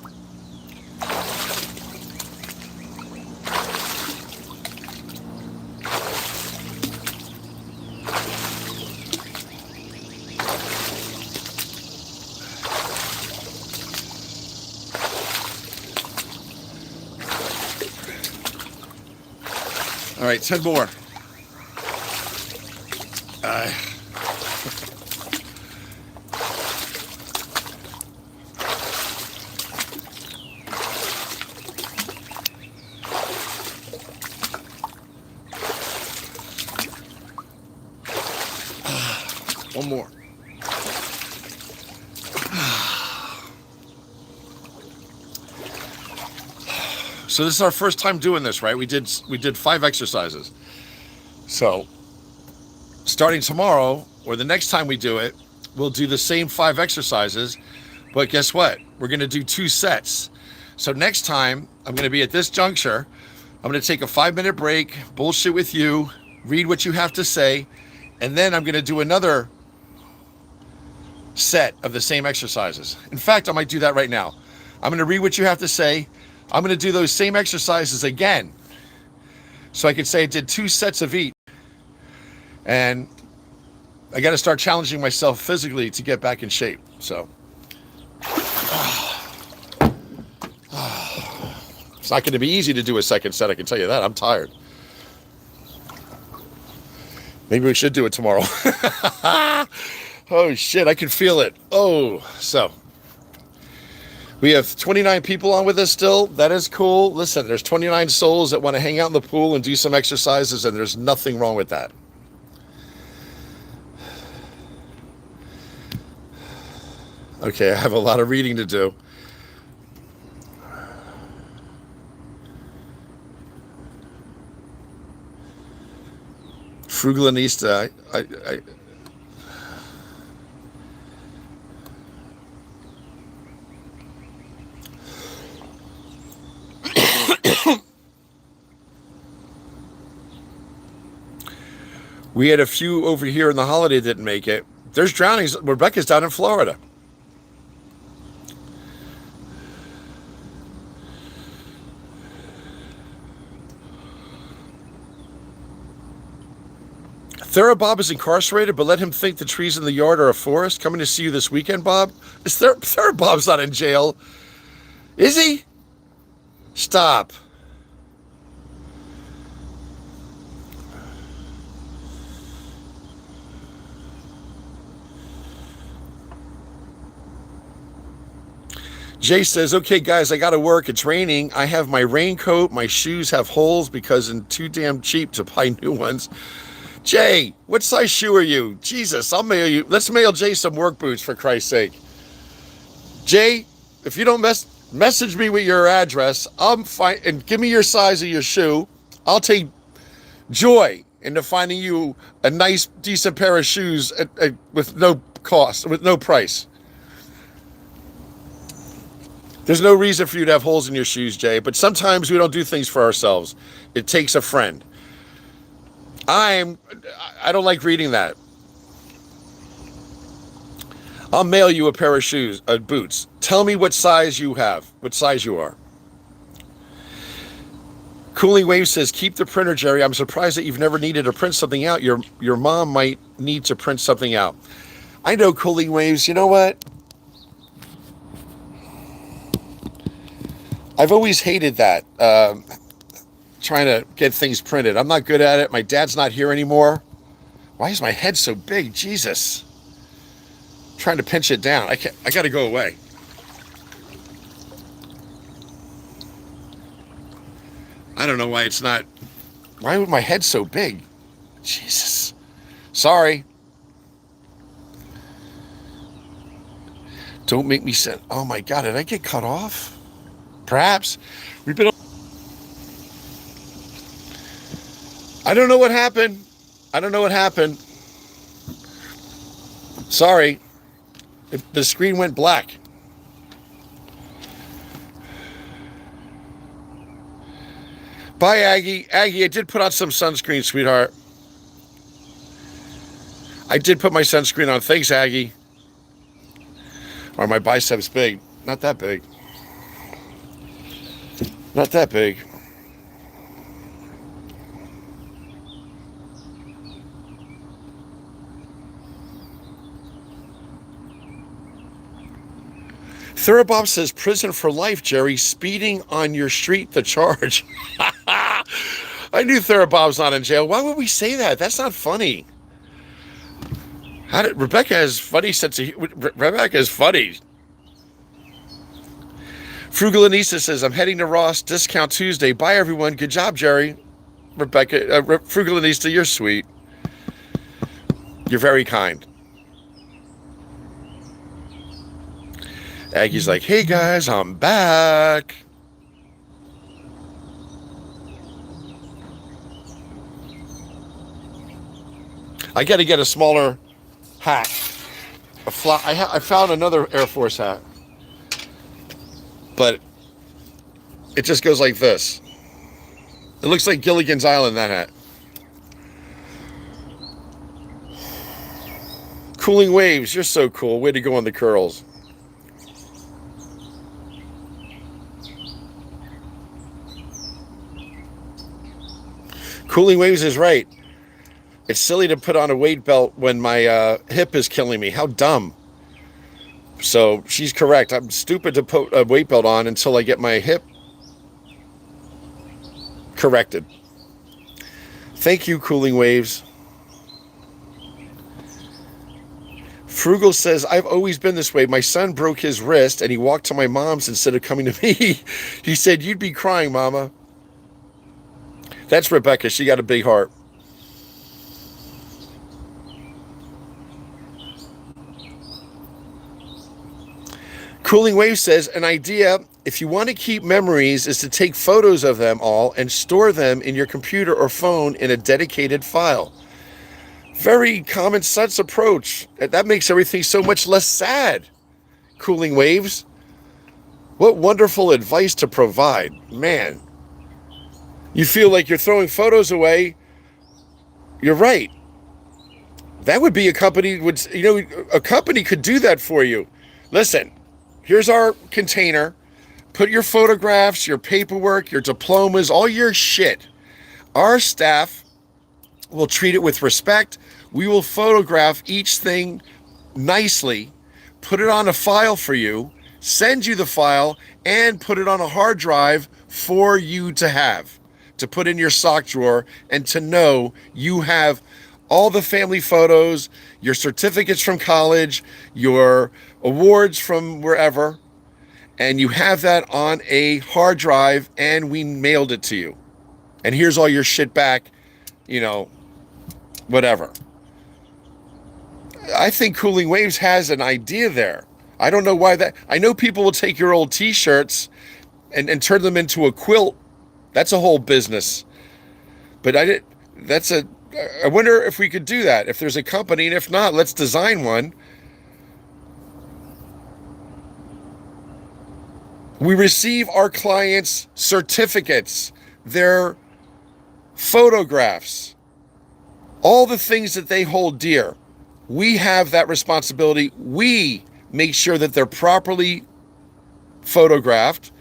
All right, 10 more. One more. So this is our first time doing this, right? We did 5 exercises. So starting tomorrow or the next time we do it, we'll do the same 5 exercises, but guess what? We're going to do 2 sets. So next time I'm going to be at this juncture. I'm going to take a 5-minute break, bullshit with you, read what you have to say, and then I'm going to do another set of the same exercises. In fact, I might do that right now. I'm going to read what you have to say. I'm going to do those same exercises again. So I could say I did 2 sets of each. And I got to start challenging myself physically to get back in shape. So it's not going to be easy to do a second set, I can tell you that. I'm tired. Maybe we should do it tomorrow. Oh shit, I can feel it. Oh, so we have 29 people on with us still. That is cool. Listen, there's 29 souls that want to hang out in the pool and do some exercises, and there's nothing wrong with that. Okay, I have a lot of reading to do. Frugalanista, I we had a few over here in the holiday that didn't make it. There's drownings. Rebecca's down in Florida. Bob is incarcerated, but let him think the trees in the yard are a forest. Coming to see you this weekend, Bob. Is Bob's not in jail? Is he? Stop. Jay says, okay, guys, I got to work. It's raining. I have my raincoat. My shoes have holes because I'm too damn cheap to buy new ones. Jay, what size shoe are you? Jesus, I'll mail you. Let's mail Jay some work boots, for Christ's sake. Jay, if you don't message me with your address, I'm fine, and give me your size of your shoe. I'll take joy into finding you a nice, decent pair of shoes with no cost, with no price. There's no reason for you to have holes in your shoes, Jay, but sometimes we don't do things for ourselves. It takes a friend. I don't like reading that. I'll mail you a pair of shoes, boots. Tell me what size you have, what size you are. Cooling Wave says, keep the printer, Jerry. I'm surprised that you've never needed to print something out. Your mom might need to print something out. I know, Cooling Waves. You know what? I've always hated that. Trying to get things printed. I'm not good at it. My dad's not here anymore. Why is my head so big? Jesus. I'm trying to pinch it down. I got to go away. I don't know why it's not. Why would my head so big? Jesus. Sorry. Don't make me send. Oh my God, did I get cut off? Perhaps. I don't know what happened. I don't know what happened. Sorry. The screen went black. Bye, Aggie. Aggie, I did put on some sunscreen, sweetheart. I did put my sunscreen on. Thanks, Aggie. Are my biceps big? Not that big. Not that big. Therabob says, prison for life, Jerry. Speeding on your street, the charge. I knew Therabob's not in jail. Why would we say that? That's not funny. Rebecca has funny sense of... Rebecca is funny. Frugal Anissa says, I'm heading to Ross. Discount Tuesday. Bye, everyone. Good job, Jerry. Rebecca, Frugal Anissa, you're sweet. You're very kind. Aggie's like, hey, guys, I'm back. I got to get a smaller hat. I found another Air Force hat. But it just goes like this. It looks like Gilligan's Island, that hat. Cooling Waves, you're so cool. Way to go on the curls. Cooling Waves is right. It's silly to put on a weight belt when my hip is killing me. How dumb. So she's correct. I'm stupid to put a weight belt on until I get my hip corrected. Thank you, Cooling Waves. Frugal says, I've always been this way. My son broke his wrist and he walked to my mom's instead of coming to me. He said, you'd be crying, Mama. That's Rebecca. She got a big heart. Cooling Wave says, an idea, if you want to keep memories, is to take photos of them all and store them in your computer or phone in a dedicated file. Very common sense approach. That makes everything so much less sad. Cooling Waves. What wonderful advice to provide. Man. You feel like you're throwing photos away. You're right. That would be a company a company could do that for you. Listen, here's our container. Put your photographs, your paperwork, your diplomas, all your shit. Our staff will treat it with respect. We will photograph each thing nicely, put it on a file for you, send you the file, and put it on a hard drive for you to have, to put in your sock drawer and to know you have all the family photos, your certificates from college, your awards from wherever, and you have that on a hard drive and we mailed it to you. And here's all your shit back, whatever. I think Cooling Waves has an idea there. I don't know why that. I know people will take your old t-shirts and turn them into a quilt. That's a whole business. But I wonder if we could do that, if there's a company, and if not, let's design one. We receive our clients' certificates, their photographs, all the things that they hold dear. We have that responsibility. We make sure that they're properly photographed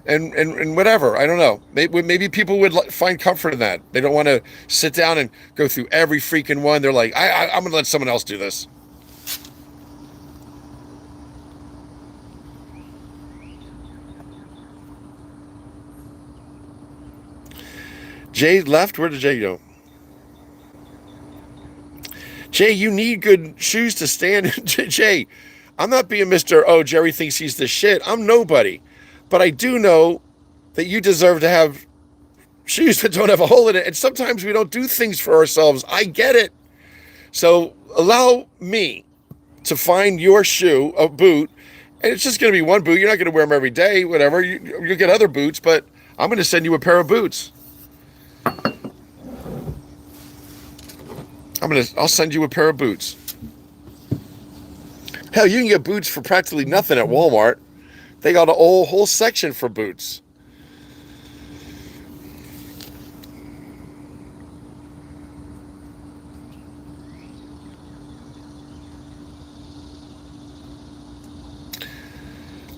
and whatever. I don't know. Maybe people would find comfort in that. They don't want to sit down and go through every freaking one. They're like, I'm going to let someone else do this. Jay left. Where did Jay go? Jay, you need good shoes to stand. Jay, I'm not being Mr. Oh, Jerry thinks he's the shit. I'm nobody. But I do know that you deserve to have shoes that don't have a hole in it. And sometimes we don't do things for ourselves. I get it. So allow me to find your shoe, a boot. And it's just going to be one boot. You're not going to wear them every day, whatever. You'll get other boots, but I'm going to send you a pair of boots. I'll send you a pair of boots. Hell, you can get boots for practically nothing at Walmart. They got a whole section for boots.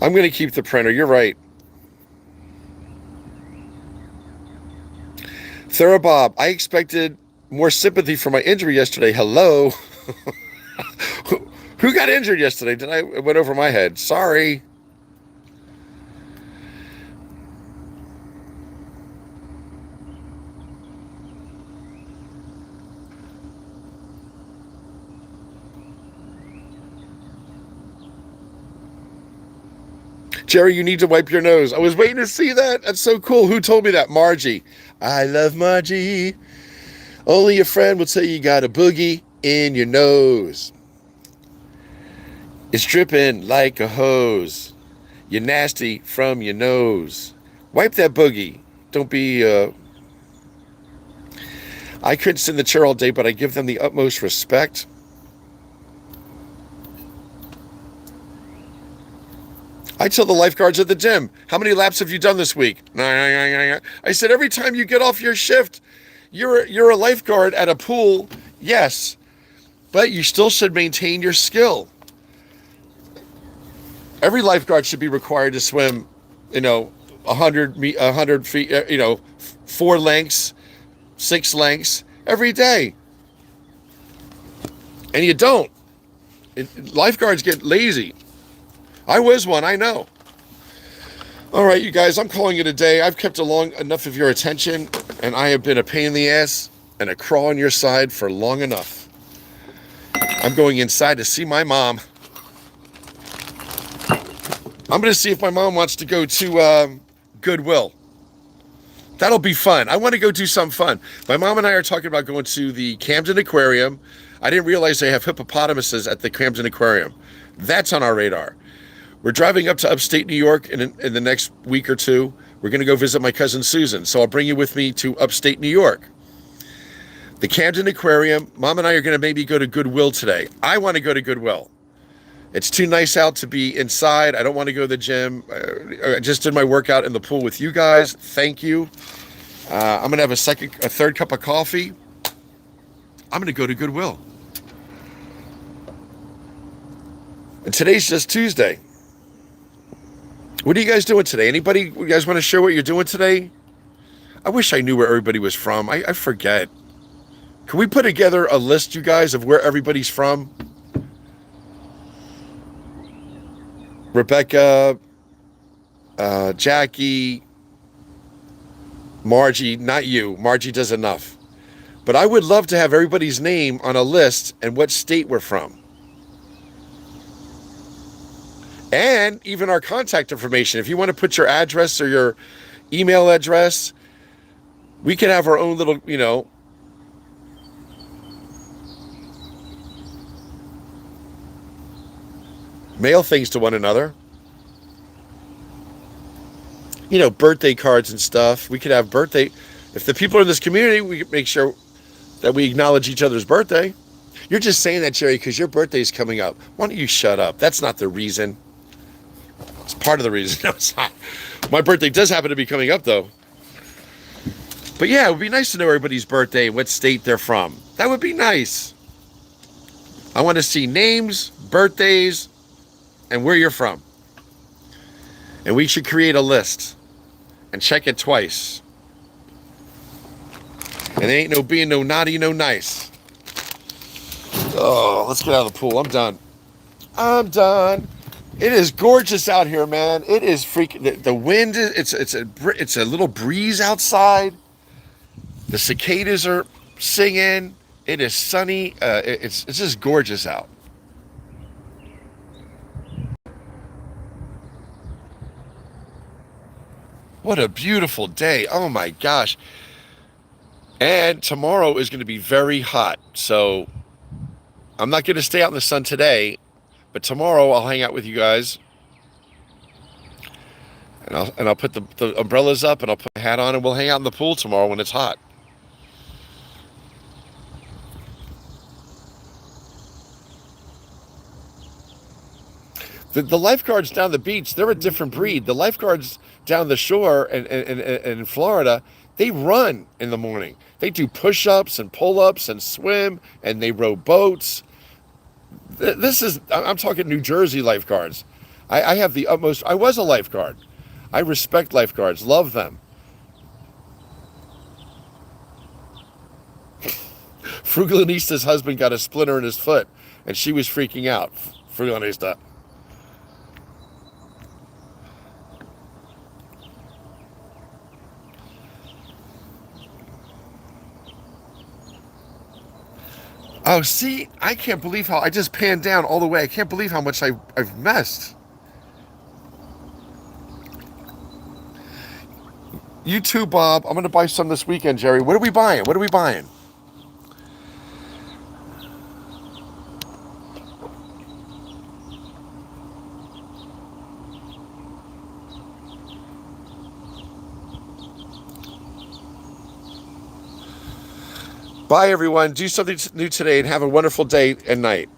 I'm going to keep the printer. You're right. Therabob, I expected more sympathy for my injury yesterday. Hello. Who got injured yesterday? It went over my head. Sorry. Jerry, you need to wipe your nose. I was waiting to see that. That's so cool. Who told me that? Margie. I love Margie. Only your friend will tell you got a boogie in your nose. It's dripping like a hose. You're nasty from your nose. Wipe that boogie. Don't be... I couldn't sit in the chair all day, but I give them the utmost respect. I tell the lifeguards at the gym, how many laps have you done this week? I said, every time you get off your shift, you're a lifeguard at a pool, yes, but you still should maintain your skill. Every lifeguard should be required to swim, 100 feet, 4 lengths, 6 lengths every day. And you don't. Lifeguards get lazy. I was one, I know. All right, you guys, I'm calling it a day. I've kept along enough of your attention, and I have been a pain in the ass and a crawl on your side for long enough. I'm going inside to see my mom. I'm going to see if my mom wants to go to Goodwill. That'll be fun. I want to go do some fun. My mom and I are talking about going to the Camden Aquarium. I didn't realize they have hippopotamuses at the Camden Aquarium. That's on our radar. We're driving up to upstate New York in the next week or two. We're going to go visit my cousin Susan. So I'll bring you with me to upstate New York. The Camden Aquarium. Mom and I are going to maybe go to Goodwill today. I want to go to Goodwill. It's too nice out to be inside. I don't want to go to the gym. I just did my workout in the pool with you guys. Thank you. I'm going to have a third cup of coffee. I'm going to go to Goodwill. And today's just Tuesday. What are you guys doing today? Anybody, you guys want to share what you're doing today? I wish I knew where everybody was from. I forget. Can we put together a list, you guys, of where everybody's from? Rebecca, Jackie, Margie, not you. Margie does enough. But I would love to have everybody's name on a list and what state we're from. And even our contact information. If you want to put your address or your email address, we can have our own little, mail things to one another. Birthday cards and stuff. We could have birthday. If the people are in this community, we can make sure that we acknowledge each other's birthday. You're just saying that, Jerry, because your birthday's coming up. Why don't you shut up? That's not the reason. It's part of the reason. No, it's not. My birthday does happen to be coming up, though. But yeah, it would be nice to know everybody's birthday and what state they're from. That would be nice. I want to see names, birthdays, and where you're from. And we should create a list and check it twice. And there ain't no being no naughty, no nice. Oh, let's get out of the pool. I'm done. It is gorgeous out here, man. It is freaking. The wind is. It's a little breeze outside. The cicadas are singing. It is sunny. It's just gorgeous out. What a beautiful day. Oh my gosh. And tomorrow is going to be very hot. So I'm not going to stay out in the sun today, but tomorrow I'll hang out with you guys. And I'll put the umbrellas up and I'll put a hat on and we'll hang out in the pool tomorrow when it's hot. The lifeguards down the beach, they're a different breed. The lifeguards down the shore and in Florida, they run in the morning. They do push-ups and pull-ups and swim, and they row boats. I'm talking New Jersey lifeguards. I have the utmost, I was a lifeguard. I respect lifeguards, love them. Frugalinista's husband got a splinter in his foot, and she was freaking out. Frugalinista. Oh, see, I can't believe how I just panned down all the way. I can't believe how much I've messed. You too, Bob. I'm going to buy some this weekend, Jerry. What are we buying? What are we buying? Bye, everyone. Do something new today and have a wonderful day and night.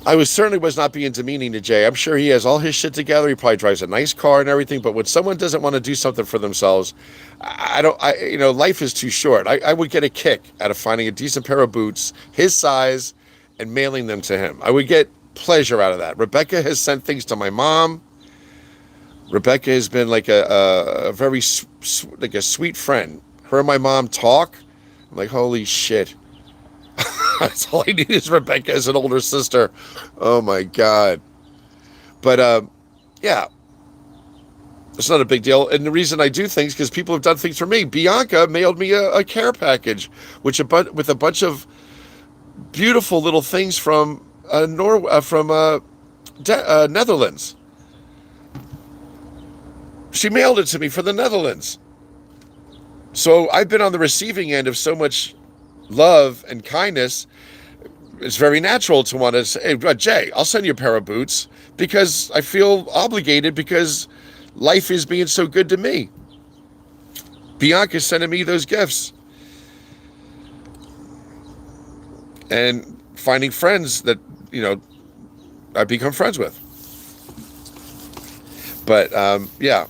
I certainly was not being demeaning to Jay. I'm sure he has all his shit together. He probably drives a nice car and everything. But when someone doesn't want to do something for themselves, life is too short. I would get a kick out of finding a decent pair of boots, his size, and mailing them to him. I would get pleasure out of that. Rebecca has sent things to my mom. Rebecca has been like a very like a sweet friend. Her and my mom talk. I'm like, holy shit. That's all I need is Rebecca as an older sister. Oh my God. But yeah, it's not a big deal. And the reason I do things because people have done things for me. Bianca mailed me a care package, with a bunch of beautiful little things from Netherlands. She mailed it to me from the Netherlands. So I've been on the receiving end of so much love and kindness. It's very natural to want to say, hey, Jay, I'll send you a pair of boots because I feel obligated because life is being so good to me. Bianca's sending me those gifts. And finding friends that, I become friends with. But, yeah.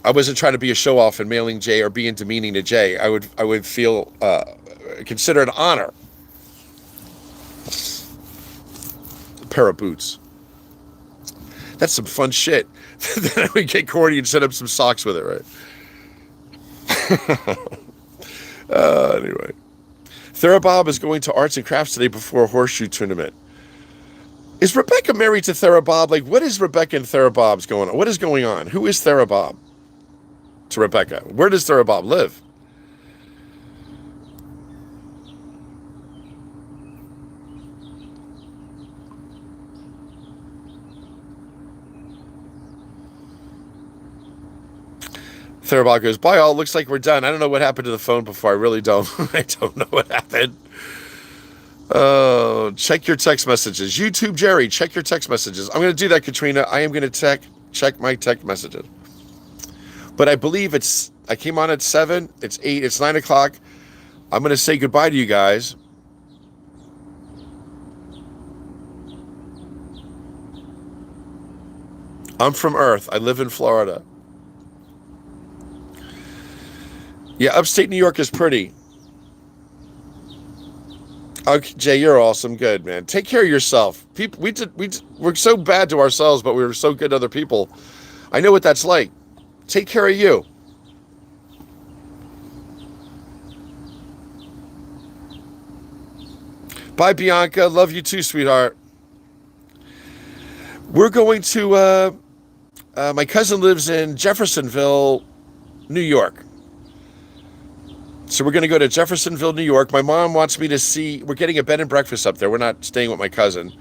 I wasn't trying to be a show-off and mailing Jay or being demeaning to Jay. I would feel consider it an honor. A pair of boots. That's some fun shit. Then I would get corny and set up some socks with it, right? Anyway. Therabob is going to arts and crafts today before a horseshoe tournament. Is Rebecca married to Therabob? Like, what is Rebecca and Therabob's going on? What is going on? Who is Therabob to Rebecca? Where does Therabob live? Therabob goes, bye all, looks like we're done. I don't know what happened to the phone before. I really don't. I don't know what happened. Check your text messages. YouTube Jerry, check your text messages. I'm going to do that, Katrina. I am going to check my text messages. But I believe I came on at 7. It's 8. It's 9 o'clock. I'm going to say goodbye to you guys. I'm from Earth. I live in Florida. Yeah, upstate New York is pretty. Okay, Jay, you're awesome. Good, man. Take care of yourself. People, we're so bad to ourselves, but we're so good to other people. I know what that's like. Take care of you. Bye, Bianca. Love you too, sweetheart. We're going to, my cousin lives in Jeffersonville, New York. So we're going to go to Jeffersonville, New York. My mom wants me to see, we're getting a bed and breakfast up there. We're not staying with my cousin.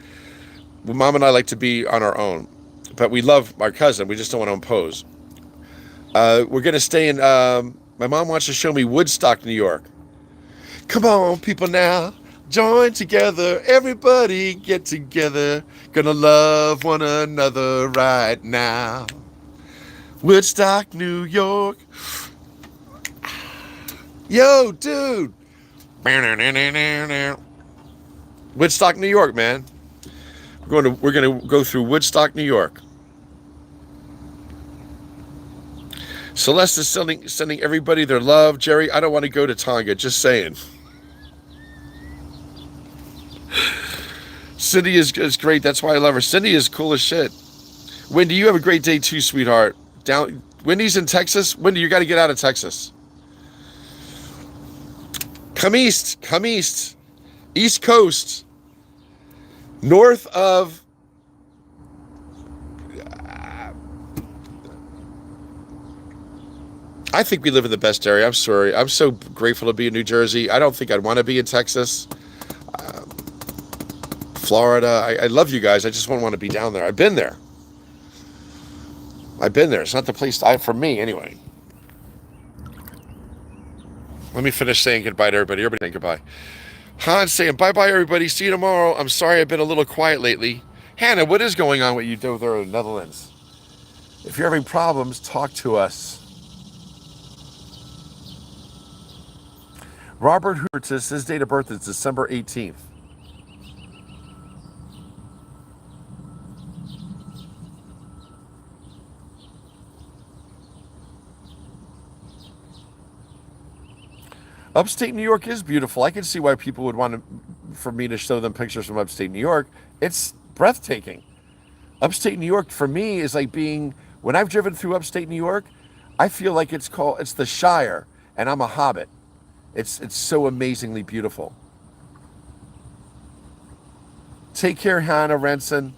Mom and I like to be on our own, but we love our cousin. We just don't want to impose. We're going to stay in, my mom wants to show me Woodstock, New York. Come on, people now, join together. Everybody get together. Gonna love one another right now. Woodstock, New York. Yo, dude. Woodstock, New York, man. We're going to go through Woodstock, New York. Celeste is sending everybody their love. Jerry, I don't want to go to Tonga. Just saying. Cindy is great. That's why I love her. Cindy is cool as shit. Wendy, you have a great day too, sweetheart. Wendy's in Texas. Wendy, you got to get out of Texas. Come east. Come east. East Coast. North of... I think we live in the best area. I'm sorry. I'm so grateful to be in New Jersey. I don't think I'd want to be in Texas. Florida. I love you guys. I just wouldn't want to be down there. I've been there. It's not the place for me anyway. Let me finish saying goodbye to everybody. Everybody saying goodbye. Hans saying bye-bye, everybody. See you tomorrow. I'm sorry I've been a little quiet lately. Hannah, what is going on with you there in the Netherlands? If you're having problems, talk to us. Robert Hubertus, his date of birth is December 18th. Upstate New York is beautiful. I can see why people would want for me to show them pictures from upstate New York. It's breathtaking. Upstate New York for me is like when I've driven through upstate New York, I feel like it's the Shire and I'm a hobbit. It's so amazingly beautiful. Take care, Hannah Renson.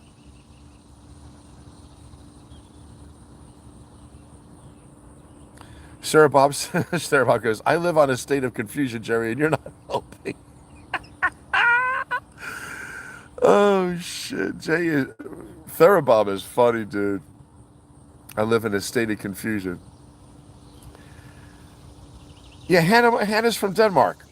Sarah Bob goes, I live on a state of confusion, Jerry, and you're not helping. Oh, shit. Therabob is funny, dude. I live in a state of confusion. Yeah, Hannah's from Denmark.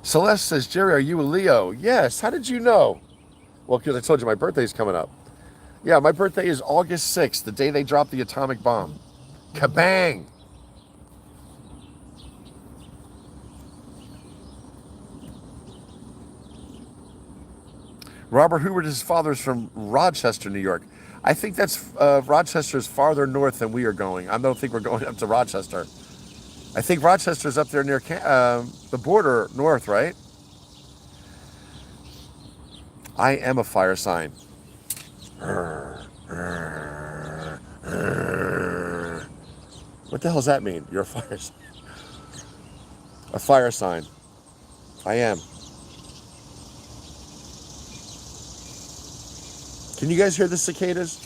Celeste says, Jerry, are you a Leo? Yes. How did you know? Well, because I told you my birthday's coming up. Yeah, my birthday is August 6th, the day they dropped the atomic bomb. Kabang! Robert Hubert's father's from Rochester, New York. I think that's Rochester's farther north than we are going. I don't think we're going up to Rochester. I think Rochester's up there near the border north, right? I am a fire sign. What the hell does that mean? You're a fire sign. A fire sign. I am. Can you guys hear the cicadas?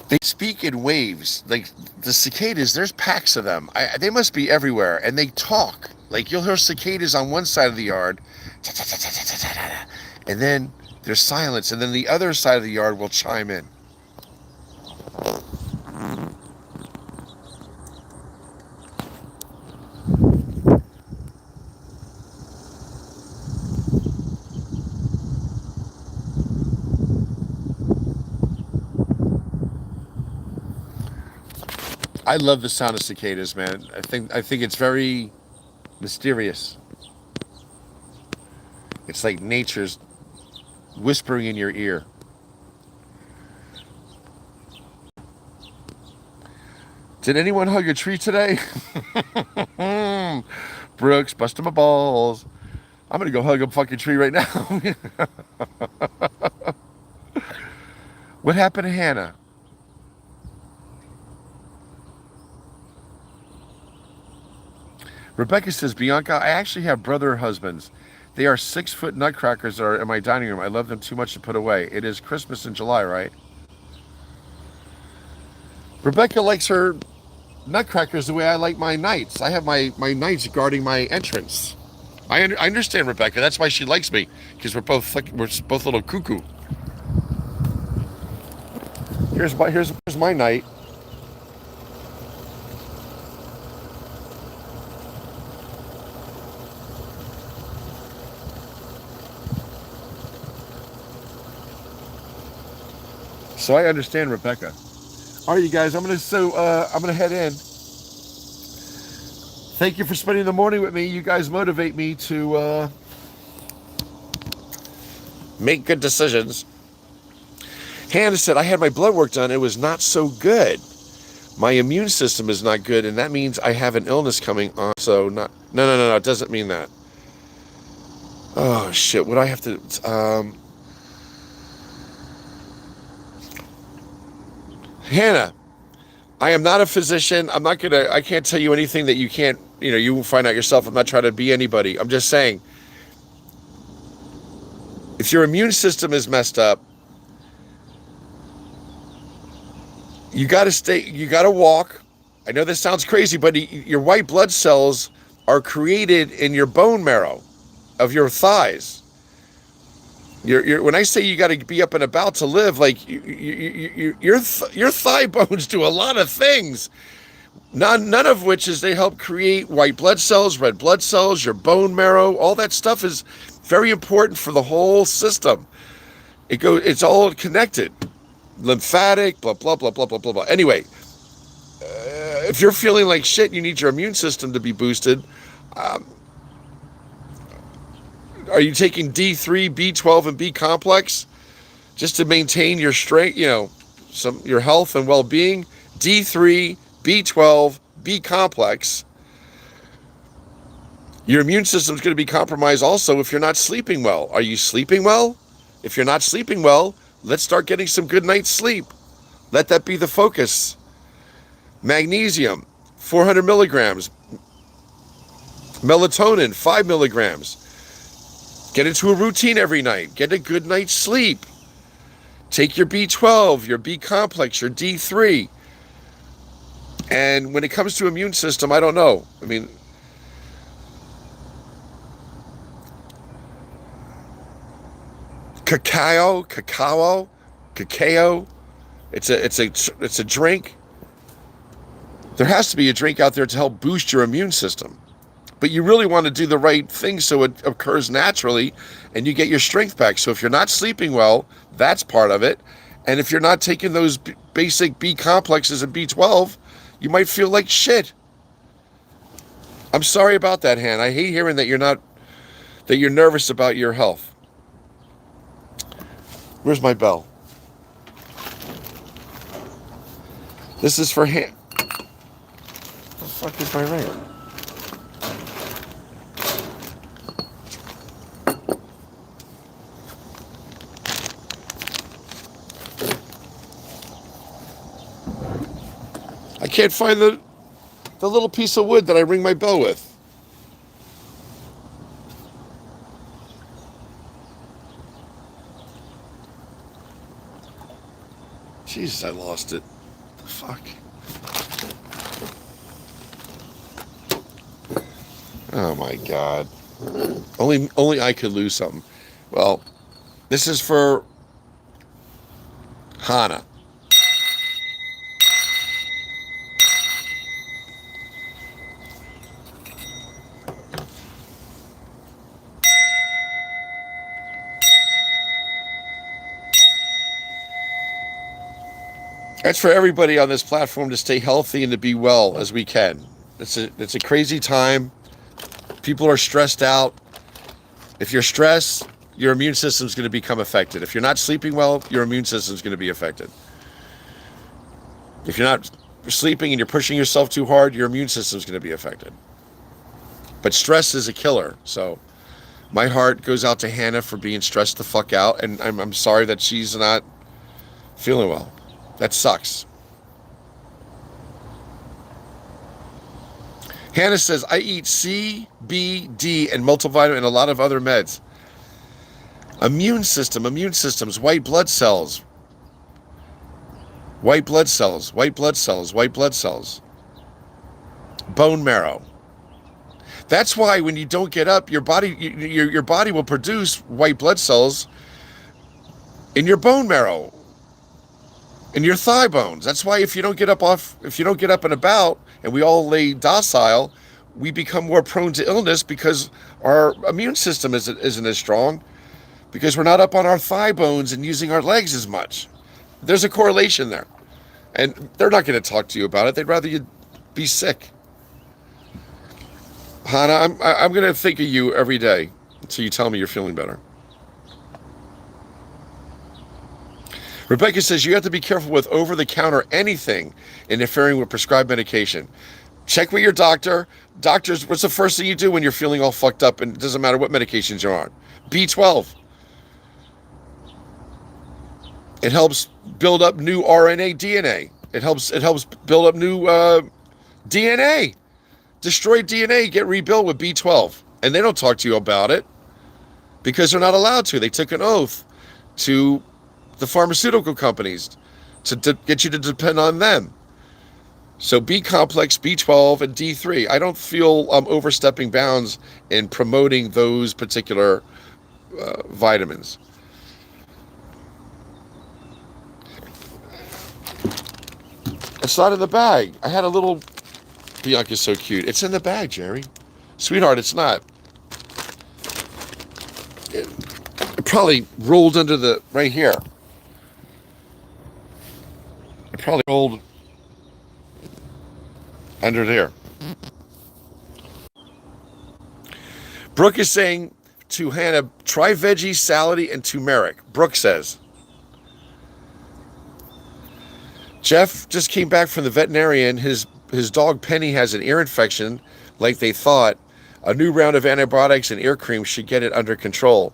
They speak in waves. Like the cicadas, there's packs of them. They must be everywhere. And they talk. Like you'll hear cicadas on one side of the yard. And then there's silence. And then the other side of the yard will chime in. I love the sound of cicadas, man. I think it's very mysterious. It's like nature's whispering in your ear. Did anyone hug a tree today? Brooks, busting my balls. I'm gonna go hug a fucking tree right now. What happened to Hannah? Rebecca says, Bianca, I actually have brother husbands. They are 6-foot nutcrackers that are in my dining room. I love them too much to put away. It is Christmas in July, right? Rebecca likes her nutcrackers the way I like my knights. I have my knights guarding my entrance. I understand Rebecca. That's why she likes me, because we're both a little cuckoo. Here's my knight. So I understand Rebecca. All right, you guys, I'm gonna head in. Thank you for spending the morning with me. You guys motivate me to make good decisions. Hannah said, I had my blood work done. It was not so good. My immune system is not good, and that means I have an illness coming on. So no. It doesn't mean that. Oh shit! What I have to? Hannah, I am not a physician. I can't tell you anything that you can't. You will find out yourself. I'm not trying to be anybody. I'm just saying, if your immune system is messed up, you got to walk. I know this sounds crazy, but your white blood cells are created in your bone marrow of your thighs. When I say you got to be up and about to live, like your thigh bones do a lot of things. None of which is they help create white blood cells, red blood cells, your bone marrow. All that stuff is very important for the whole system. It's all connected. Lymphatic, blah, blah, blah, blah, blah, blah, blah. Anyway, if you're feeling like shit, you need your immune system to be boosted. Are you taking D3, B12, and B complex just to maintain your strength, your health and well-being? D3, B12, B complex. Your immune system is going to be compromised also if you're not sleeping well. Are you sleeping well? If you're not sleeping well, let's start getting some good night's sleep. Let that be the focus. Magnesium, 400 milligrams. Melatonin, 5 milligrams. Get into a routine every night. Get a good night's sleep. Take your B12, your B complex, your D3. And when it comes to immune system, I don't know. I mean, cacao. It's a drink. There has to be a drink out there to help boost your immune system. But you really want to do the right thing so it occurs naturally and you get your strength back. So if you're not sleeping well, that's part of it. And if you're not taking those basic B complexes and B12, you might feel like shit. I'm sorry about that, Han. I hate hearing that you're nervous about your health. Where's my bell? This is for Han. What the fuck is my ring? I can't find the little piece of wood that I ring my bell with. Jesus, I lost it. The fuck? Oh my God. Only I could lose something. Well, this is for Hannah. That's for everybody on this platform to stay healthy and to be well as we can. It's a crazy time. People are stressed out. If you're stressed, your immune system is going to become affected. If you're not sleeping well, your immune system is going to be affected. If you're not sleeping and you're pushing yourself too hard, your immune system is going to be affected. But stress is a killer. So my heart goes out to Hannah for being stressed the fuck out. And I'm sorry that she's not feeling well. That sucks. Hannah says, I eat C, B, D, and multivitamin and a lot of other meds. Immune systems, white blood cells. White blood cells. Bone marrow. That's why when you don't get up, your body will produce white blood cells in your bone marrow. In your thigh bones. That's why if you don't get up and about, and we all lay docile, we become more prone to illness because our immune system isn't as strong, because we're not up on our thigh bones and using our legs as much. There's a correlation there. And they're not going to talk to you about it. They'd rather you be sick. Hannah, I'm going to think of you every day until you tell me you're feeling better. Rebecca says you have to be careful with over-the-counter anything interfering with prescribed medication. Check with your doctor. Doctors, what's the first thing you do when you're feeling all fucked up and it doesn't matter what medications you're on? B12. It helps build up new RNA, DNA. It helps build up new DNA. Destroyed DNA get rebuilt with B12. And they don't talk to you about it because they're not allowed to. They took an oath to the pharmaceutical companies to get you to depend on them. So B complex, B12, and D3. I don't feel I'm overstepping bounds in promoting those particular vitamins. It's not in the bag. I had a little... Bianca's so cute. It's in the bag, Jerry. Sweetheart, it's not. It probably rolled under the... right here. It probably rolled under there. Brooke is saying to Hannah, try veggie, salady, and turmeric. Brooke says. Jeff just came back from the veterinarian. His dog Penny has an ear infection, like they thought. A new round of antibiotics and ear cream should get it under control.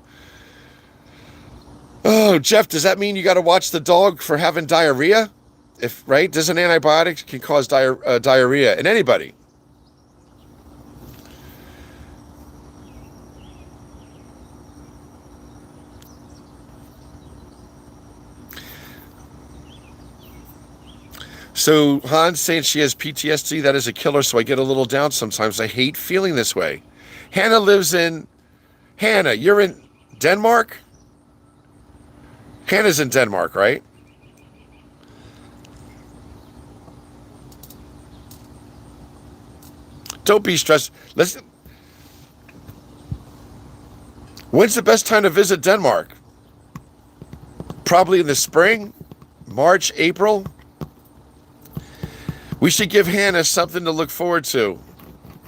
Oh, Jeff, does that mean you got to watch the dog for having diarrhea? Right? Does an antibiotic can cause diarrhea in anybody? So Han's saying she has PTSD. That is a killer, so I get a little down sometimes. I hate feeling this way. Hannah lives in... Hannah, you're in Denmark? Hannah's in Denmark, right? Don't be stressed. Listen. When's the best time to visit Denmark? Probably in the spring, March, April. We should give Hannah something to look forward to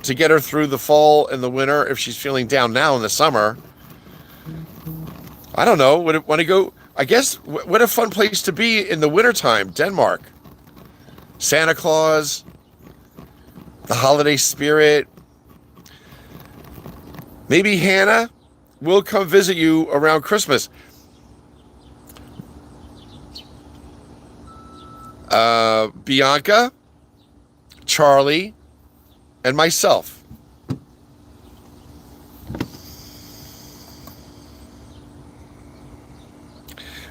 get her through the fall and the winter if she's feeling down now in the summer. I don't know. Would it want to go? I guess, what a fun place to be in the wintertime, Denmark. Santa Claus, the holiday spirit. Maybe Hannah will come visit you around Christmas. Bianca, Charlie, and myself.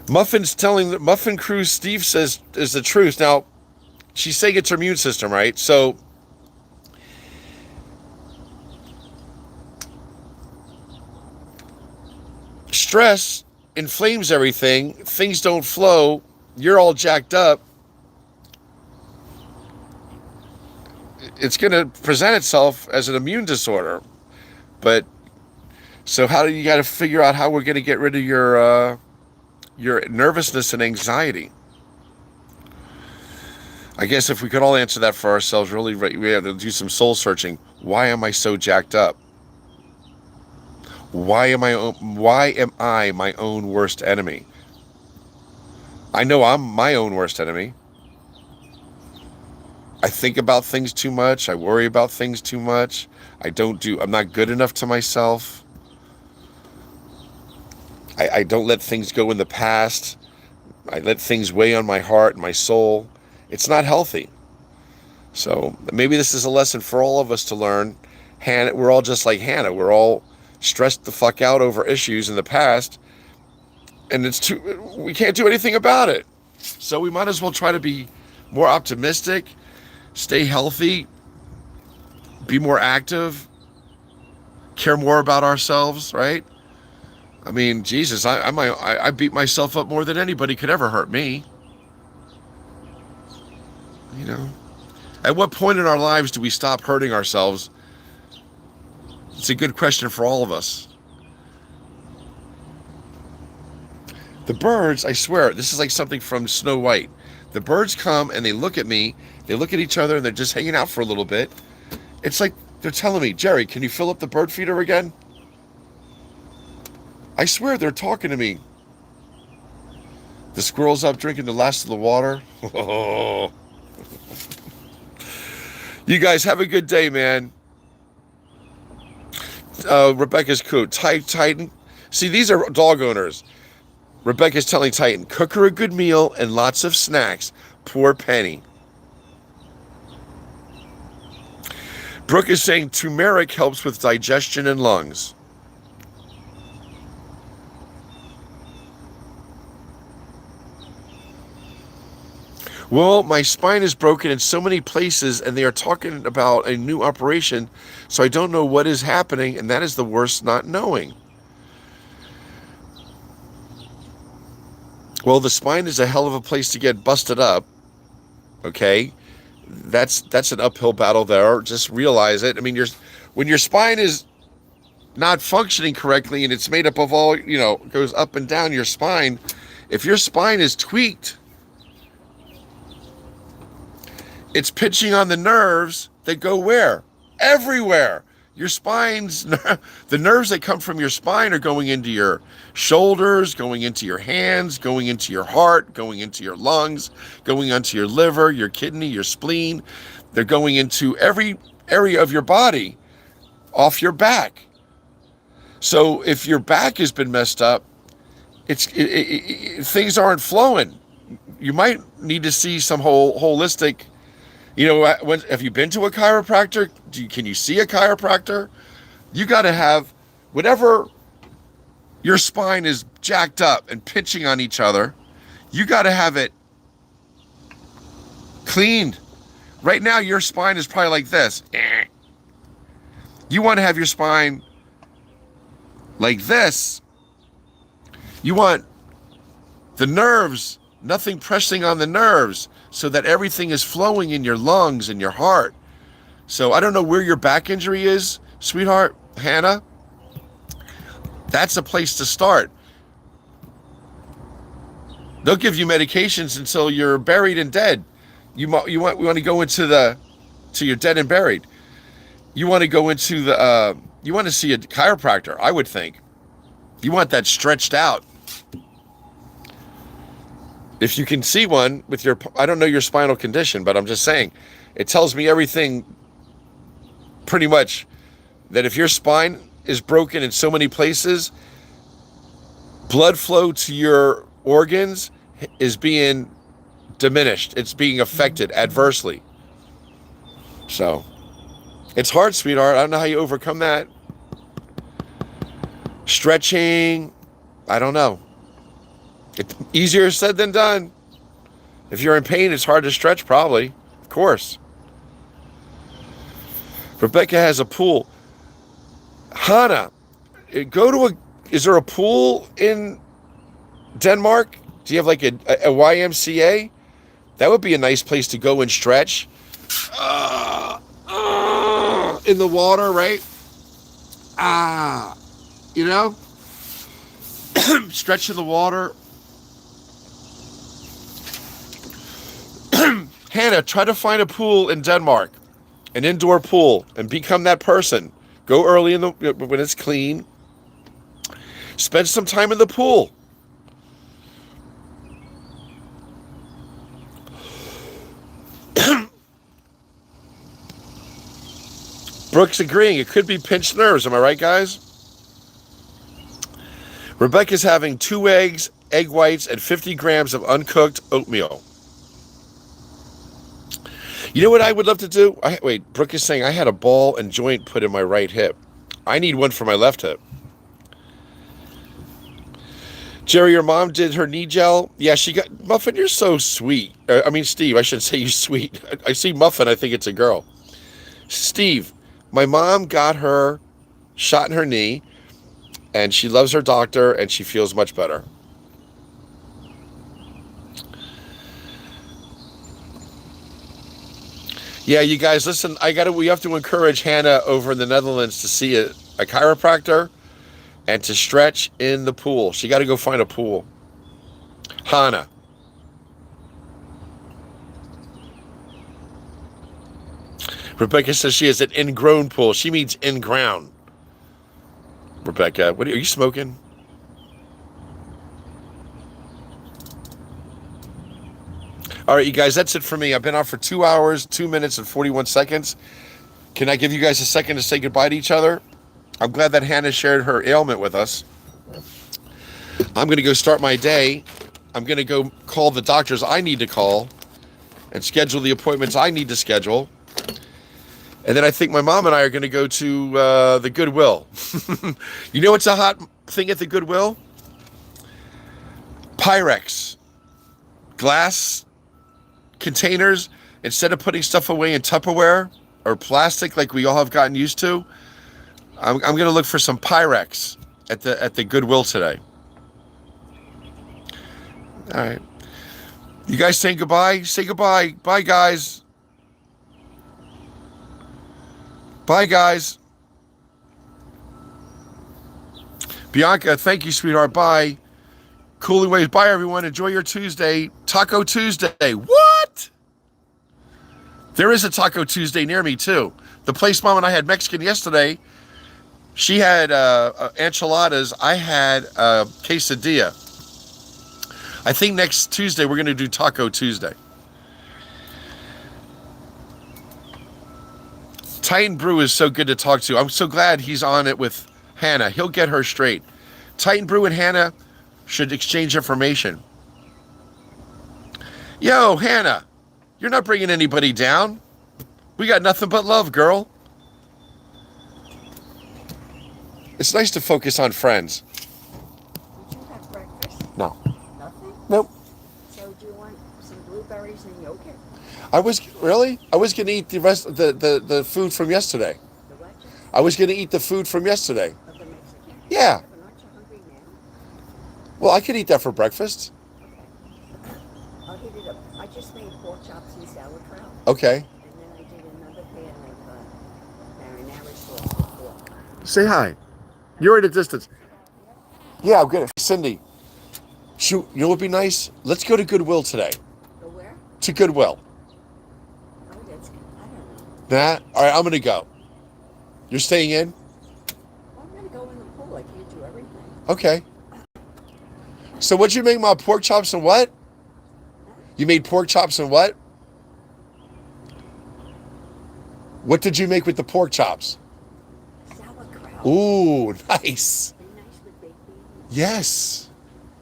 Muffin Crew Steve says is the truth. Now, she's saying it's her immune system, right? So stress inflames everything. Things don't flow. You're all jacked up. It's going to present itself as an immune disorder. But so how do you got to figure out how we're going to get rid of your nervousness and anxiety? I guess if we could all answer that for ourselves, really, we have to do some soul searching. Why am I so jacked up? Why am I my own worst enemy? I know I'm my own worst enemy. I think about things too much. I worry about things too much. I'm not good enough to myself. I don't let things go in the past. I let things weigh on my heart and my soul. It's not healthy. So maybe this is a lesson for all of us to learn. Hannah, we're all just like Hannah. We're all stressed the fuck out over issues in the past. And we can't do anything about it. So we might as well try to be more optimistic, stay healthy, be more active, care more about ourselves, right? I mean, Jesus, I beat myself up more than anybody could ever hurt me. You know? At what point in our lives do we stop hurting ourselves? It's a good question for all of us. The birds, I swear, this is like something from Snow White. The birds come and they look at me, they look at each other, and they're just hanging out for a little bit. It's like they're telling me, Jerry, can you fill up the bird feeder again? I swear they're talking to me. The squirrel's up drinking the last of the water. Oh. You guys have a good day, man. Rebecca's cool. Titan. See, these are dog owners. Rebecca's telling Titan, cook her a good meal and lots of snacks. Poor Penny. Brooke is saying turmeric helps with digestion and lungs. Well, my spine is broken in so many places, and they are talking about a new operation, so I don't know what is happening, and that is the worst, not knowing. Well, the spine is a hell of a place to get busted up. Okay, that's an uphill battle there. Just realize it. I mean, when your spine is not functioning correctly, and it's made up of all, goes up and down your spine. If your spine is tweaked, it's pitching on the nerves that go where? Everywhere. Your spine's, the nerves that come from your spine are going into your shoulders, going into your hands, going into your heart, going into your lungs, going into your liver, your kidney, your spleen. They're going into every area of your body, off your back. So if your back has been messed up, things aren't flowing. You might need to see some holistic. Have you been to a chiropractor? Can you see a chiropractor? You got to have whatever your spine is jacked up and pitching on each other. You got to have it cleaned. Right now, your spine is probably like this. You want to have your spine like this. You want the nerves, nothing pressing on the nerves, so that everything is flowing in your lungs and your heart. So I don't know where your back injury is, sweetheart, Hannah. That's a place to start. They'll give you medications until you're buried and dead. We want to go into you're dead and buried. You want to go into you want to see a chiropractor, I would think. You want that stretched out. If you can see one with I don't know your spinal condition, but I'm just saying, it tells me everything pretty much, that if your spine is broken in so many places, blood flow to your organs is being diminished. It's being affected adversely. So, it's hard, sweetheart. I don't know how you overcome that. Stretching, I don't know. It's easier said than done. If you're in pain, it's hard to stretch, probably. Of course. Rebecca has a pool. Hannah, is there a pool in Denmark? Do you have like a YMCA? That would be a nice place to go and stretch. In the water, right? Stretch in the water. Hannah, try to find a pool in Denmark, an indoor pool, and become that person. Go early when it's clean. Spend some time in the pool. Brooke's agreeing. It could be pinched nerves. Am I right, guys? Rebecca's having 2 eggs, egg whites, and 50 grams of uncooked oatmeal. You know what I would love to do? Brooke is saying I had a ball and joint put in my right hip. I need one for my left hip. Jerry, your mom did her knee gel. Yeah, she got... Muffin, you're so sweet. Steve, I should say you sweet. I see Muffin, I think it's a girl. Steve, my mom got her shot in her knee, and she loves her doctor, and she feels much better. Yeah, you guys, listen, we have to encourage Hannah over in the Netherlands to see a chiropractor and to stretch in the pool. She got to go find a pool. Hannah. Rebecca says she has an ingrown pool. She means in ground. Rebecca, what are you smoking? All right, you guys, that's it for me. I've been on for 2 hours, 2 minutes, and 41 seconds. Can I give you guys a second to say goodbye to each other? I'm glad that Hannah shared her ailment with us. I'm going to go start my day. I'm going to go call the doctors I need to call and schedule the appointments I need to schedule. And then I think my mom and I are going to go to the Goodwill. You know what's a hot thing at the Goodwill? Pyrex. Glass containers. Instead of putting stuff away in Tupperware or plastic like we all have gotten used to, I'm going to look for some Pyrex at the Goodwill today. All right. You guys saying goodbye? Say goodbye. Bye, guys. Bye, guys. Bianca, thank you, sweetheart. Bye. Cooling Waves. Bye, everyone. Enjoy your Tuesday. Taco Tuesday. What? There is a Taco Tuesday near me, too. The place Mom and I had Mexican yesterday, she had enchiladas. I had quesadilla. I think next Tuesday we're going to do Taco Tuesday. Titan Brew is so good to talk to. I'm so glad he's on it with Hannah. He'll get her straight. Titan Brew and Hannah should exchange information. Yo, Hannah, you're not bringing anybody down. We got nothing but love, girl. It's nice to focus on friends. Did you have breakfast? No. Nothing? Nope. So do you want some blueberries and yogurt? I was going to eat the rest of the food from yesterday. The what? I was going to eat the food from yesterday. Of the Mexican? Yeah. But aren't you hungry now? Well, I could eat that for breakfast. Okay. I'll heat it up. I just made pork chops and sauerkraut. Okay. And then I did another pan of marinara sauce with pork. Say hi. You're at a distance. Yeah, I'm good. Cindy, shoot, you know what would be nice? Let's go to Goodwill today. Go where? To Goodwill. Oh, that's good. I don't know. Nah? All right, I'm going to go. You're staying in? Well, I'm going to go in the pool. I can't do everything. Okay. So what'd you make, Ma? Pork chops and what? You made pork chops and what? What did you make with the pork chops? Sauerkraut. Ooh, nice. Be nice with baked beans. Yes.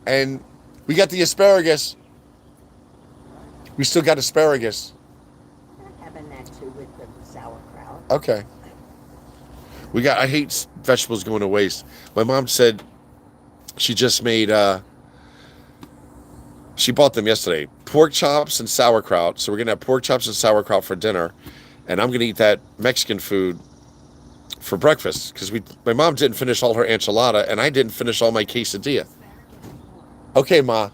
And we got the asparagus. We still got asparagus. I'm having that too with the sauerkraut. Okay. I hate vegetables going to waste. My mom said she just made, she bought them yesterday. Pork chops and sauerkraut. So we're going to have pork chops and sauerkraut for dinner. And I'm going to eat that Mexican food for breakfast. Because my mom didn't finish all her enchilada and I didn't finish all my quesadilla. Okay, Ma.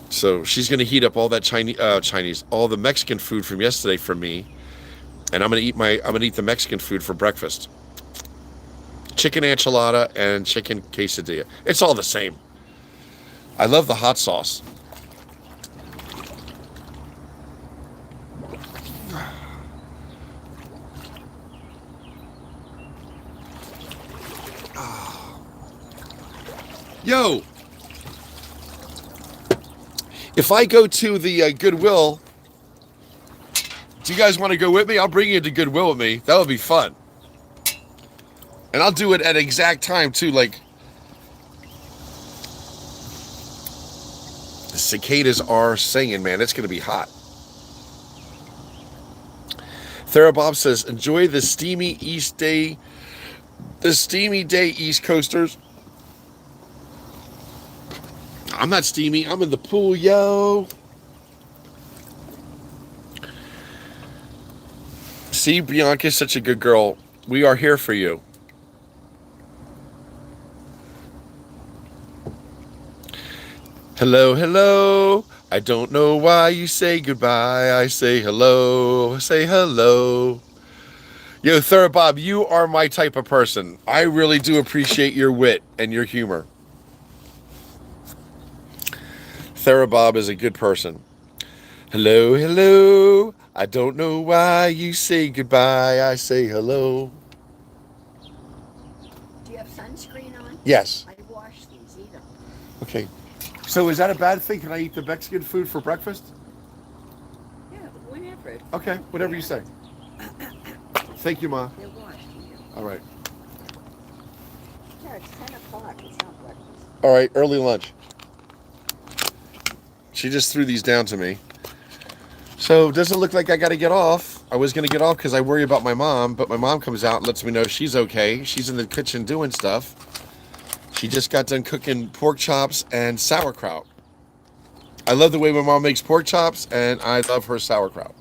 So she's going to heat up all that all the Mexican food from yesterday for me, and I'm going to eat the Mexican food for breakfast. Chicken enchilada and chicken quesadilla. It's all the same. I love the hot sauce. Yo. If I go to the Goodwill, do you guys want to go with me? I'll bring you to Goodwill with me. That would be fun. And I'll do it at exact time, too. Like, the cicadas are singing, man. It's going to be hot. Therabob says, enjoy the steamy day, East Coasters. I'm not steamy. I'm in the pool, yo. See, Bianca's such a good girl. We are here for you. Hello, hello. I don't know why you say goodbye. I say hello. Say hello. Yo, Therabob, you are my type of person. I really do appreciate your wit and your humor. Therabob is a good person. Hello, hello. I don't know why you say goodbye. I say hello. Do you have sunscreen on? Yes. I wash these. Eat them. Okay. So is that a bad thing? Can I eat the Mexican food for breakfast? Yeah, whenever. Okay, whatever you say. Thank you, Ma. They're washed. All right. Yeah, it's 10 o'clock. It's not breakfast. All right, early lunch. She just threw these down to me. So it doesn't look like I got to get off. I was going to get off because I worry about my mom, but my mom comes out and lets me know she's okay. She's in the kitchen doing stuff. She just got done cooking pork chops and sauerkraut. I love the way my mom makes pork chops, and I love her sauerkraut.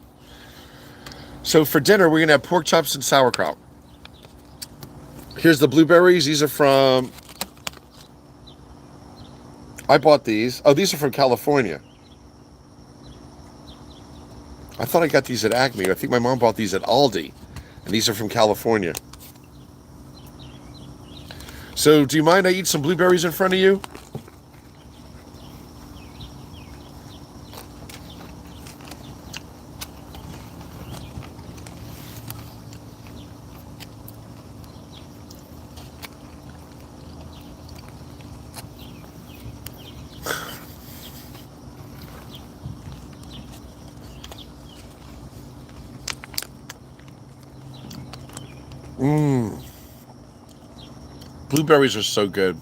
So for dinner, we're going to have pork chops and sauerkraut. Here's the blueberries. These are from... I bought these. Oh, these are from California. I thought I got these at Acme. I think my mom bought these at Aldi. And these are from California. So do you mind I eat some blueberries in front of you? Mmm. Blueberries are so good.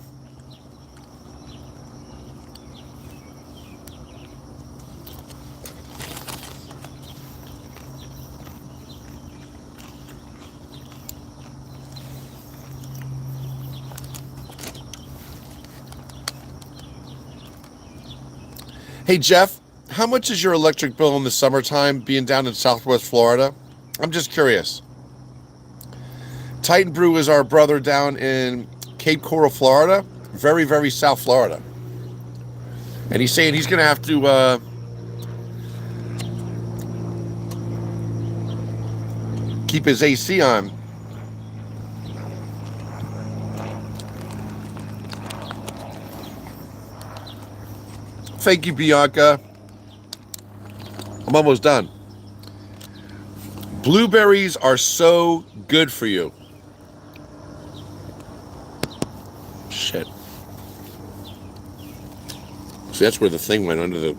Hey, Jeff, how much is your electric bill in the summertime being down in Southwest Florida? I'm just curious. Titan Brew is our brother down in Cape Coral, Florida. Very, very South Florida. And he's saying he's going to have to keep his AC on. Thank you, Bianca. I'm almost done. Blueberries are so good for you. Shit. See, that's where the thing went under the...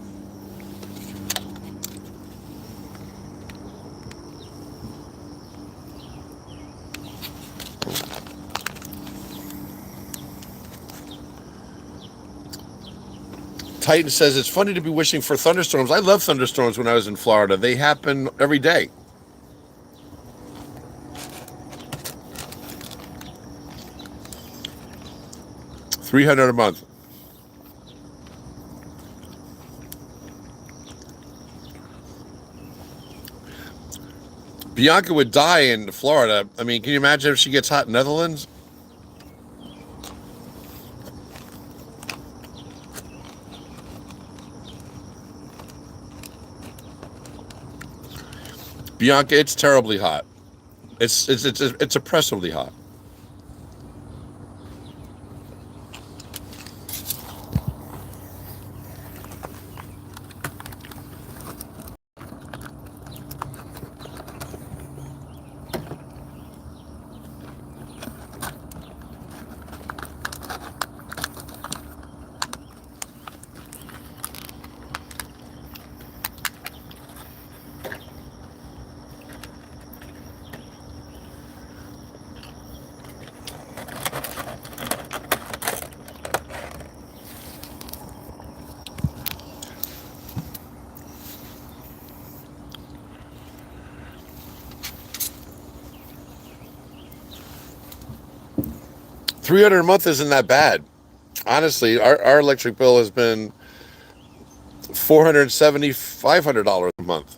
Titan says, it's funny to be wishing for thunderstorms. I love thunderstorms when I was in Florida. They happen every day. $300 a month. Bianca would die in Florida. I mean, can you imagine if she gets hot in Netherlands? Bianca, it's terribly hot. It's oppressively hot. $300 a month isn't that bad. Honestly, our electric bill has been $470, $500 a month.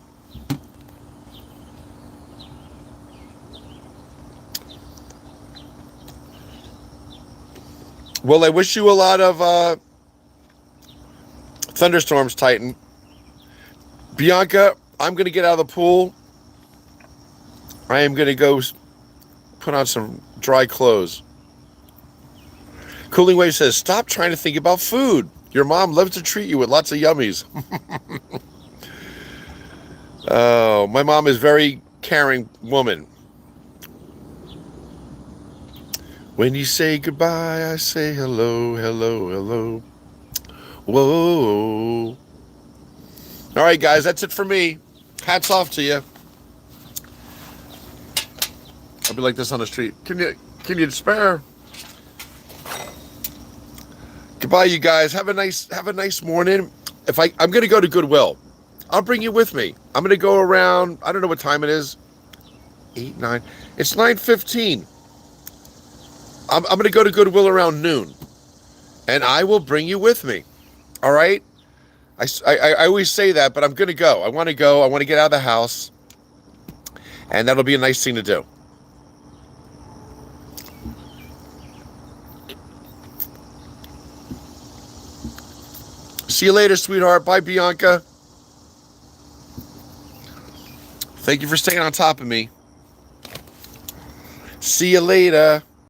Well, I wish you a lot of thunderstorms, Titan. Bianca, I'm going to get out of the pool. I am going to go put on some dry clothes. Cooling Wave says, stop trying to think about food. Your mom loves to treat you with lots of yummies. Oh, my mom is a very caring woman. When you say goodbye, I say hello, hello, hello. Whoa. All right, guys, that's it for me. Hats off to you. I'll be like this on the street. Can you spare? Goodbye, you guys. Have a nice morning. I'm gonna go to Goodwill. I'll bring you with me. I'm gonna go around. I don't know what time it is. 8, 9. It's 9:15. I'm gonna go to Goodwill around noon, and I will bring you with me. All right. I always say that, but I'm gonna go. I want to go. I want to get out of the house, and that'll be a nice thing to do. See you later, sweetheart. Bye, Bianca. Thank you for staying on top of me. See you later.